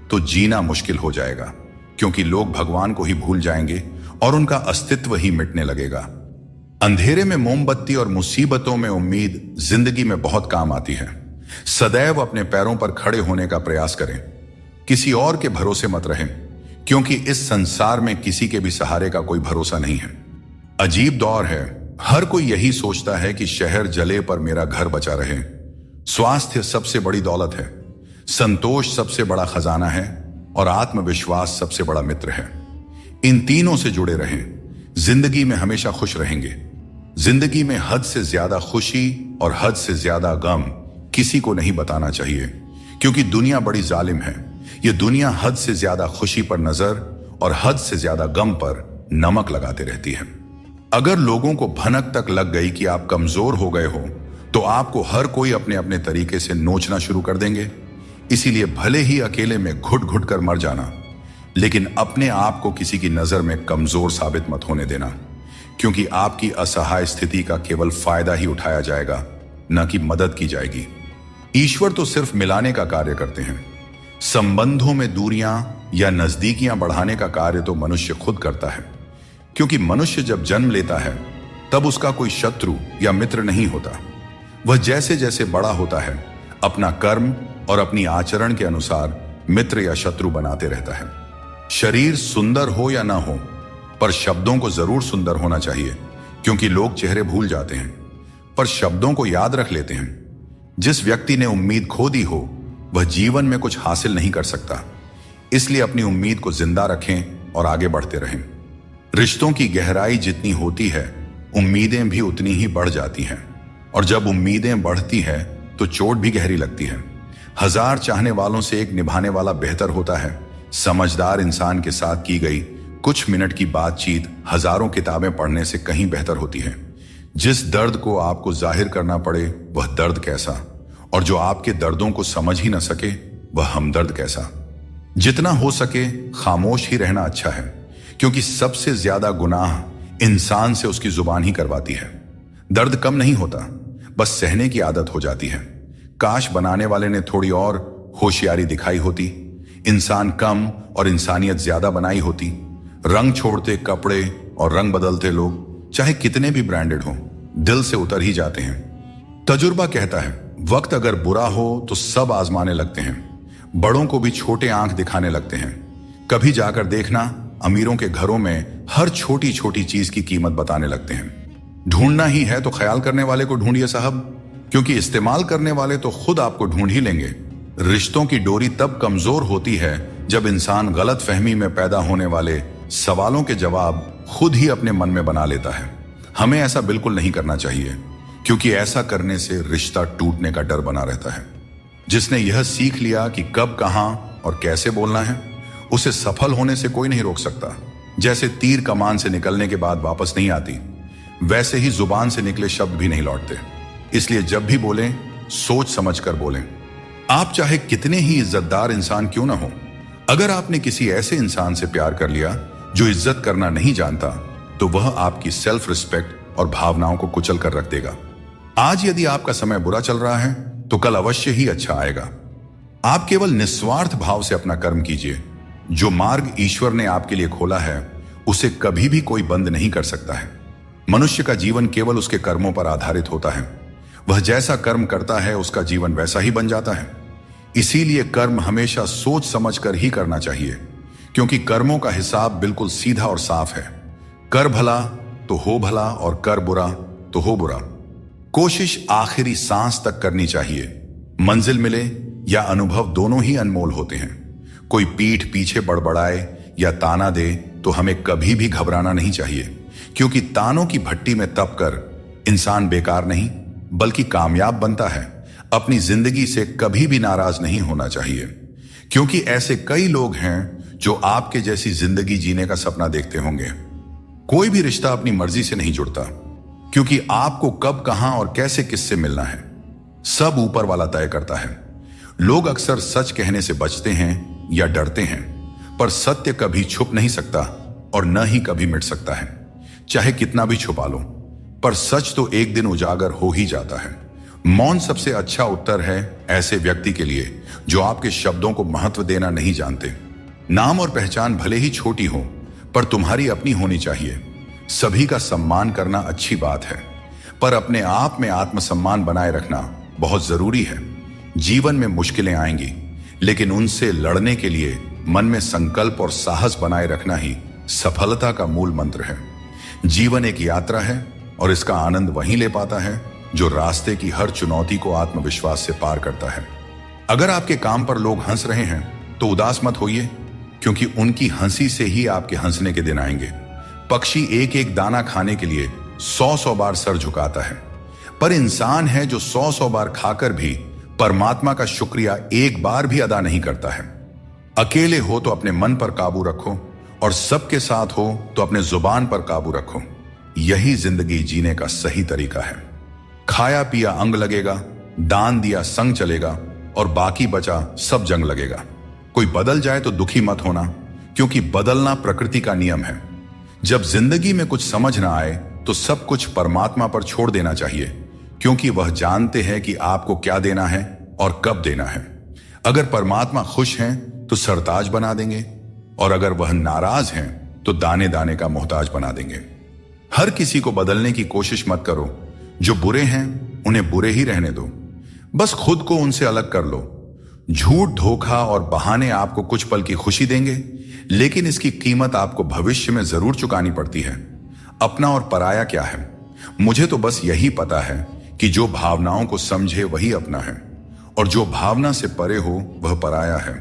तो जीना मुश्किल हो जाएगा, क्योंकि लोग भगवान को ही भूल जाएंगे और उनका अस्तित्व ही मिटने लगेगा। अंधेरे में मोमबत्ती और मुसीबतों में उम्मीद जिंदगी में बहुत काम आती है। सदैव अपने पैरों पर खड़े होने का प्रयास करें, किसी और के भरोसे मत रहें, क्योंकि इस संसार में किसी के भी सहारे का कोई भरोसा नहीं है। अजीब दौर है, हर कोई यही सोचता है कि शहर जले पर मेरा घर बचा रहे। स्वास्थ्य सबसे बड़ी दौलत है, संतोष सबसे बड़ा खजाना है और आत्मविश्वास सबसे बड़ा मित्र है। इन तीनों से जुड़े रहें, जिंदगी में हमेशा खुश रहेंगे। जिंदगी में हद से ज्यादा खुशी और हद से ज्यादा गम किसी को नहीं बताना चाहिए, क्योंकि दुनिया बड़ी जालिम है। ये दुनिया हद से ज्यादा खुशी पर नजर और हद से ज्यादा गम पर नमक लगाते रहती है। अगर लोगों को भनक तक लग गई कि आप कमजोर हो गए हो, तो आपको हर कोई अपने अपने तरीके से नोचना शुरू कर देंगे। इसीलिए भले ही अकेले में घुट घुट कर मर जाना, लेकिन अपने आप को किसी की नजर में कमजोर साबित मत होने देना, क्योंकि आपकी असहाय स्थिति का केवल फायदा ही उठाया जाएगा, न कि मदद की जाएगी। ईश्वर तो सिर्फ मिलाने का कार्य करते हैं। संबंधों में दूरियां या नजदीकियां बढ़ाने का कार्य तो मनुष्य खुद करता है, क्योंकि मनुष्य जब जन्म लेता है तब उसका कोई शत्रु या मित्र नहीं होता। वह जैसे जैसे बड़ा होता है अपना कर्म और अपनी आचरण के अनुसार मित्र या शत्रु बनाते रहता है। शरीर सुंदर हो या ना हो, पर शब्दों को जरूर सुंदर होना चाहिए, क्योंकि लोग चेहरे भूल जाते हैं पर शब्दों को याद रख लेते हैं। जिस व्यक्ति ने उम्मीद खो दी हो, वह जीवन में कुछ हासिल नहीं कर सकता। इसलिए अपनी उम्मीद को जिंदा रखें और आगे बढ़ते रहें। रिश्तों की गहराई जितनी होती है, उम्मीदें भी उतनी ही बढ़ जाती हैं, और जब उम्मीदें बढ़ती हैं तो चोट भी गहरी लगती है। 1000 चाहने वालों से एक निभाने वाला बेहतर होता है। समझदार इंसान के साथ की गई कुछ मिनट की बातचीत हजारों किताबें पढ़ने से कहीं बेहतर होती है। जिस दर्द को आपको जाहिर करना पड़े वह दर्द कैसा, और जो आपके दर्दों को समझ ही न सके वह हमदर्द कैसा। जितना हो सके खामोश ही रहना अच्छा है, क्योंकि सबसे ज्यादा गुनाह इंसान से उसकी जुबान ही करवाती है। दर्द कम नहीं होता, बस सहने की आदत हो जाती है। काश बनाने वाले ने थोड़ी और होशियारी दिखाई होती, इंसान कम और इंसानियत ज्यादा बनाई होती। रंग छोड़ते कपड़े और रंग बदलते लोग चाहे कितने भी ब्रांडेड हों, दिल से उतर ही जाते हैं। तजुर्बा कहता है, वक्त अगर बुरा हो तो सब आजमाने लगते हैं, बड़ों को भी छोटे आंख दिखाने लगते हैं। कभी जाकर देखना, अमीरों के घरों में हर छोटी छोटी चीज की कीमत बताने लगते हैं। ढूंढना ही है तो ख्याल करने वाले को ढूंढिए साहब, क्योंकि इस्तेमाल करने वाले तो खुद आपको ढूंढ ही लेंगे। रिश्तों की डोरी तब कमजोर होती है जब इंसान गलत फहमी में पैदा होने वाले सवालों के जवाब खुद ही अपने मन में बना लेता है। हमें ऐसा बिल्कुल नहीं करना चाहिए, क्योंकि ऐसा करने से रिश्ता टूटने का डर बना रहता है। जिसने यह सीख लिया कि कब, कहां और कैसे बोलना है, उसे सफल होने से कोई नहीं रोक सकता। जैसे तीर कमान से निकलने के बाद वापस नहीं आती, वैसे ही जुबान से निकले शब्द भी नहीं लौटते। इसलिए जब भी बोलें, सोच समझ कर बोलें। आप चाहे कितने ही इज्जतदार इंसान क्यों ना हो, अगर आपने किसी ऐसे इंसान से प्यार कर लिया जो इज्जत करना नहीं जानता, तो वह आपकी सेल्फ रिस्पेक्ट और भावनाओं को कुचल कर रख देगा। आज यदि आपका समय बुरा चल रहा है तो कल अवश्य ही अच्छा आएगा। आप केवल निस्वार्थ भाव से अपना कर्म कीजिए। जो मार्ग ईश्वर ने आपके लिए खोला है, उसे कभी भी कोई बंद नहीं कर सकता है। मनुष्य का जीवन केवल उसके कर्मों पर आधारित होता है। वह जैसा कर्म करता है उसका जीवन वैसा ही बन जाता है। इसीलिए कर्म हमेशा सोच समझ कर ही करना चाहिए, क्योंकि कर्मों का हिसाब बिल्कुल सीधा और साफ है। कर भला तो हो भला और कर बुरा तो हो बुरा। कोशिश आखिरी सांस तक करनी चाहिए। मंजिल मिले या अनुभव दोनों ही अनमोल होते हैं। कोई पीठ पीछे बड़बड़ाए या ताना दे तो हमें कभी भी घबराना नहीं चाहिए, क्योंकि तानों की भट्टी में तप कर इंसान बेकार नहीं बल्कि कामयाब बनता है। अपनी जिंदगी से कभी भी नाराज नहीं होना चाहिए, क्योंकि ऐसे कई लोग हैं जो आपके जैसी जिंदगी जीने का सपना देखते होंगे। कोई भी रिश्ता अपनी मर्जी से नहीं जुड़ता, क्योंकि आपको कब, कहां और कैसे किससे मिलना है सब ऊपर वाला तय करता है। लोग अक्सर सच कहने से बचते हैं या डरते हैं, पर सत्य कभी छुप नहीं सकता और न ही कभी मिट सकता है। चाहे कितना भी छुपा लो, पर सच तो एक दिन उजागर हो ही जाता है। मौन सबसे अच्छा उत्तर है ऐसे व्यक्ति के लिए जो आपके शब्दों को महत्व देना नहीं जानते। नाम और पहचान भले ही छोटी हो, पर तुम्हारी अपनी होनी चाहिए। सभी का सम्मान करना अच्छी बात है, पर अपने आप में आत्मसम्मान बनाए रखना बहुत जरूरी है। जीवन में मुश्किलें आएंगी, लेकिन उनसे लड़ने के लिए मन में संकल्प और साहस बनाए रखना ही सफलता का मूल मंत्र है। जीवन एक यात्रा है और इसका आनंद वहीं ले पाता है जो रास्ते की हर चुनौती को आत्मविश्वास से पार करता है। अगर आपके काम पर लोग हंस रहे हैं तो उदास मत होइए, क्योंकि उनकी हंसी से ही आपके हंसने के दिन आएंगे। पक्षी एक एक दाना खाने के लिए 100 बार सर झुकाता है, पर इंसान है जो 100 बार खाकर भी परमात्मा का शुक्रिया एक बार भी अदा नहीं करता है। अकेले हो तो अपने मन पर काबू रखो और सबके साथ हो तो अपने जुबान पर काबू रखो। यही जिंदगी जीने का सही तरीका है। खाया पिया अंग लगेगा, दान दिया संग चलेगा और बाकी बचा सब जंग लगेगा। कोई बदल जाए तो दुखी मत होना, क्योंकि बदलना प्रकृति का नियम है। जब जिंदगी में कुछ समझ ना आए तो सब कुछ परमात्मा पर छोड़ देना चाहिए, क्योंकि वह जानते हैं कि आपको क्या देना है और कब देना है। अगर परमात्मा खुश हैं तो सरताज बना देंगे, और अगर वह नाराज हैं तो दाने दाने का मोहताज बना देंगे। हर किसी को बदलने की कोशिश मत करो। जो बुरे हैं उन्हें बुरे ही रहने दो, बस खुद को उनसे अलग कर लो। झूठ, धोखा और बहाने आपको कुछ पल की खुशी देंगे, लेकिन इसकी कीमत आपको भविष्य में जरूर चुकानी पड़ती है। अपना और पराया क्या है? मुझे तो बस यही पता है कि जो भावनाओं को समझे वही अपना है, और जो भावना से परे हो वह पराया है।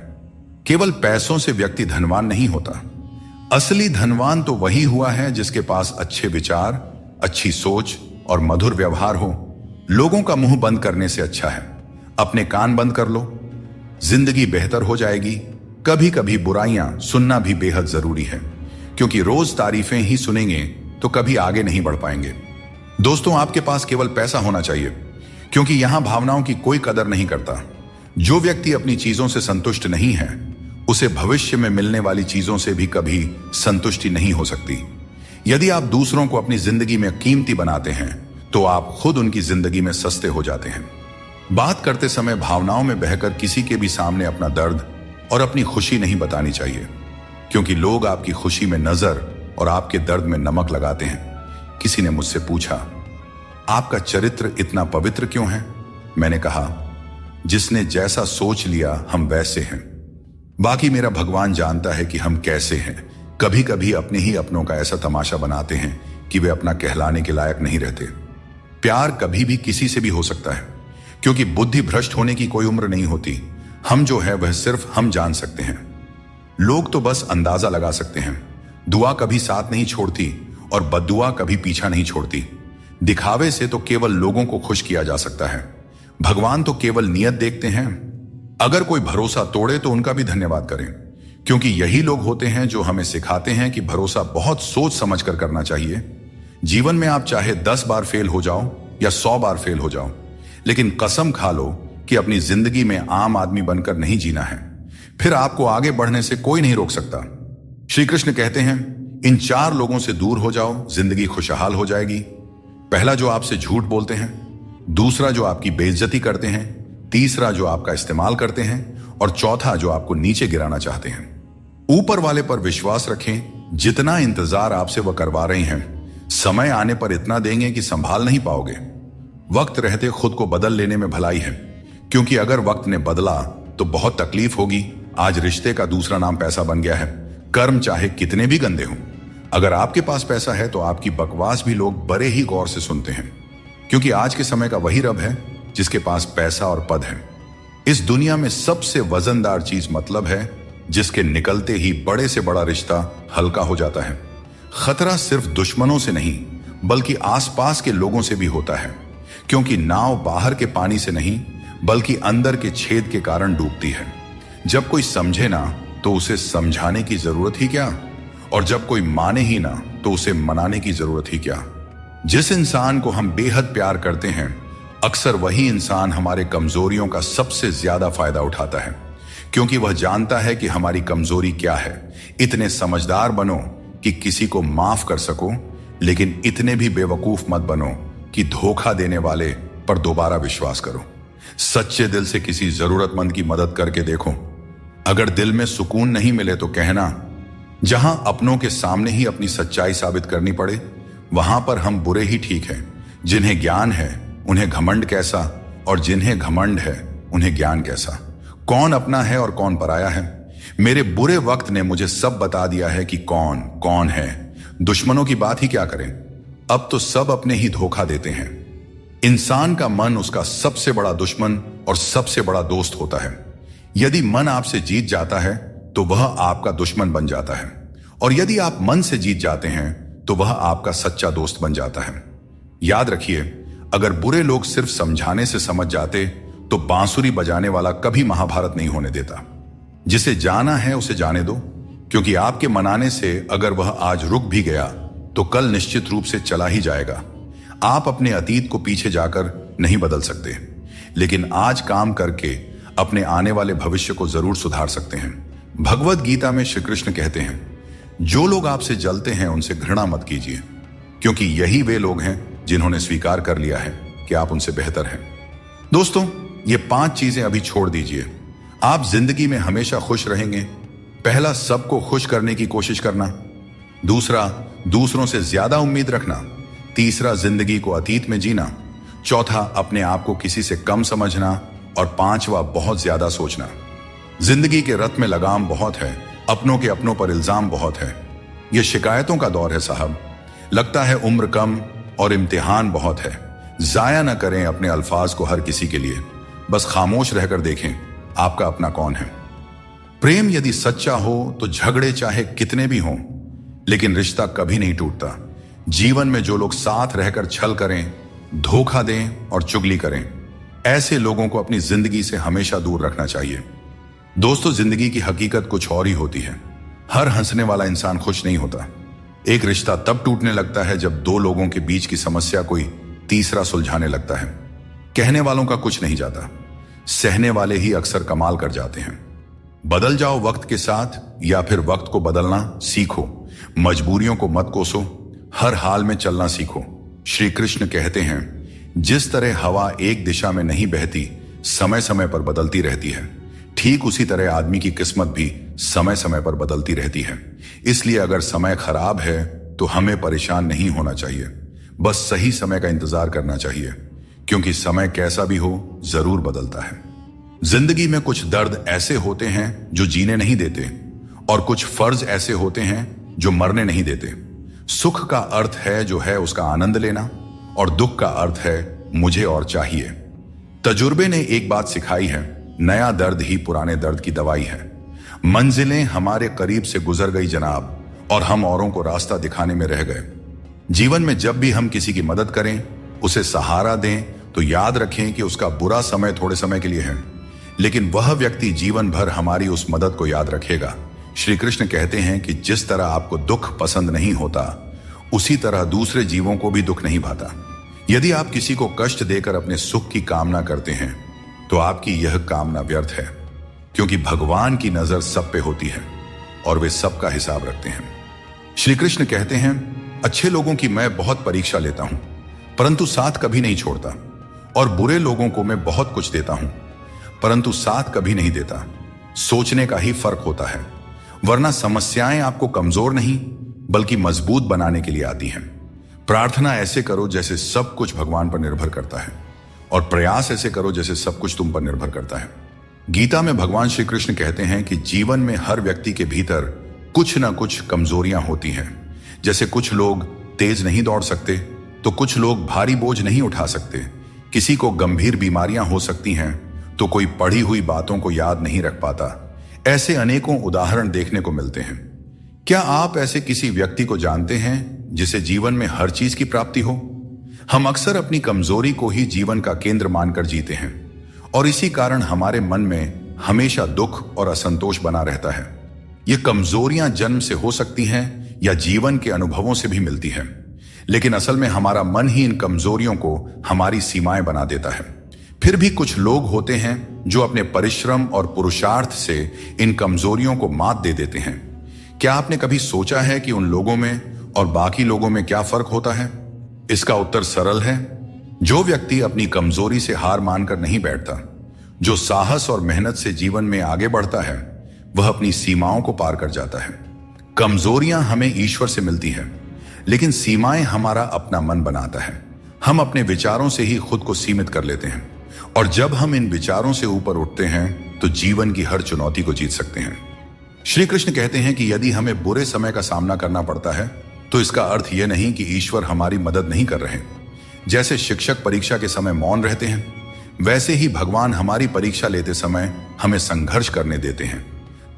केवल पैसों से व्यक्ति धनवान नहीं होता। असली धनवान तो वही हुआ है जिसके पास अच्छे विचार, अच्छी सोच और मधुर व्यवहार हो। लोगों का मुंह बंद करने से अच्छा है अपने कान बंद कर लो। जिंदगी बेहतर हो जाएगी। कभी कभी बुराइयां सुनना भी बेहद जरूरी है, क्योंकि रोज तारीफें ही सुनेंगे तो कभी आगे नहीं बढ़ पाएंगे। दोस्तों, आपके पास केवल पैसा होना चाहिए, क्योंकि यहां भावनाओं की कोई कदर नहीं करता। जो व्यक्ति अपनी चीजों से संतुष्ट नहीं है, उसे भविष्य में मिलने वाली चीजों से भी कभी संतुष्टि नहीं हो सकती। यदि आप दूसरों को अपनी जिंदगी में कीमती बनाते हैं तो आप खुद उनकी जिंदगी में सस्ते हो जाते हैं। बात करते समय भावनाओं में बहकर किसी के भी सामने अपना दर्द और अपनी खुशी नहीं बतानी चाहिए, क्योंकि लोग आपकी खुशी में नजर और आपके दर्द में नमक लगाते हैं। किसी ने मुझसे पूछा, आपका चरित्र इतना पवित्र क्यों है? मैंने कहा, जिसने जैसा सोच लिया हम वैसे हैं। बाकी मेरा भगवान जानता है कि हम कैसे हैं। कभी कभी अपने ही अपनों का ऐसा तमाशा बनाते हैं कि वे अपना कहलाने के लायक नहीं रहते। प्यार कभी भी किसी से भी हो सकता है, क्योंकि बुद्धि भ्रष्ट होने की कोई उम्र नहीं होती। हम जो है वह सिर्फ हम जान सकते हैं। लोग तो बस अंदाजा लगा सकते हैं। दुआ कभी साथ नहीं छोड़ती और बद्दुआ कभी पीछा नहीं छोड़ती। दिखावे से तो केवल लोगों को खुश किया जा सकता है। भगवान तो केवल नियत देखते हैं। अगर कोई भरोसा तोड़े तो उनका भी धन्यवाद करें, क्योंकि यही लोग होते हैं जो हमें सिखाते हैं कि भरोसा बहुत सोच समझ कर करना चाहिए। जीवन में आप चाहे 10 बार फेल हो जाओ या 100 बार फेल हो जाओ, लेकिन कसम खा लो कि अपनी जिंदगी में आम आदमी बनकर नहीं जीना है। फिर आपको आगे बढ़ने से कोई नहीं रोक सकता। श्री कृष्ण कहते हैं, इन 4 लोगों से दूर हो जाओ, जिंदगी खुशहाल हो जाएगी। पहला, जो आपसे झूठ बोलते हैं। दूसरा, जो आपकी बेइज्जती करते हैं। तीसरा, जो आपका इस्तेमाल करते हैं। और चौथा, जो आपको नीचे गिराना चाहते हैं। ऊपर वाले पर विश्वास रखें। जितना इंतजार आपसे वह करवा रहे हैं, समय आने पर इतना देंगे कि संभाल नहीं पाओगे। वक्त रहते खुद को बदल लेने में भलाई है, क्योंकि अगर वक्त ने बदला तो बहुत तकलीफ होगी। आज रिश्ते का दूसरा नाम पैसा बन गया है। कर्म चाहे कितने भी गंदे हों, अगर आपके पास पैसा है तो आपकी बकवास भी लोग बड़े ही गौर से सुनते हैं, क्योंकि आज के समय का वही रब है जिसके पास पैसा और पद है। इस दुनिया में सबसे वजनदार चीज मतलब है, जिसके निकलते ही बड़े से बड़ा रिश्ता हल्का हो जाता है। खतरा सिर्फ दुश्मनों से नहीं, बल्कि आसपास के लोगों से भी होता है, क्योंकि नाव बाहर के पानी से नहीं बल्कि अंदर के छेद के कारण डूबती है। जब कोई समझे ना तो उसे समझाने की जरूरत ही क्या, और जब कोई माने ही ना तो उसे मनाने की जरूरत ही क्या। जिस इंसान को हम बेहद प्यार करते हैं, अक्सर वही इंसान हमारे कमजोरियों का सबसे ज्यादा फायदा उठाता है, क्योंकि वह जानता है कि हमारी कमजोरी क्या है। इतने समझदार बनो कि किसी को माफ कर सको, लेकिन इतने भी बेवकूफ मत बनो कि धोखा देने वाले पर दोबारा विश्वास करो। सच्चे दिल से किसी जरूरतमंद की मदद करके देखो। अगर दिल में सुकून नहीं मिले तो कहना, जहां अपनों के सामने ही अपनी सच्चाई साबित करनी पड़े, वहां पर हम बुरे ही ठीक हैं। जिन्हें ज्ञान है उन्हें घमंड कैसा, और जिन्हें घमंड है उन्हें ज्ञान कैसा। कौन अपना है और कौन पराया है? मेरे बुरे वक्त ने मुझे सब बता दिया है कि कौन कौन है। दुश्मनों की बात ही क्या करें, अब तो सब अपने ही धोखा देते हैं। इंसान का मन उसका सबसे बड़ा दुश्मन और सबसे बड़ा दोस्त होता है। यदि मन आपसे जीत जाता है तो वह आपका दुश्मन बन जाता है, और यदि आप मन से जीत जाते हैं तो वह आपका सच्चा दोस्त बन जाता है। याद रखिए, अगर बुरे लोग सिर्फ समझाने से समझ जाते तो बांसुरी बजाने वाला कभी महाभारत नहीं होने देता। जिसे जाना है उसे जाने दो, क्योंकि आपके मनाने से अगर वह आज रुक भी गया तो कल निश्चित रूप से चला ही जाएगा। आप अपने अतीत को पीछे जाकर नहीं बदल सकते, लेकिन आज काम करके अपने आने वाले भविष्य को जरूर सुधार सकते हैं। भगवत गीता में श्री कृष्ण कहते हैं, जो लोग आपसे जलते हैं उनसे घृणा मत कीजिए, क्योंकि यही वे लोग हैं जिन्होंने स्वीकार कर लिया है कि आप उनसे बेहतर हैं। दोस्तों, ये 5 चीजें अभी छोड़ दीजिए, आप जिंदगी में हमेशा खुश रहेंगे। पहला, सबको खुश करने की कोशिश करना। दूसरा, दूसरों से ज्यादा उम्मीद रखना। तीसरा, जिंदगी को अतीत में जीना। चौथा, अपने आप को किसी से कम समझना। और 5वां, बहुत ज्यादा सोचना। जिंदगी के रथ में लगाम बहुत है, अपनों के अपनों पर इल्जाम बहुत है। यह शिकायतों का दौर है साहब। लगता है उम्र कम और इम्तिहान बहुत है। जाया न करें अपने अल्फाज को हर किसी के लिए, बस खामोश रहकर देखें आपका अपना कौन है। प्रेम यदि सच्चा हो तो झगड़े चाहे कितने भी हों, लेकिन रिश्ता कभी नहीं टूटता। जीवन में जो लोग साथ रहकर छल करें, धोखा दें और चुगली करें, ऐसे लोगों को अपनी जिंदगी से हमेशा दूर रखना चाहिए। दोस्तों, जिंदगी की हकीकत कुछ और ही होती है। हर हंसने वाला इंसान खुश नहीं होता। एक रिश्ता तब टूटने लगता है जब 2 लोगों के बीच की समस्या कोई तीसरा सुलझाने लगता है। कहने वालों का कुछ नहीं जाता, सहने वाले ही अक्सर कमाल कर जाते हैं। बदल जाओ वक्त के साथ, या फिर वक्त को बदलना सीखो। मजबूरियों को मत कोसो, हर हाल में चलना सीखो। श्री कृष्ण कहते हैं, जिस तरह हवा एक दिशा में नहीं बहती, समय समय पर बदलती रहती है, ठीक उसी तरह आदमी की किस्मत भी समय समय पर बदलती रहती है। इसलिए अगर समय खराब है तो हमें परेशान नहीं होना चाहिए, बस सही समय का इंतजार करना चाहिए, क्योंकि समय कैसा भी हो जरूर बदलता है। जिंदगी में कुछ दर्द ऐसे होते हैं जो जीने नहीं देते, और कुछ फर्ज ऐसे होते हैं जो मरने नहीं देते। सुख का अर्थ है जो है उसका आनंद लेना, और दुख का अर्थ है मुझे और चाहिए। तजुर्बे ने एक बात सिखाई है, नया दर्द ही पुराने दर्द की दवाई है। मंजिलें हमारे करीब से गुजर गई जनाब, और हम औरों को रास्ता दिखाने में रह गए। जीवन में जब भी हम किसी की मदद करें, उसे सहारा दें, तो याद रखें कि उसका बुरा समय थोड़े समय के लिए है, लेकिन वह व्यक्ति जीवन भर हमारी उस मदद को याद रखेगा। श्री कृष्ण कहते हैं कि जिस तरह आपको दुख पसंद नहीं होता, उसी तरह दूसरे जीवों को भी दुख नहीं भाता। यदि आप किसी को कष्ट देकर अपने सुख की कामना करते हैं तो आपकी यह कामना व्यर्थ है, क्योंकि भगवान की नजर सब पे होती है और वे सबका हिसाब रखते हैं। श्री कृष्ण कहते हैं, अच्छे लोगों की मैं बहुत परीक्षा लेता हूं, परंतु साथ कभी नहीं छोड़ता, और बुरे लोगों को मैं बहुत कुछ देता हूं, परंतु साथ कभी नहीं देता। सोचने का ही फर्क होता है, वरना समस्याएं आपको कमजोर नहीं बल्कि मजबूत बनाने के लिए आती हैं। प्रार्थना ऐसे करो जैसे सब कुछ भगवान पर निर्भर करता है, और प्रयास ऐसे करो जैसे सब कुछ तुम पर निर्भर करता है। गीता में भगवान श्री कृष्ण कहते हैं कि जीवन में हर व्यक्ति के भीतर कुछ ना कुछ कमजोरियां होती हैं। जैसे कुछ लोग तेज नहीं दौड़ सकते, तो कुछ लोग भारी बोझ नहीं उठा सकते, किसी को गंभीर बीमारियां हो सकती हैं, तो कोई पढ़ी हुई बातों को याद नहीं रख पाता। ऐसे अनेकों उदाहरण देखने को मिलते हैं। क्या आप ऐसे किसी व्यक्ति को जानते हैं जिसे जीवन में हर चीज की प्राप्ति हो? हम अक्सर अपनी कमजोरी को ही जीवन का केंद्र मानकर जीते हैं, और इसी कारण हमारे मन में हमेशा दुख और असंतोष बना रहता है। ये कमजोरियां जन्म से हो सकती हैं या जीवन के अनुभवों से भी मिलती हैं, लेकिन असल में हमारा मन ही इन कमजोरियों को हमारी सीमाएं बना देता है। फिर भी कुछ लोग होते हैं जो अपने परिश्रम और पुरुषार्थ से इन कमजोरियों को मात दे देते हैं। क्या आपने कभी सोचा है कि उन लोगों में और बाकी लोगों में क्या फर्क होता है? इसका उत्तर सरल है। जो व्यक्ति अपनी कमजोरी से हार मानकर नहीं बैठता, जो साहस और मेहनत से जीवन में आगे बढ़ता है, वह अपनी सीमाओं को पार कर जाता है। कमजोरियां हमें ईश्वर से मिलती हैं, लेकिन सीमाएं हमारा अपना मन बनाता है। हम अपने विचारों से ही खुद को सीमित कर लेते हैं, और जब हम इन विचारों से ऊपर उठते हैं तो जीवन की हर चुनौती को जीत सकते हैं। श्री कृष्ण कहते हैं कि यदि हमें बुरे समय का सामना करना पड़ता है तो इसका अर्थ यह नहीं कि ईश्वर हमारी मदद नहीं कर रहे। जैसे शिक्षक परीक्षा के समय मौन रहते हैं, वैसे ही भगवान हमारी परीक्षा लेते समय हमें संघर्ष करने देते हैं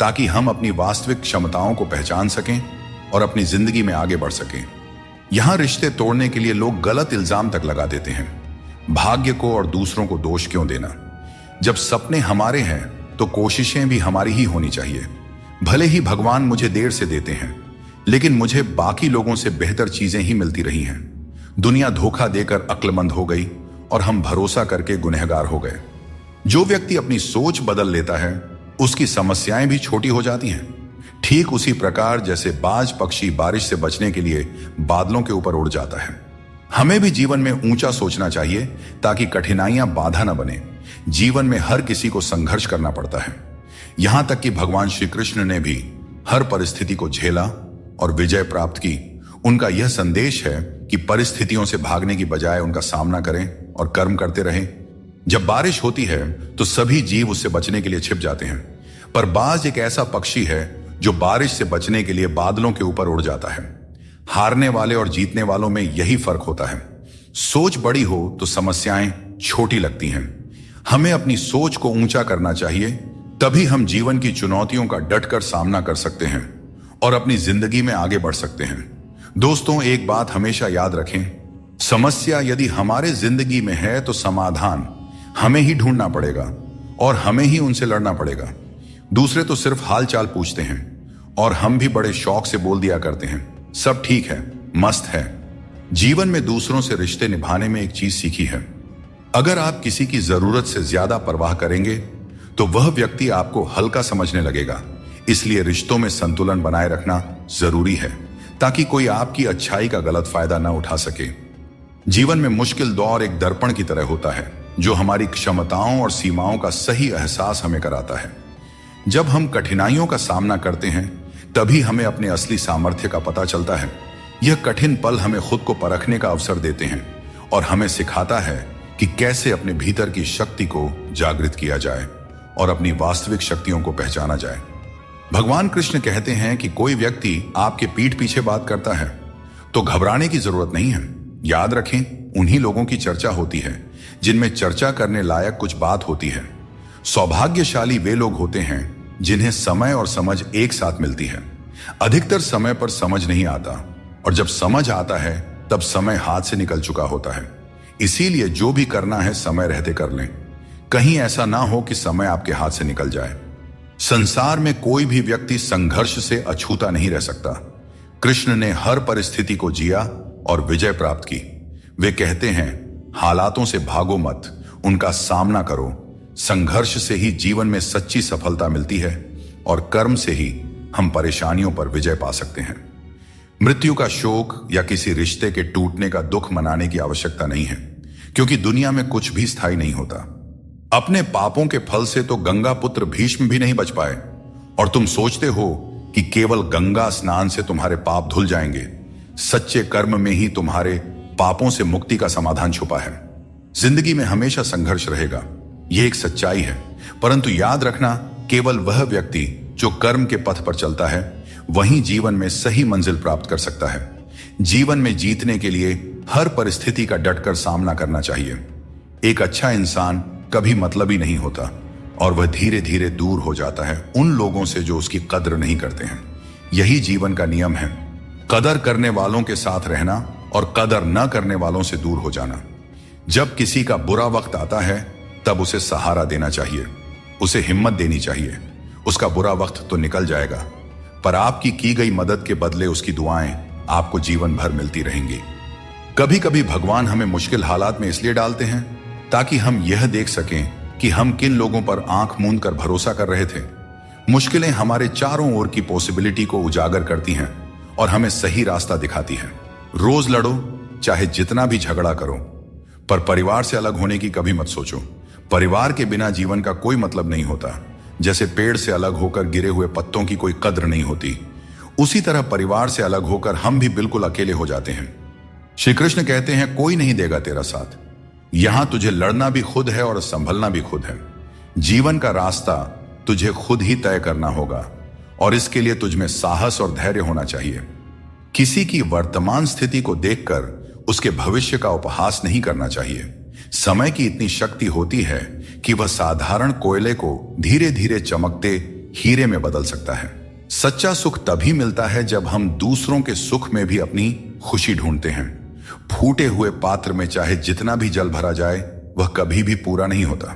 ताकि हम अपनी वास्तविक क्षमताओं को पहचान सकें और अपनी जिंदगी में आगे बढ़ सकें। यहां रिश्ते तोड़ने के लिए लोग गलत इल्जाम तक लगा देते हैं। भाग्य को और दूसरों को दोष क्यों देना? जब सपने हमारे हैं तो कोशिशें भी हमारी ही होनी चाहिए। भले ही भगवान मुझे देर से देते हैं, लेकिन मुझे बाकी लोगों से बेहतर चीजें ही मिलती रही हैं। दुनिया धोखा देकर अक्लमंद हो गई और हम भरोसा करके गुनहगार हो गए। जो व्यक्ति अपनी सोच बदल लेता है उसकी समस्याएं भी छोटी हो जाती हैं। ठीक उसी प्रकार जैसे बाज पक्षी बारिश से बचने के लिए बादलों के ऊपर उड़ जाता है, हमें भी जीवन में ऊंचा सोचना चाहिए ताकि कठिनाइयां बाधा न बने। जीवन में हर किसी को संघर्ष करना पड़ता है। यहां तक कि भगवान श्री कृष्ण ने भी हर परिस्थिति को झेला और विजय प्राप्त की। उनका यह संदेश है कि परिस्थितियों से भागने की बजाय उनका सामना करें और कर्म करते रहें। जब बारिश होती है तो सभी जीव उससे बचने के लिए छिप जाते हैं, पर बाज एक ऐसा पक्षी है जो बारिश से बचने के लिए बादलों के ऊपर उड़ जाता है। हारने वाले और जीतने वालों में यही फर्क होता है। सोच बड़ी हो तो समस्याएं छोटी लगती हैं। हमें अपनी सोच को ऊंचा करना चाहिए, तभी हम जीवन की चुनौतियों का डटकर सामना कर सकते हैं और अपनी जिंदगी में आगे बढ़ सकते हैं। दोस्तों, एक बात हमेशा याद रखें, समस्या यदि हमारे जिंदगी में है तो समाधान हमें ही ढूंढना पड़ेगा और हमें ही उनसे लड़ना पड़ेगा। दूसरे तो सिर्फ हालचाल पूछते हैं और हम भी बड़े शौक से बोल दिया करते हैं, सब ठीक है, मस्त है। जीवन में दूसरों से रिश्ते निभाने में एक चीज सीखी है, अगर आप किसी की जरूरत से ज्यादा परवाह करेंगे तो वह व्यक्ति आपको हल्का समझने लगेगा। इसलिए रिश्तों में संतुलन बनाए रखना जरूरी है ताकि कोई आपकी अच्छाई का गलत फायदा न उठा सके। जीवन में मुश्किल दौर एक दर्पण की तरह होता है जो हमारी क्षमताओं और सीमाओं का सही एहसास हमें कराता है। जब हम कठिनाइयों का सामना करते हैं तभी हमें अपने असली सामर्थ्य का पता चलता है। यह कठिन पल हमें खुद को परखने का अवसर देते हैं और हमें सिखाता है कि कैसे अपने भीतर की शक्ति को जागृत किया जाए और अपनी वास्तविक शक्तियों को पहचाना जाए। भगवान कृष्ण कहते हैं कि कोई व्यक्ति आपके पीठ पीछे बात करता है तो घबराने की जरूरत नहीं है। याद रखें, उन्हीं लोगों की चर्चा होती है जिनमें चर्चा करने लायक कुछ बात होती है। सौभाग्यशाली वे लोग होते हैं जिन्हें समय और समझ एक साथ मिलती है। अधिकतर समय पर समझ नहीं आता और जब समझ आता है तब समय हाथ से निकल चुका होता है। इसीलिए जो भी करना है समय रहते कर लें, कहीं ऐसा ना हो कि समय आपके हाथ से निकल जाए। संसार में कोई भी व्यक्ति संघर्ष से अछूता नहीं रह सकता। कृष्ण ने हर परिस्थिति को जिया और विजय प्राप्त की। वे कहते हैं, हालातों से भागो मत, उनका सामना करो। संघर्ष से ही जीवन में सच्ची सफलता मिलती है और कर्म से ही हम परेशानियों पर विजय पा सकते हैं। मृत्यु का शोक या किसी रिश्ते के टूटने का दुख मनाने की आवश्यकता नहीं है, क्योंकि दुनिया में कुछ भी स्थायी नहीं होता। अपने पापों के फल से तो गंगा पुत्र भीष्म भी नहीं बच पाए और तुम सोचते हो कि केवल गंगा स्नान से तुम्हारे पाप धुल जाएंगे। सच्चे कर्म में ही तुम्हारे पापों से मुक्ति का समाधान छुपा है। जिंदगी में हमेशा संघर्ष रहेगा, यह एक सच्चाई है, परंतु याद रखना, केवल वह व्यक्ति जो कर्म के पथ पर चलता है वही जीवन में सही मंजिल प्राप्त कर सकता है। जीवन में जीतने के लिए हर परिस्थिति का डटकर सामना करना चाहिए। एक अच्छा इंसान कभी मतलबी नहीं होता और वह धीरे धीरे दूर हो जाता है उन लोगों से जो उसकी कद्र नहीं करते हैं। यही जीवन का नियम है, कदर करने वालों के साथ रहना और कदर न करने वालों से दूर हो जाना। जब किसी का बुरा वक्त आता है तब उसे सहारा देना चाहिए, उसे हिम्मत देनी चाहिए। उसका बुरा वक्त तो निकल जाएगा, पर आपकी की गई मदद के बदले उसकी दुआएं आपको जीवन भर मिलती रहेंगी। कभी कभी भगवान हमें मुश्किल हालात में इसलिए डालते हैं ताकि हम यह देख सकें कि हम किन लोगों पर आंख मूंद कर भरोसा कर रहे थे। मुश्किलें हमारे चारों ओर की पॉसिबिलिटी को उजागर करती हैं और हमें सही रास्ता दिखाती हैं। रोज लड़ो, चाहे जितना भी झगड़ा करो, पर परिवार से अलग होने की कभी मत सोचो। परिवार के बिना जीवन का कोई मतलब नहीं होता। जैसे पेड़ से अलग होकर गिरे हुए पत्तों की कोई कद्र नहीं होती, उसी तरह परिवार से अलग होकर हम भी बिल्कुल अकेले हो जाते हैं। श्री कृष्ण कहते हैं, कोई नहीं देगा तेरा साथ। यहां तुझे लड़ना भी खुद है और संभलना भी खुद है। जीवन का रास्ता तुझे खुद ही तय करना होगा और इसके लिए तुझ में साहस और धैर्य होना चाहिए। किसी की वर्तमान स्थिति को देखकर उसके भविष्य का उपहास नहीं करना चाहिए। समय की इतनी शक्ति होती है कि वह साधारण कोयले को धीरे धीरे चमकते हीरे में बदल सकता है। सच्चा सुख तभी मिलता है जब हम दूसरों के सुख में भी अपनी खुशी ढूंढते हैं। फूटे हुए पात्र में चाहे जितना भी जल भरा जाए, वह कभी भी पूरा नहीं होता।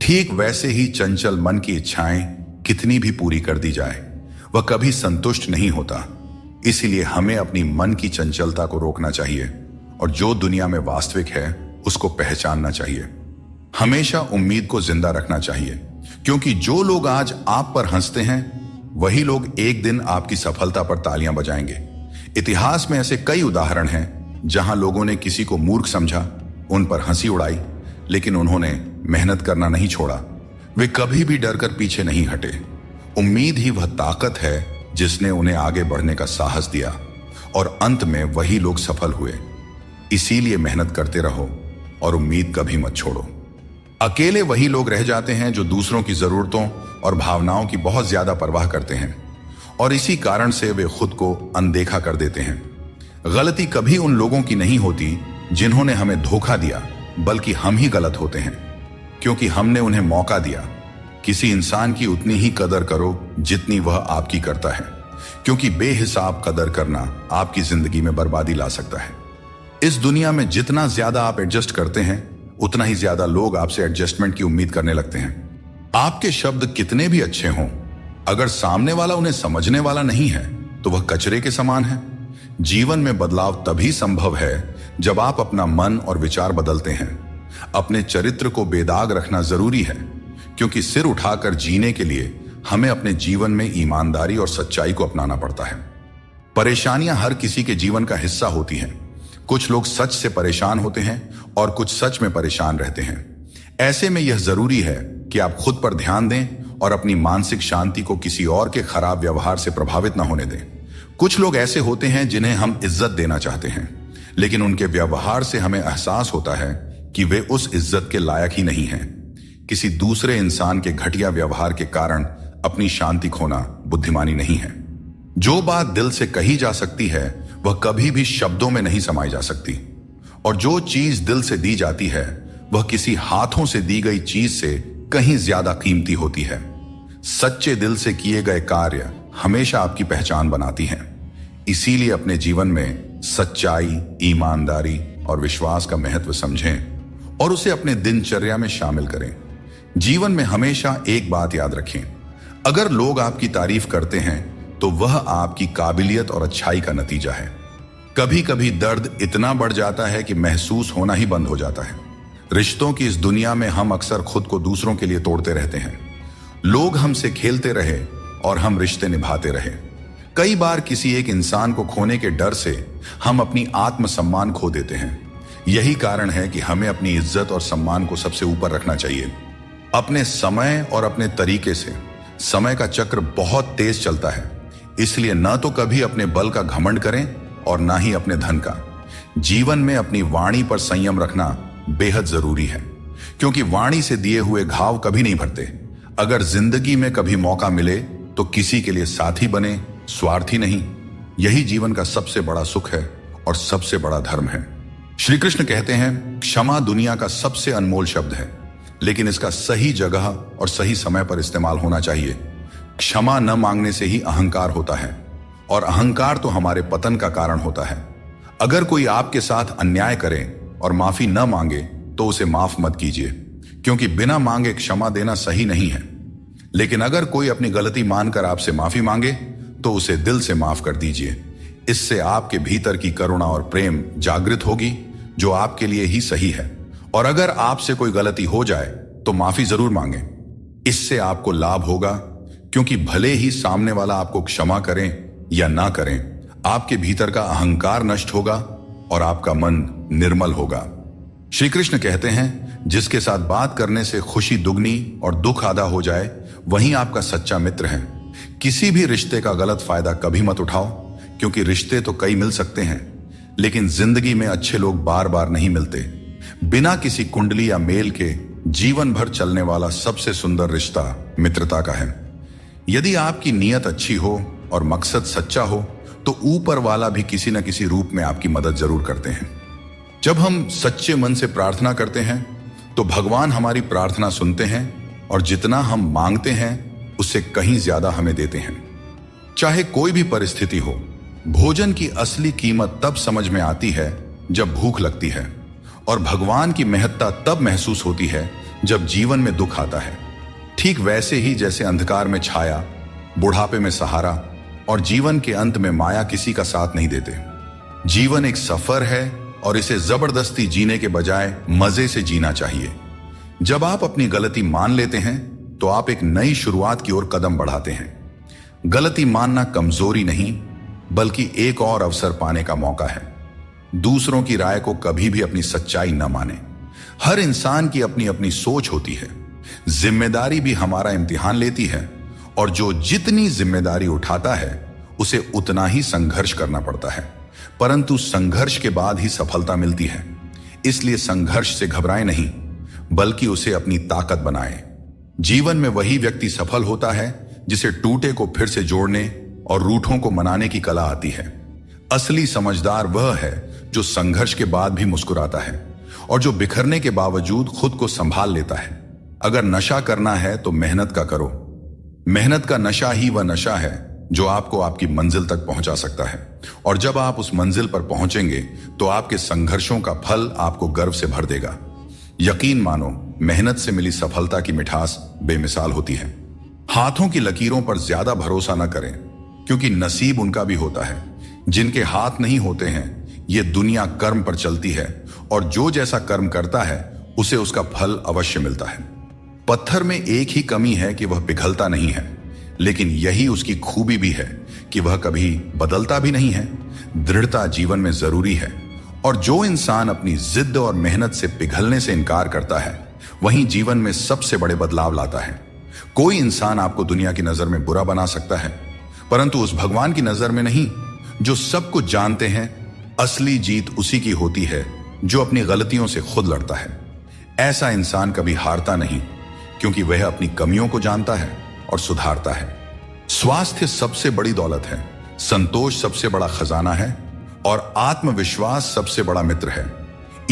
ठीक वैसे ही चंचल मन की इच्छाएं कितनी भी पूरी कर दी जाए, वह कभी संतुष्ट नहीं होता। इसीलिए हमें अपनी मन की चंचलता को रोकना चाहिए और जो दुनिया में वास्तविक है उसको पहचानना चाहिए। हमेशा उम्मीद को जिंदा रखना चाहिए, क्योंकि जो लोग आज आप पर हंसते हैं वही लोग एक दिन आपकी सफलता पर तालियां बजाएंगे। इतिहास में ऐसे कई उदाहरण हैं जहां लोगों ने किसी को मूर्ख समझा, उन पर हंसी उड़ाई, लेकिन उन्होंने मेहनत करना नहीं छोड़ा। वे कभी भी डरकर पीछे नहीं हटे। उम्मीद ही वह ताकत है जिसने उन्हें आगे बढ़ने का साहस दिया और अंत में वही लोग सफल हुए। इसीलिए मेहनत करते रहो और उम्मीद कभी मत छोड़ो। अकेले वही लोग रह जाते हैं जो दूसरों की जरूरतों और भावनाओं की बहुत ज्यादा परवाह करते हैं और इसी कारण से वे खुद को अनदेखा कर देते हैं। गलती कभी उन लोगों की नहीं होती जिन्होंने हमें धोखा दिया, बल्कि हम ही गलत होते हैं क्योंकि हमने उन्हें मौका दिया। किसी इंसान की उतनी ही कदर करो जितनी वह आपकी करता है, क्योंकि बेहिसाब कदर करना आपकी जिंदगी में बर्बादी ला सकता है। इस दुनिया में जितना ज्यादा आप एडजस्ट करते हैं, उतना ही ज्यादा लोग आपसे एडजस्टमेंट की उम्मीद करने लगते हैं। आपके शब्द कितने भी अच्छे हों, अगर सामने वाला उन्हें समझने वाला नहीं है तो वह कचरे के समान है। जीवन में बदलाव तभी संभव है जब आप अपना मन और विचार बदलते हैं। अपने चरित्र को बेदाग रखना जरूरी है, क्योंकि सिर उठाकर जीने के लिए हमें अपने जीवन में ईमानदारी और सच्चाई को अपनाना पड़ता है। परेशानियां हर किसी के जीवन का हिस्सा होती हैं। कुछ लोग सच से परेशान होते हैं और कुछ सच में परेशान रहते हैं। ऐसे में यह जरूरी है कि आप खुद पर ध्यान दें और अपनी मानसिक शांति को किसी और के खराब व्यवहार से प्रभावित न होने दें। कुछ लोग ऐसे होते हैं जिन्हें हम इज्जत देना चाहते हैं, लेकिन उनके व्यवहार से हमें एहसास होता है कि वे उस इज्जत के लायक ही नहीं हैं। किसी दूसरे इंसान के घटिया व्यवहार के कारण अपनी शांति खोना बुद्धिमानी नहीं है। जो बात दिल से कही जा सकती है वह कभी भी शब्दों में नहीं समाई जा सकती, और जो चीज दिल से दी जाती है वह किसी हाथों से दी गई चीज से कहीं ज्यादा कीमती होती है। सच्चे दिल से किए गए कार्य हमेशा आपकी पहचान बनाती हैं। इसीलिए अपने जीवन में सच्चाई, ईमानदारी और विश्वास का महत्व समझें और उसे अपने दिनचर्या में शामिल करें। जीवन में हमेशा एक बात याद रखें, अगर लोग आपकी तारीफ करते हैं तो वह आपकी काबिलियत और अच्छाई का नतीजा है। कभी कभी दर्द इतना बढ़ जाता है कि महसूस होना ही बंद हो जाता है। रिश्तों की इस दुनिया में हम अक्सर खुद को दूसरों के लिए तोड़ते रहते हैं। लोग हमसे खेलते रहे और हम रिश्ते निभाते रहे। कई बार किसी एक इंसान को खोने के डर से हम अपनी आत्मसम्मान खो देते हैं। यही कारण है कि हमें अपनी इज्जत और सम्मान को सबसे ऊपर रखना चाहिए। अपने समय और अपने तरीके से। समय का चक्र बहुत तेज चलता है, इसलिए न तो कभी अपने बल का घमंड करें और ना ही अपने धन का। जीवन में अपनी वाणी पर संयम रखना बेहद जरूरी है, क्योंकि वाणी से दिए हुए घाव कभी नहीं भरते। अगर जिंदगी में कभी मौका मिले तो किसी के लिए साथी बने, स्वार्थी नहीं। यही जीवन का सबसे बड़ा सुख है और सबसे बड़ा धर्म है। श्री कृष्ण कहते हैं, क्षमा दुनिया का सबसे अनमोल शब्द है, लेकिन इसका सही जगह और सही समय पर इस्तेमाल होना चाहिए। क्षमा न मांगने से ही अहंकार होता है, और अहंकार तो हमारे पतन का कारण होता है। अगर कोई आपके साथ अन्याय करे और माफी न मांगे तो उसे माफ मत कीजिए, क्योंकि बिना मांगे क्षमा देना सही नहीं है। लेकिन अगर कोई अपनी गलती मानकर आपसे माफी मांगे तो उसे दिल से माफ कर दीजिए। इससे आपके भीतर की करुणा और प्रेम जागृत होगी, जो आपके लिए ही सही है। और अगर आपसे कोई गलती हो जाए तो माफी जरूर मांगे। इससे आपको लाभ होगा, क्योंकि भले ही सामने वाला आपको क्षमा करें या ना करें, आपके भीतर का अहंकार नष्ट होगा और आपका मन निर्मल होगा। श्री कृष्ण कहते हैं, जिसके साथ बात करने से खुशी दुगनी और दुख आधा हो जाए, वही आपका सच्चा मित्र है। किसी भी रिश्ते का गलत फायदा कभी मत उठाओ, क्योंकि रिश्ते तो कई मिल सकते हैं, लेकिन जिंदगी में अच्छे लोग बार बार नहीं मिलते। बिना किसी कुंडली या मेल के जीवन भर चलने वाला सबसे सुंदर रिश्ता मित्रता का है। यदि आपकी नीयत अच्छी हो और मकसद सच्चा हो तो ऊपर वाला भी किसी न किसी रूप में आपकी मदद जरूर करते हैं। जब हम सच्चे मन से प्रार्थना करते हैं तो भगवान हमारी प्रार्थना सुनते हैं और जितना हम मांगते हैं उससे कहीं ज्यादा हमें देते हैं। चाहे कोई भी परिस्थिति हो, भोजन की असली कीमत तब समझ में आती है जब भूख लगती है, और भगवान की महत्ता तब महसूस होती है जब जीवन में दुख आता है। ठीक वैसे ही जैसे अंधकार में छाया, बुढ़ापे में सहारा और जीवन के अंत में माया किसी का साथ नहीं देते। जीवन एक सफर है और इसे जबरदस्ती जीने के बजाय मजे से जीना चाहिए। जब आप अपनी गलती मान लेते हैं तो आप एक नई शुरुआत की ओर कदम बढ़ाते हैं। गलती मानना कमजोरी नहीं बल्कि एक और अवसर पाने का मौका है। दूसरों की राय को कभी भी अपनी सच्चाई न माने। हर इंसान की अपनी अपनी सोच होती है। जिम्मेदारी भी हमारा इम्तिहान लेती है और जो जितनी जिम्मेदारी उठाता है उसे उतना ही संघर्ष करना पड़ता है, परंतु संघर्ष के बाद ही सफलता मिलती है। इसलिए संघर्ष से घबराएं नहीं बल्कि उसे अपनी ताकत बनाएं। जीवन में वही व्यक्ति सफल होता है जिसे टूटे को फिर से जोड़ने और रूठों को मनाने की कला आती है। असली समझदार वह है जो संघर्ष के बाद भी मुस्कुराता है और जो बिखरने के बावजूद खुद को संभाल लेता है। अगर नशा करना है तो मेहनत का करो। मेहनत का नशा ही वह नशा है जो आपको आपकी मंजिल तक पहुंचा सकता है, और जब आप उस मंजिल पर पहुंचेंगे तो आपके संघर्षों का फल आपको गर्व से भर देगा। यकीन मानो, मेहनत से मिली सफलता की मिठास बेमिसाल होती है। हाथों की लकीरों पर ज्यादा भरोसा न करें क्योंकि नसीब उनका भी होता है। जिनके हाथ नहीं होते हैं, ये दुनिया कर्म पर चलती है और जो जैसा कर्म करता है उसे उसका फल अवश्य मिलता है। पत्थर में एक ही कमी है कि वह पिघलता नहीं है, लेकिन यही उसकी खूबी भी है कि वह कभी बदलता भी नहीं है। दृढ़ता जीवन में जरूरी है, और जो इंसान अपनी जिद और मेहनत से पिघलने से इनकार करता है वहीं जीवन में सबसे बड़े बदलाव लाता है। कोई इंसान आपको दुनिया की नजर में बुरा बना सकता है, परंतु उस भगवान की नजर में नहीं जो सब कुछ जानते हैं। असली जीत उसी की होती है जो अपनी गलतियों से खुद लड़ता है। ऐसा इंसान कभी हारता नहीं क्योंकि वह अपनी कमियों को जानता है और सुधारता है। स्वास्थ्य सबसे बड़ी दौलत है, संतोष सबसे बड़ा खजाना है और आत्मविश्वास सबसे बड़ा मित्र है।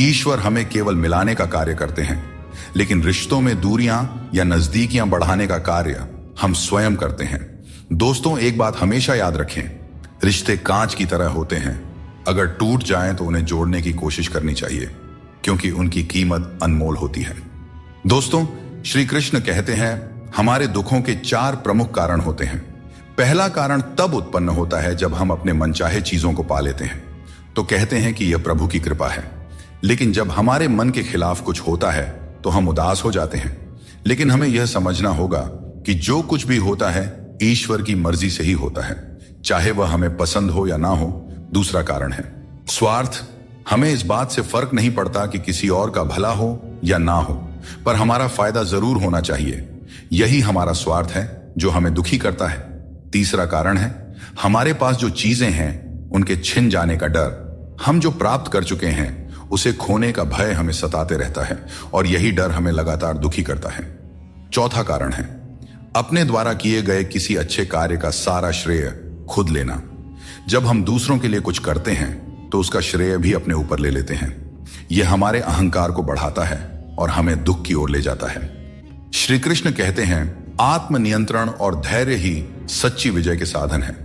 ईश्वर हमें केवल मिलाने का कार्य करते हैं, लेकिन रिश्तों में दूरियां या नजदीकियां बढ़ाने का कार्य हम स्वयं करते हैं। दोस्तों, एक बात हमेशा याद रखें, रिश्ते कांच की तरह होते हैं। अगर टूट जाएं तो उन्हें जोड़ने की कोशिश करनी चाहिए क्योंकि उनकी कीमत अनमोल होती है। दोस्तों, श्री कृष्ण कहते हैं हमारे दुखों के 4 प्रमुख कारण होते हैं। पहला कारण तब उत्पन्न होता है जब हम अपने मनचाहे चीजों को पा लेते हैं तो कहते हैं कि यह प्रभु की कृपा है। लेकिन जब हमारे मन के खिलाफ कुछ होता है तो हम उदास हो जाते हैं। लेकिन हमें यह समझना होगा कि जो कुछ भी होता है ईश्वर की मर्जी से ही होता है, चाहे वह हमें पसंद हो या ना हो। दूसरा कारण है स्वार्थ। हमें इस बात से फर्क नहीं पड़ता कि किसी और का भला हो या ना हो, पर हमारा फायदा जरूर होना चाहिए। यही हमारा स्वार्थ है जो हमें दुखी करता है। तीसरा कारण है हमारे पास जो चीजें हैं उनके छिन जाने का डर। हम जो प्राप्त कर चुके हैं उसे खोने का भय हमें सताते रहता है और यही डर हमें लगातार दुखी करता है। चौथा कारण है अपने द्वारा किए गए किसी अच्छे कार्य का सारा श्रेय खुद लेना। जब हम दूसरों के लिए कुछ करते हैं तो उसका श्रेय भी अपने ऊपर ले लेते हैं। यह हमारे अहंकार को बढ़ाता है और हमें दुख की ओर ले जाता है। श्री कृष्ण कहते हैं आत्मनियंत्रण और धैर्य ही सच्ची विजय के साधन है।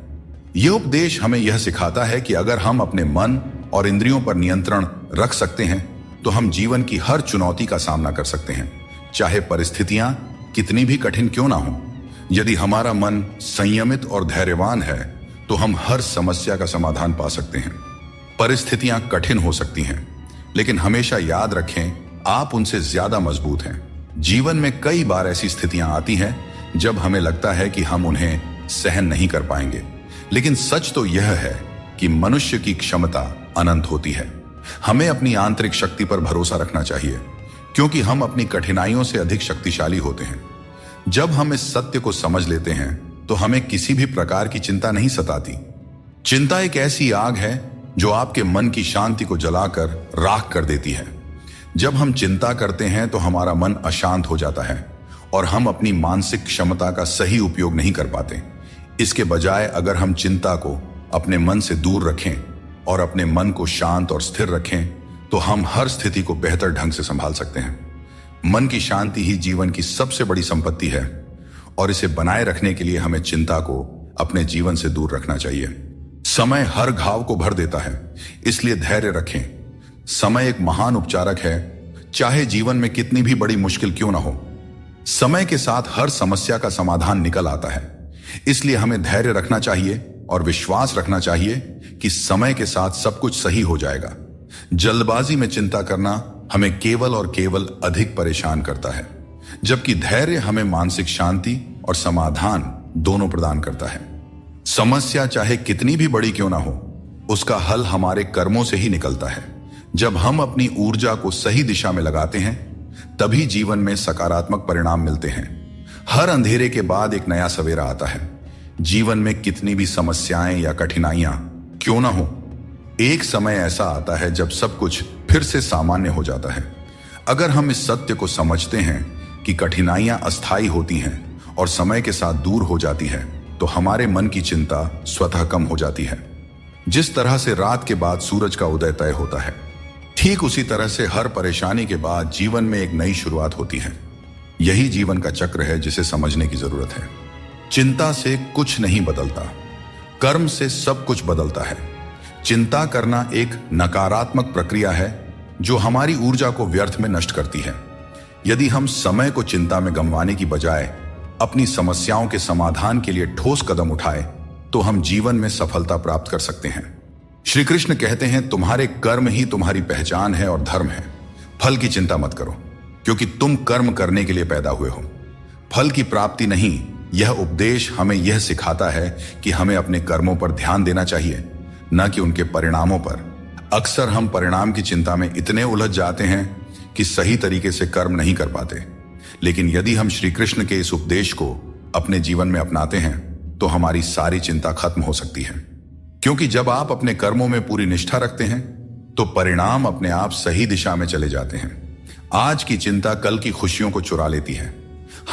यह उपदेश हमें यह सिखाता है कि अगर हम अपने मन और इंद्रियों पर नियंत्रण रख सकते हैं तो हम जीवन की हर चुनौती का सामना कर सकते हैं, चाहे परिस्थितियां कितनी भी कठिन क्यों ना हो। यदि हमारा मन संयमित और धैर्यवान है तो हम हर समस्या का समाधान पा सकते हैं। परिस्थितियां कठिन हो सकती हैं, लेकिन हमेशा याद रखें आप उनसे ज्यादा मजबूत हैं। जीवन में कई बार ऐसी स्थितियां आती हैं जब हमें लगता है कि हम उन्हें सहन नहीं कर पाएंगे, लेकिन सच तो यह है कि मनुष्य की क्षमता अनंत होती है। हमें अपनी आंतरिक शक्ति पर भरोसा रखना चाहिए क्योंकि हम अपनी कठिनाइयों से अधिक शक्तिशाली होते हैं। जब हम इस सत्य को समझ लेते हैं तो हमें किसी भी प्रकार की चिंता नहीं सताती। चिंता एक ऐसी आग है जो आपके मन की शांति को जलाकर राख कर देती है। जब हम चिंता करते हैं तो हमारा मन अशांत हो जाता है और हम अपनी मानसिक क्षमता का सही उपयोग नहीं कर पाते। इसके बजाय अगर हम चिंता को अपने मन से दूर रखें और अपने मन को शांत और स्थिर रखें तो हम हर स्थिति को बेहतर ढंग से संभाल सकते हैं। मन की शांति ही जीवन की सबसे बड़ी संपत्ति है और इसे बनाए रखने के लिए हमें चिंता को अपने जीवन से दूर रखना चाहिए। समय हर घाव को भर देता है, इसलिए धैर्य रखें। समय एक महान उपचारक है, चाहे जीवन में कितनी भी बड़ी मुश्किल क्यों ना हो। समय के साथ हर समस्या का समाधान निकल आता है, इसलिए हमें धैर्य रखना चाहिए और विश्वास रखना चाहिए कि समय के साथ सब कुछ सही हो जाएगा। जल्दबाजी में चिंता करना हमें केवल और केवल अधिक परेशान करता है, जबकि धैर्य हमें मानसिक शांति और समाधान दोनों प्रदान करता है। समस्या चाहे कितनी भी बड़ी क्यों ना हो, उसका हल हमारे कर्मों से ही निकलता है। जब हम अपनी ऊर्जा को सही दिशा में लगाते हैं, तभी जीवन में सकारात्मक परिणाम मिलते हैं। हर अंधेरे के बाद एक नया सवेरा आता है। जीवन में कितनी भी समस्याएं या कठिनाइयां क्यों ना हो, एक समय ऐसा आता है जब सब कुछ फिर से सामान्य हो जाता है। अगर हम इस सत्य को समझते हैं कि कठिनाइयां अस्थायी होती हैं और समय के साथ दूर हो जाती है, तो हमारे मन की चिंता स्वतः कम हो जाती है। जिस तरह से रात के बाद सूरज का उदय तय होता है, ठीक उसी तरह से हर परेशानी के बाद जीवन में एक नई शुरुआत होती है। यही जीवन का चक्र है जिसे समझने की जरूरत है। चिंता से कुछ नहीं बदलता, कर्म से सब कुछ बदलता है। चिंता करना एक नकारात्मक प्रक्रिया है जो हमारी ऊर्जा को व्यर्थ में नष्ट करती है। यदि हम समय को चिंता में गंवाने की बजाय अपनी समस्याओं के समाधान के लिए ठोस कदम उठाए, तो हम जीवन में सफलता प्राप्त कर सकते हैं। श्री कृष्ण कहते हैं, तुम्हारे कर्म ही तुम्हारी पहचान है और धर्म है। फल की चिंता मत करो, क्योंकि तुम कर्म करने के लिए पैदा हुए हो, फल की प्राप्ति नहीं। यह उपदेश हमें यह सिखाता है कि हमें अपने कर्मों पर ध्यान देना चाहिए, न कि उनके परिणामों पर। अक्सर हम परिणाम की चिंता में इतने उलझ जाते हैं कि सही तरीके से कर्म नहीं कर पाते। लेकिन यदि हम श्री कृष्ण के इस उपदेश को अपने जीवन में अपनाते हैं, तो हमारी सारी चिंता खत्म हो सकती है। क्योंकि जब आप अपने कर्मों में पूरी निष्ठा रखते हैं, तो परिणाम अपने आप सही दिशा में चले जाते हैं। आज की चिंता कल की खुशियों को चुरा लेती है।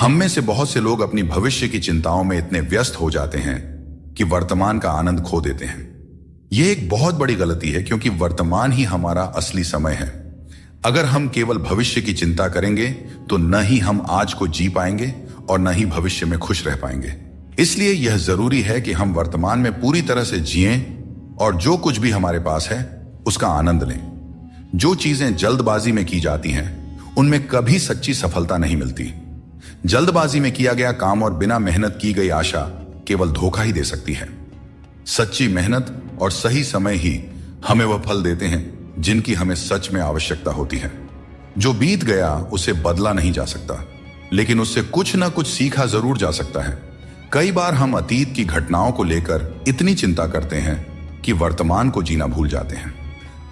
हम में से बहुत से लोग अपनी भविष्य की चिंताओं में इतने व्यस्त हो जाते हैं कि वर्तमान का आनंद खो देते हैं। यह एक बहुत बड़ी गलती है, क्योंकि वर्तमान ही हमारा असली समय है। अगर हम केवल भविष्य की चिंता करेंगे, तो न ही हम आज को जी पाएंगे और न ही भविष्य में खुश रह पाएंगे। इसलिए यह जरूरी है कि हम वर्तमान में पूरी तरह से जिएं और जो कुछ भी हमारे पास है उसका आनंद लें। जो चीजें जल्दबाजी में की जाती हैं, उनमें कभी सच्ची सफलता नहीं मिलती। जल्दबाजी में किया गया काम और बिना मेहनत की गई आशा केवल धोखा ही दे सकती है। सच्ची मेहनत और सही समय ही हमें वह फल देते हैं जिनकी हमें सच में आवश्यकता होती है। जो बीत गया उसे बदला नहीं जा सकता, लेकिन उससे कुछ ना कुछ सीखा जरूर जा सकता है। कई बार हम अतीत की घटनाओं को लेकर इतनी चिंता करते हैं कि वर्तमान को जीना भूल जाते हैं।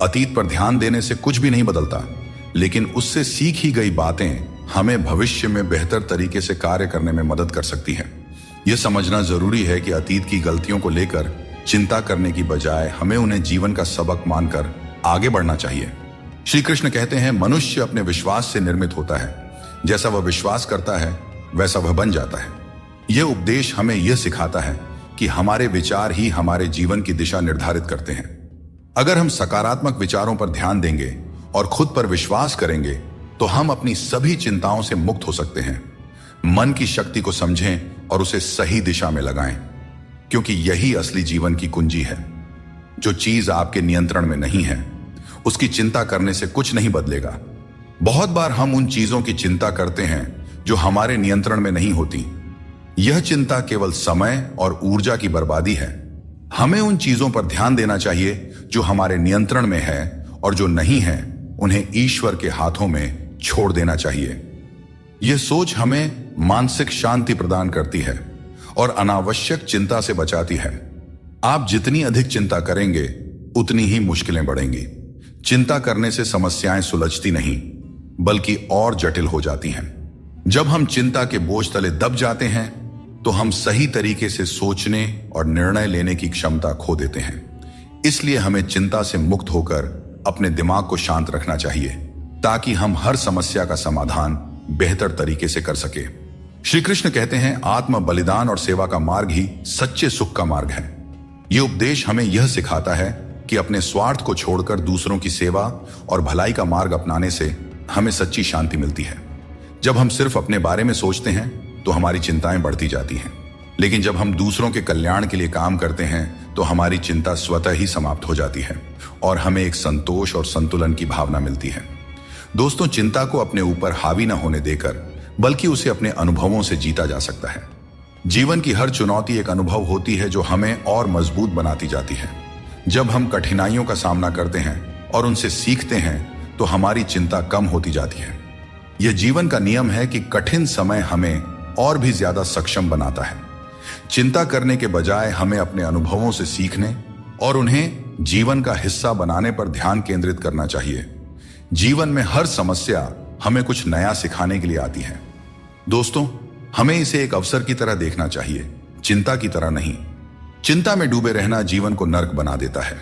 अतीत पर ध्यान देने से कुछ भी नहीं बदलता, लेकिन उससे सीखी गई बातें हमें भविष्य में बेहतर तरीके से कार्य करने में मदद कर सकती हैं। यह समझना जरूरी है कि अतीत की गलतियों को लेकर चिंता करने की बजाय हमें उन्हें जीवन का सबक मानकर आगे बढ़ना चाहिए। श्री कृष्ण कहते हैं, मनुष्य अपने विश्वास से निर्मित होता है। जैसा वह विश्वास करता है वैसा वह बन जाता है। यह उपदेश हमें यह सिखाता है कि हमारे विचार ही हमारे जीवन की दिशा निर्धारित करते हैं। अगर हम सकारात्मक विचारों पर ध्यान देंगे और खुद पर विश्वास करेंगे, तो हम अपनी सभी चिंताओं से मुक्त हो सकते हैं। मन की शक्ति को समझें और उसे सही दिशा में लगाएं, क्योंकि यही असली जीवन की कुंजी है। जो चीज आपके नियंत्रण में नहीं है, उसकी चिंता करने से कुछ नहीं बदलेगा। बहुत बार हम उन चीजों की चिंता करते हैं जो हमारे नियंत्रण में नहीं होती। यह चिंता केवल समय और ऊर्जा की बर्बादी है। हमें उन चीजों पर ध्यान देना चाहिए जो हमारे नियंत्रण में है, और जो नहीं है उन्हें ईश्वर के हाथों में छोड़ देना चाहिए। यह सोच हमें मानसिक शांति प्रदान करती है और अनावश्यक चिंता से बचाती है। आप जितनी अधिक चिंता करेंगे, उतनी ही मुश्किलें बढ़ेंगी। चिंता करने से समस्याएं सुलझती नहीं, बल्कि और जटिल हो जाती हैं। जब हम चिंता के बोझ तले दब जाते हैं, तो हम सही तरीके से सोचने और निर्णय लेने की क्षमता खो देते हैं। इसलिए हमें चिंता से मुक्त होकर अपने दिमाग को शांत रखना चाहिए, ताकि हम हर समस्या का समाधान बेहतर तरीके से कर सके। श्री कृष्ण कहते हैं, आत्म बलिदान और सेवा का मार्ग ही सच्चे सुख का मार्ग है। ये उपदेश हमें यह सिखाता है कि अपने स्वार्थ को छोड़कर दूसरों की सेवा और भलाई का मार्ग अपनाने से हमें सच्ची शांति मिलती है। जब हम सिर्फ अपने बारे में सोचते हैं तो हमारी चिंताएं बढ़ती जाती हैं, लेकिन जब हम दूसरों के कल्याण के लिए काम करते हैं तो हमारी चिंता स्वतः ही समाप्त हो जाती है और हमें एक संतोष और संतुलन की भावना मिलती है। दोस्तों, चिंता को अपने ऊपर हावी न होने देकर बल्कि उसे अपने अनुभवों से जीता जा सकता है। जीवन की हर चुनौती एक अनुभव होती है जो हमें और मजबूत बनाती जाती है। जब हम कठिनाइयों का सामना करते हैं और उनसे सीखते हैं तो हमारी चिंता कम होती जाती है। यह जीवन का नियम है कि कठिन समय हमें और भी ज्यादा सक्षम बनाता है। चिंता करने के बजाय हमें अपने अनुभवों से सीखने और उन्हें जीवन का हिस्सा बनाने पर ध्यान केंद्रित करना चाहिए। जीवन में हर समस्या हमें कुछ नया सिखाने के लिए आती है। दोस्तों, हमें इसे एक अवसर की तरह देखना चाहिए, चिंता की तरह नहीं। चिंता में डूबे रहना जीवन को नर्क बना देता है।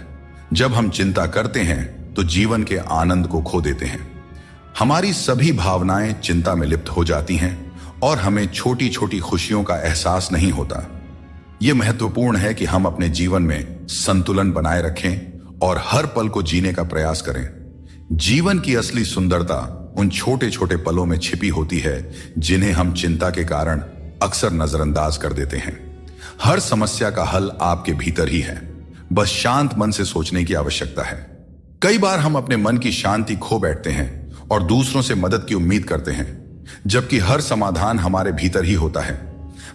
जब हम चिंता करते हैं तो जीवन के आनंद को खो देते हैं। हमारी सभी भावनाएं चिंता में लिप्त हो जाती हैं और हमें छोटी छोटी खुशियों का एहसास नहीं होता। यह महत्वपूर्ण है कि हम अपने जीवन में संतुलन बनाए रखें और हर पल को जीने का प्रयास करें। जीवन की असली सुंदरता उन छोटे छोटे पलों में छिपी होती है जिन्हें हम चिंता के कारण अक्सर नजरअंदाज कर देते हैं। हर समस्या का हल आपके भीतर ही है, बस शांत मन से सोचने की आवश्यकता है। कई बार हम अपने मन की शांति खो बैठते हैं और दूसरों से मदद की उम्मीद करते हैं, जबकि हर समाधान हमारे भीतर ही होता है।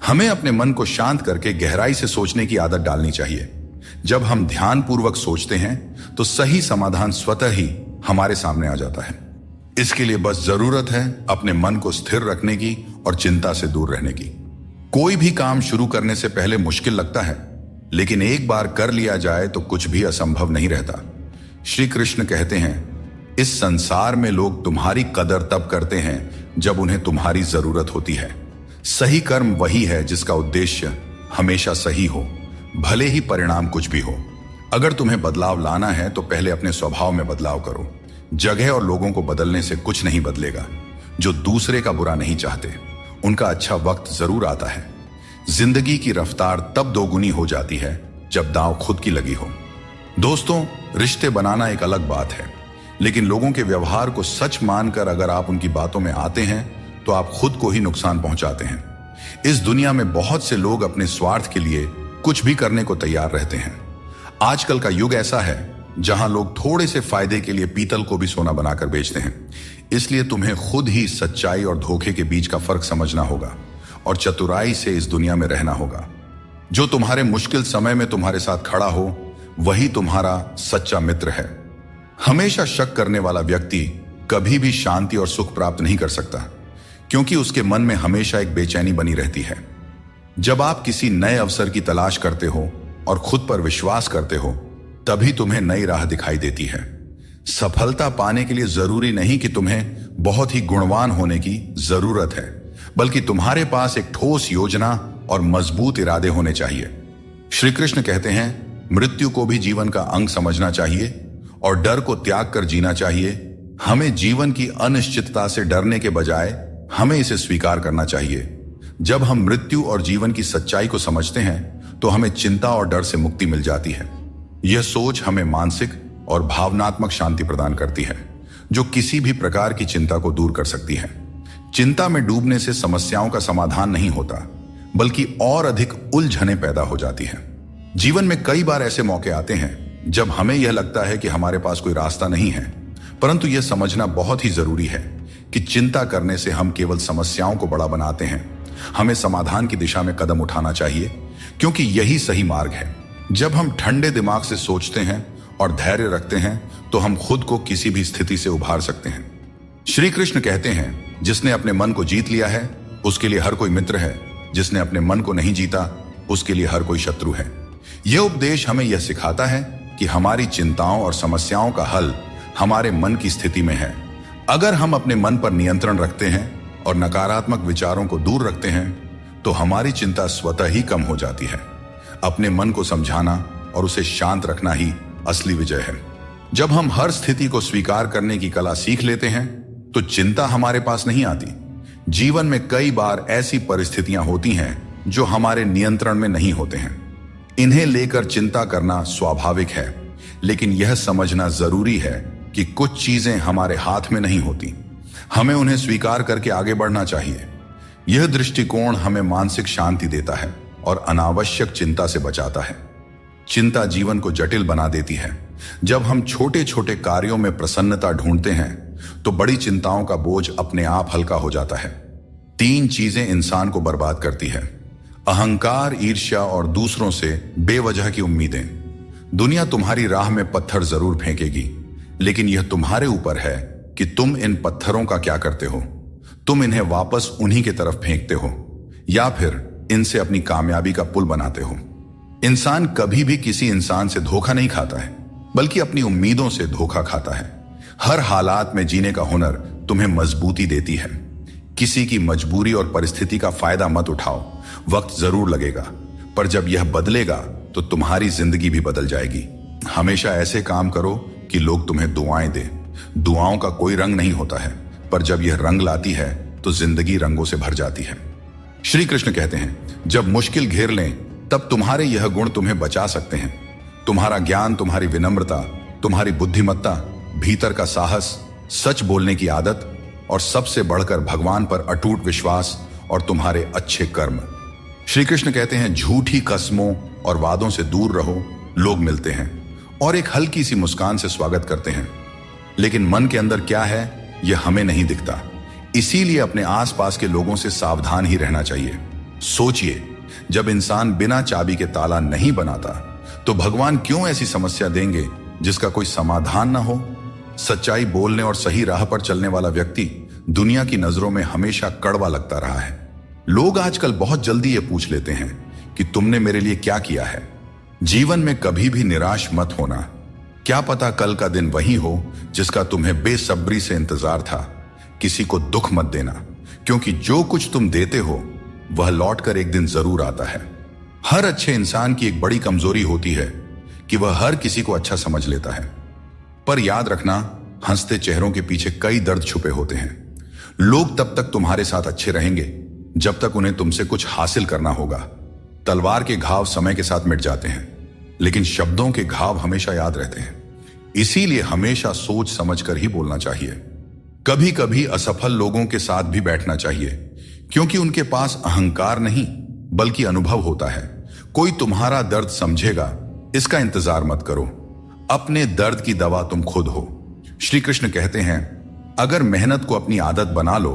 हमें अपने मन को शांत करके गहराई से सोचने की आदत डालनी चाहिए। जब हम ध्यानपूर्वक सोचते हैं तो सही समाधान स्वतः ही हमारे सामने आ जाता है। इसके लिए बस जरूरत है अपने मन को स्थिर रखने की और चिंता से दूर रहने की। कोई भी काम शुरू करने से पहले मुश्किल लगता है, लेकिन एक बार कर लिया जाए तो कुछ भी असंभव नहीं रहता। श्री कृष्ण कहते हैं, इस संसार में लोग तुम्हारी कदर तब करते हैं जब उन्हें तुम्हारी जरूरत होती है। सही कर्म वही है जिसका उद्देश्य हमेशा सही हो, भले ही परिणाम कुछ भी हो। अगर तुम्हें बदलाव लाना है तो पहले अपने स्वभाव में बदलाव करो। जगह और लोगों को बदलने से कुछ नहीं बदलेगा। जो दूसरे का बुरा नहीं चाहते, उनका अच्छा वक्त जरूर आता है। जिंदगी की रफ्तार तब दोगुनी हो जाती है जब दांव खुद की लगी हो। दोस्तों, रिश्ते बनाना एक अलग बात है, लेकिन लोगों के व्यवहार को सच मानकर अगर आप उनकी बातों में आते हैं तो आप खुद को ही नुकसान पहुंचाते हैं। इस दुनिया में बहुत से लोग अपने स्वार्थ के लिए कुछ भी करने को तैयार रहते हैं। आजकल का युग ऐसा है जहां लोग थोड़े से फायदे के लिए पीतल को भी सोना बनाकर बेचते हैं। इसलिए तुम्हें खुद ही सच्चाई और धोखे के बीच का फर्क समझना होगा और चतुराई से इस दुनिया में रहना होगा। जो तुम्हारे मुश्किल समय में तुम्हारे साथ खड़ा हो, वही तुम्हारा सच्चा मित्र है। हमेशा शक करने वाला व्यक्ति कभी भी शांति और सुख प्राप्त नहीं कर सकता, क्योंकि उसके मन में हमेशा एक बेचैनी बनी रहती है। जब आप किसी नए अवसर की तलाश करते हो और खुद पर विश्वास करते हो, तभी तुम्हें नई राह दिखाई देती है। सफलता पाने के लिए जरूरी नहीं कि तुम्हें बहुत ही गुणवान होने की जरूरत है, बल्कि तुम्हारे पास एक ठोस योजना और मजबूत इरादे होने चाहिए। श्री कृष्ण कहते हैं, मृत्यु को भी जीवन का अंग समझना चाहिए और डर को त्याग कर जीना चाहिए। हमें जीवन की अनिश्चितता से डरने के बजाय हमें इसे स्वीकार करना चाहिए। जब हम मृत्यु और जीवन की सच्चाई को समझते हैं तो हमें चिंता और डर से मुक्ति मिल जाती है। यह सोच हमें मानसिक और भावनात्मक शांति प्रदान करती है, जो किसी भी प्रकार की चिंता को दूर कर सकती है। चिंता में डूबने से समस्याओं का समाधान नहीं होता, बल्कि और अधिक उलझनें पैदा हो जाती हैं। जीवन में कई बार ऐसे मौके आते हैं जब हमें यह लगता है कि हमारे पास कोई रास्ता नहीं है, परंतु यह समझना बहुत ही जरूरी है कि चिंता करने से हम केवल समस्याओं को बड़ा बनाते हैं। हमें समाधान की दिशा में कदम उठाना चाहिए, क्योंकि यही सही मार्ग है। जब हम ठंडे दिमाग से सोचते हैं और धैर्य रखते हैं तो हम खुद को किसी भी स्थिति से उभार सकते हैं। श्री कृष्ण कहते हैं, जिसने अपने मन को जीत लिया है उसके लिए हर कोई मित्र है, जिसने अपने मन को नहीं जीता उसके लिए हर कोई शत्रु है। यह उपदेश हमें यह सिखाता है कि हमारी चिंताओं और समस्याओं का हल हमारे मन की स्थिति में है। अगर हम अपने मन पर नियंत्रण रखते हैं और नकारात्मक विचारों को दूर रखते हैं तो हमारी चिंता स्वतः ही कम हो जाती है। अपने मन को समझाना और उसे शांत रखना ही असली विजय है। जब हम हर स्थिति को स्वीकार करने की कला सीख लेते हैं तो चिंता हमारे पास नहीं आती, जीवन में कई बार ऐसी परिस्थितियां होती हैं जो हमारे नियंत्रण में नहीं होते हैं। इन्हें लेकर चिंता करना स्वाभाविक है, लेकिन यह समझना जरूरी है कि कुछ चीजें हमारे हाथ में नहीं होती। हमें उन्हें स्वीकार करके आगे बढ़ना चाहिए। यह दृष्टिकोण हमें मानसिक शांति देता है और अनावश्यक चिंता से बचाता है। चिंता जीवन को जटिल बना देती है। जब हम छोटे छोटे कार्यों में प्रसन्नता ढूंढते हैं तो बड़ी चिंताओं का बोझ अपने आप हल्का हो जाता है। 3 चीजें इंसान को बर्बाद करती है: अहंकार, ईर्ष्या और दूसरों से बेवजह की उम्मीदें। दुनिया तुम्हारी राह में पत्थर जरूर फेंकेगी, लेकिन यह तुम्हारे ऊपर है कि तुम इन पत्थरों का क्या करते हो। तुम इन्हें वापस उन्हीं की तरफ फेंकते हो या फिर इनसे अपनी कामयाबी का पुल बनाते हो। इंसान कभी भी किसी इंसान से धोखा नहीं खाता है, बल्कि अपनी उम्मीदों से धोखा खाता है। हर हालात में जीने का हुनर तुम्हें मजबूती देती है। किसी की मजबूरी और परिस्थिति का फायदा मत उठाओ। वक्त जरूर लगेगा, पर जब यह बदलेगा तो तुम्हारी जिंदगी भी बदल जाएगी। हमेशा ऐसे काम करो कि लोग तुम्हें दुआएं दें। दुआओं का कोई रंग नहीं होता है, पर जब यह रंग लाती है तो जिंदगी रंगों से भर जाती है। श्री कृष्ण कहते हैं, जब मुश्किल घेर लें तब तुम्हारे यह गुण तुम्हें बचा सकते हैं। तुम्हारा ज्ञान, तुम्हारी विनम्रता, तुम्हारी बुद्धिमत्ता, भीतर का साहस, सच बोलने की आदत और सबसे बढ़कर भगवान पर अटूट विश्वास और तुम्हारे अच्छे कर्म। श्री कृष्ण कहते हैं, झूठी कस्मों और वादों से दूर रहो। लोग मिलते हैं और एक हल्की सी मुस्कान से स्वागत करते हैं, लेकिन मन के अंदर क्या है यह हमें नहीं दिखता। इसीलिए अपने आसपास के लोगों से सावधान ही रहना चाहिए। सोचिए, जब इंसान बिना चाबी के ताला नहीं बनाता तो भगवान क्यों ऐसी समस्या देंगे जिसका कोई समाधान ना हो। सच्चाई बोलने और सही राह पर चलने वाला व्यक्ति दुनिया की नजरों में हमेशा कड़वा लगता रहा है। लोग आजकल बहुत जल्दी ये पूछ लेते हैं कि तुमने मेरे लिए क्या किया है। जीवन में कभी भी निराश मत होना। क्या पता कल का दिन वही हो जिसका तुम्हें बेसब्री से इंतजार था। किसी को दुख मत देना, क्योंकि जो कुछ तुम देते हो वह लौटकर एक दिन जरूर आता है। हर अच्छे इंसान की एक बड़ी कमजोरी होती है कि वह हर किसी को अच्छा समझ लेता है। पर याद रखना, हंसते चेहरों के पीछे कई दर्द छुपे होते हैं। लोग तब तक तुम्हारे साथ अच्छे रहेंगे जब तक उन्हें तुमसे कुछ हासिल करना होगा। तलवार के घाव समय के साथ मिट जाते हैं, लेकिन शब्दों के घाव हमेशा याद रहते हैं। इसीलिए हमेशा सोच समझकर ही बोलना चाहिए। कभी कभी असफल लोगों के साथ भी बैठना चाहिए, क्योंकि उनके पास अहंकार नहीं बल्कि अनुभव होता है। कोई तुम्हारा दर्द समझेगा, इसका इंतजार मत करो। अपने दर्द की दवा तुम खुद हो। श्री कृष्ण कहते हैं, अगर मेहनत को अपनी आदत बना लो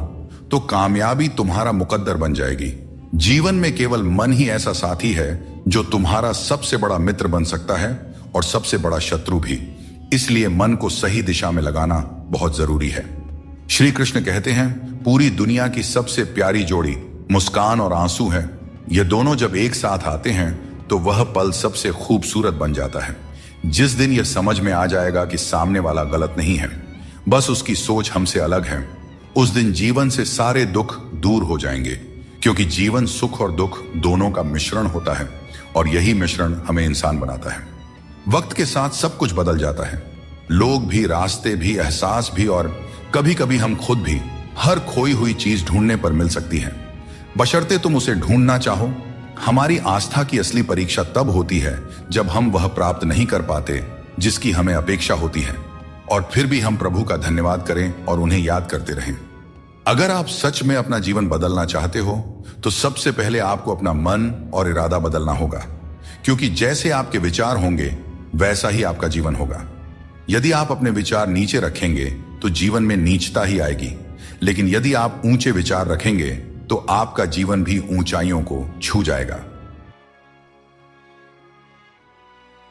तो कामयाबी तुम्हारा मुकद्दर बन जाएगी। जीवन में केवल मन ही ऐसा साथी है जो तुम्हारा सबसे बड़ा मित्र बन सकता है और सबसे बड़ा शत्रु भी। इसलिए मन को सही दिशा में लगाना बहुत जरूरी है। श्री कृष्ण कहते हैं, पूरी दुनिया की सबसे प्यारी जोड़ी मुस्कान और आंसू है। ये दोनों जब एक साथ आते हैं तो वह पल सबसे खूबसूरत बन जाता है। जिस दिन यह समझ में आ जाएगा कि सामने वाला गलत नहीं है, बस उसकी सोच हमसे अलग है, उस दिन जीवन से सारे दुख दूर हो जाएंगे। क्योंकि जीवन सुख और दुख दोनों का मिश्रण होता है और यही मिश्रण हमें इंसान बनाता है। वक्त के साथ सब कुछ बदल जाता है, लोग भी, रास्ते भी, एहसास भी और कभी कभी हम खुद भी। हर खोई हुई चीज ढूंढने पर मिल सकती है, बशर्ते तुम उसे ढूंढना चाहो। हमारी आस्था की असली परीक्षा तब होती है जब हम वह प्राप्त नहीं कर पाते जिसकी हमें अपेक्षा होती है, और फिर भी हम प्रभु का धन्यवाद करें और उन्हें याद करते रहें। अगर आप सच में अपना जीवन बदलना चाहते हो तो सबसे पहले आपको अपना मन और इरादा बदलना होगा, क्योंकि जैसे आपके विचार होंगे वैसा ही आपका जीवन होगा। यदि आप अपने विचार नीचे रखेंगे तो जीवन में नीचता ही आएगी, लेकिन यदि आप ऊंचे विचार रखेंगे तो आपका जीवन भी ऊंचाइयों को छू जाएगा।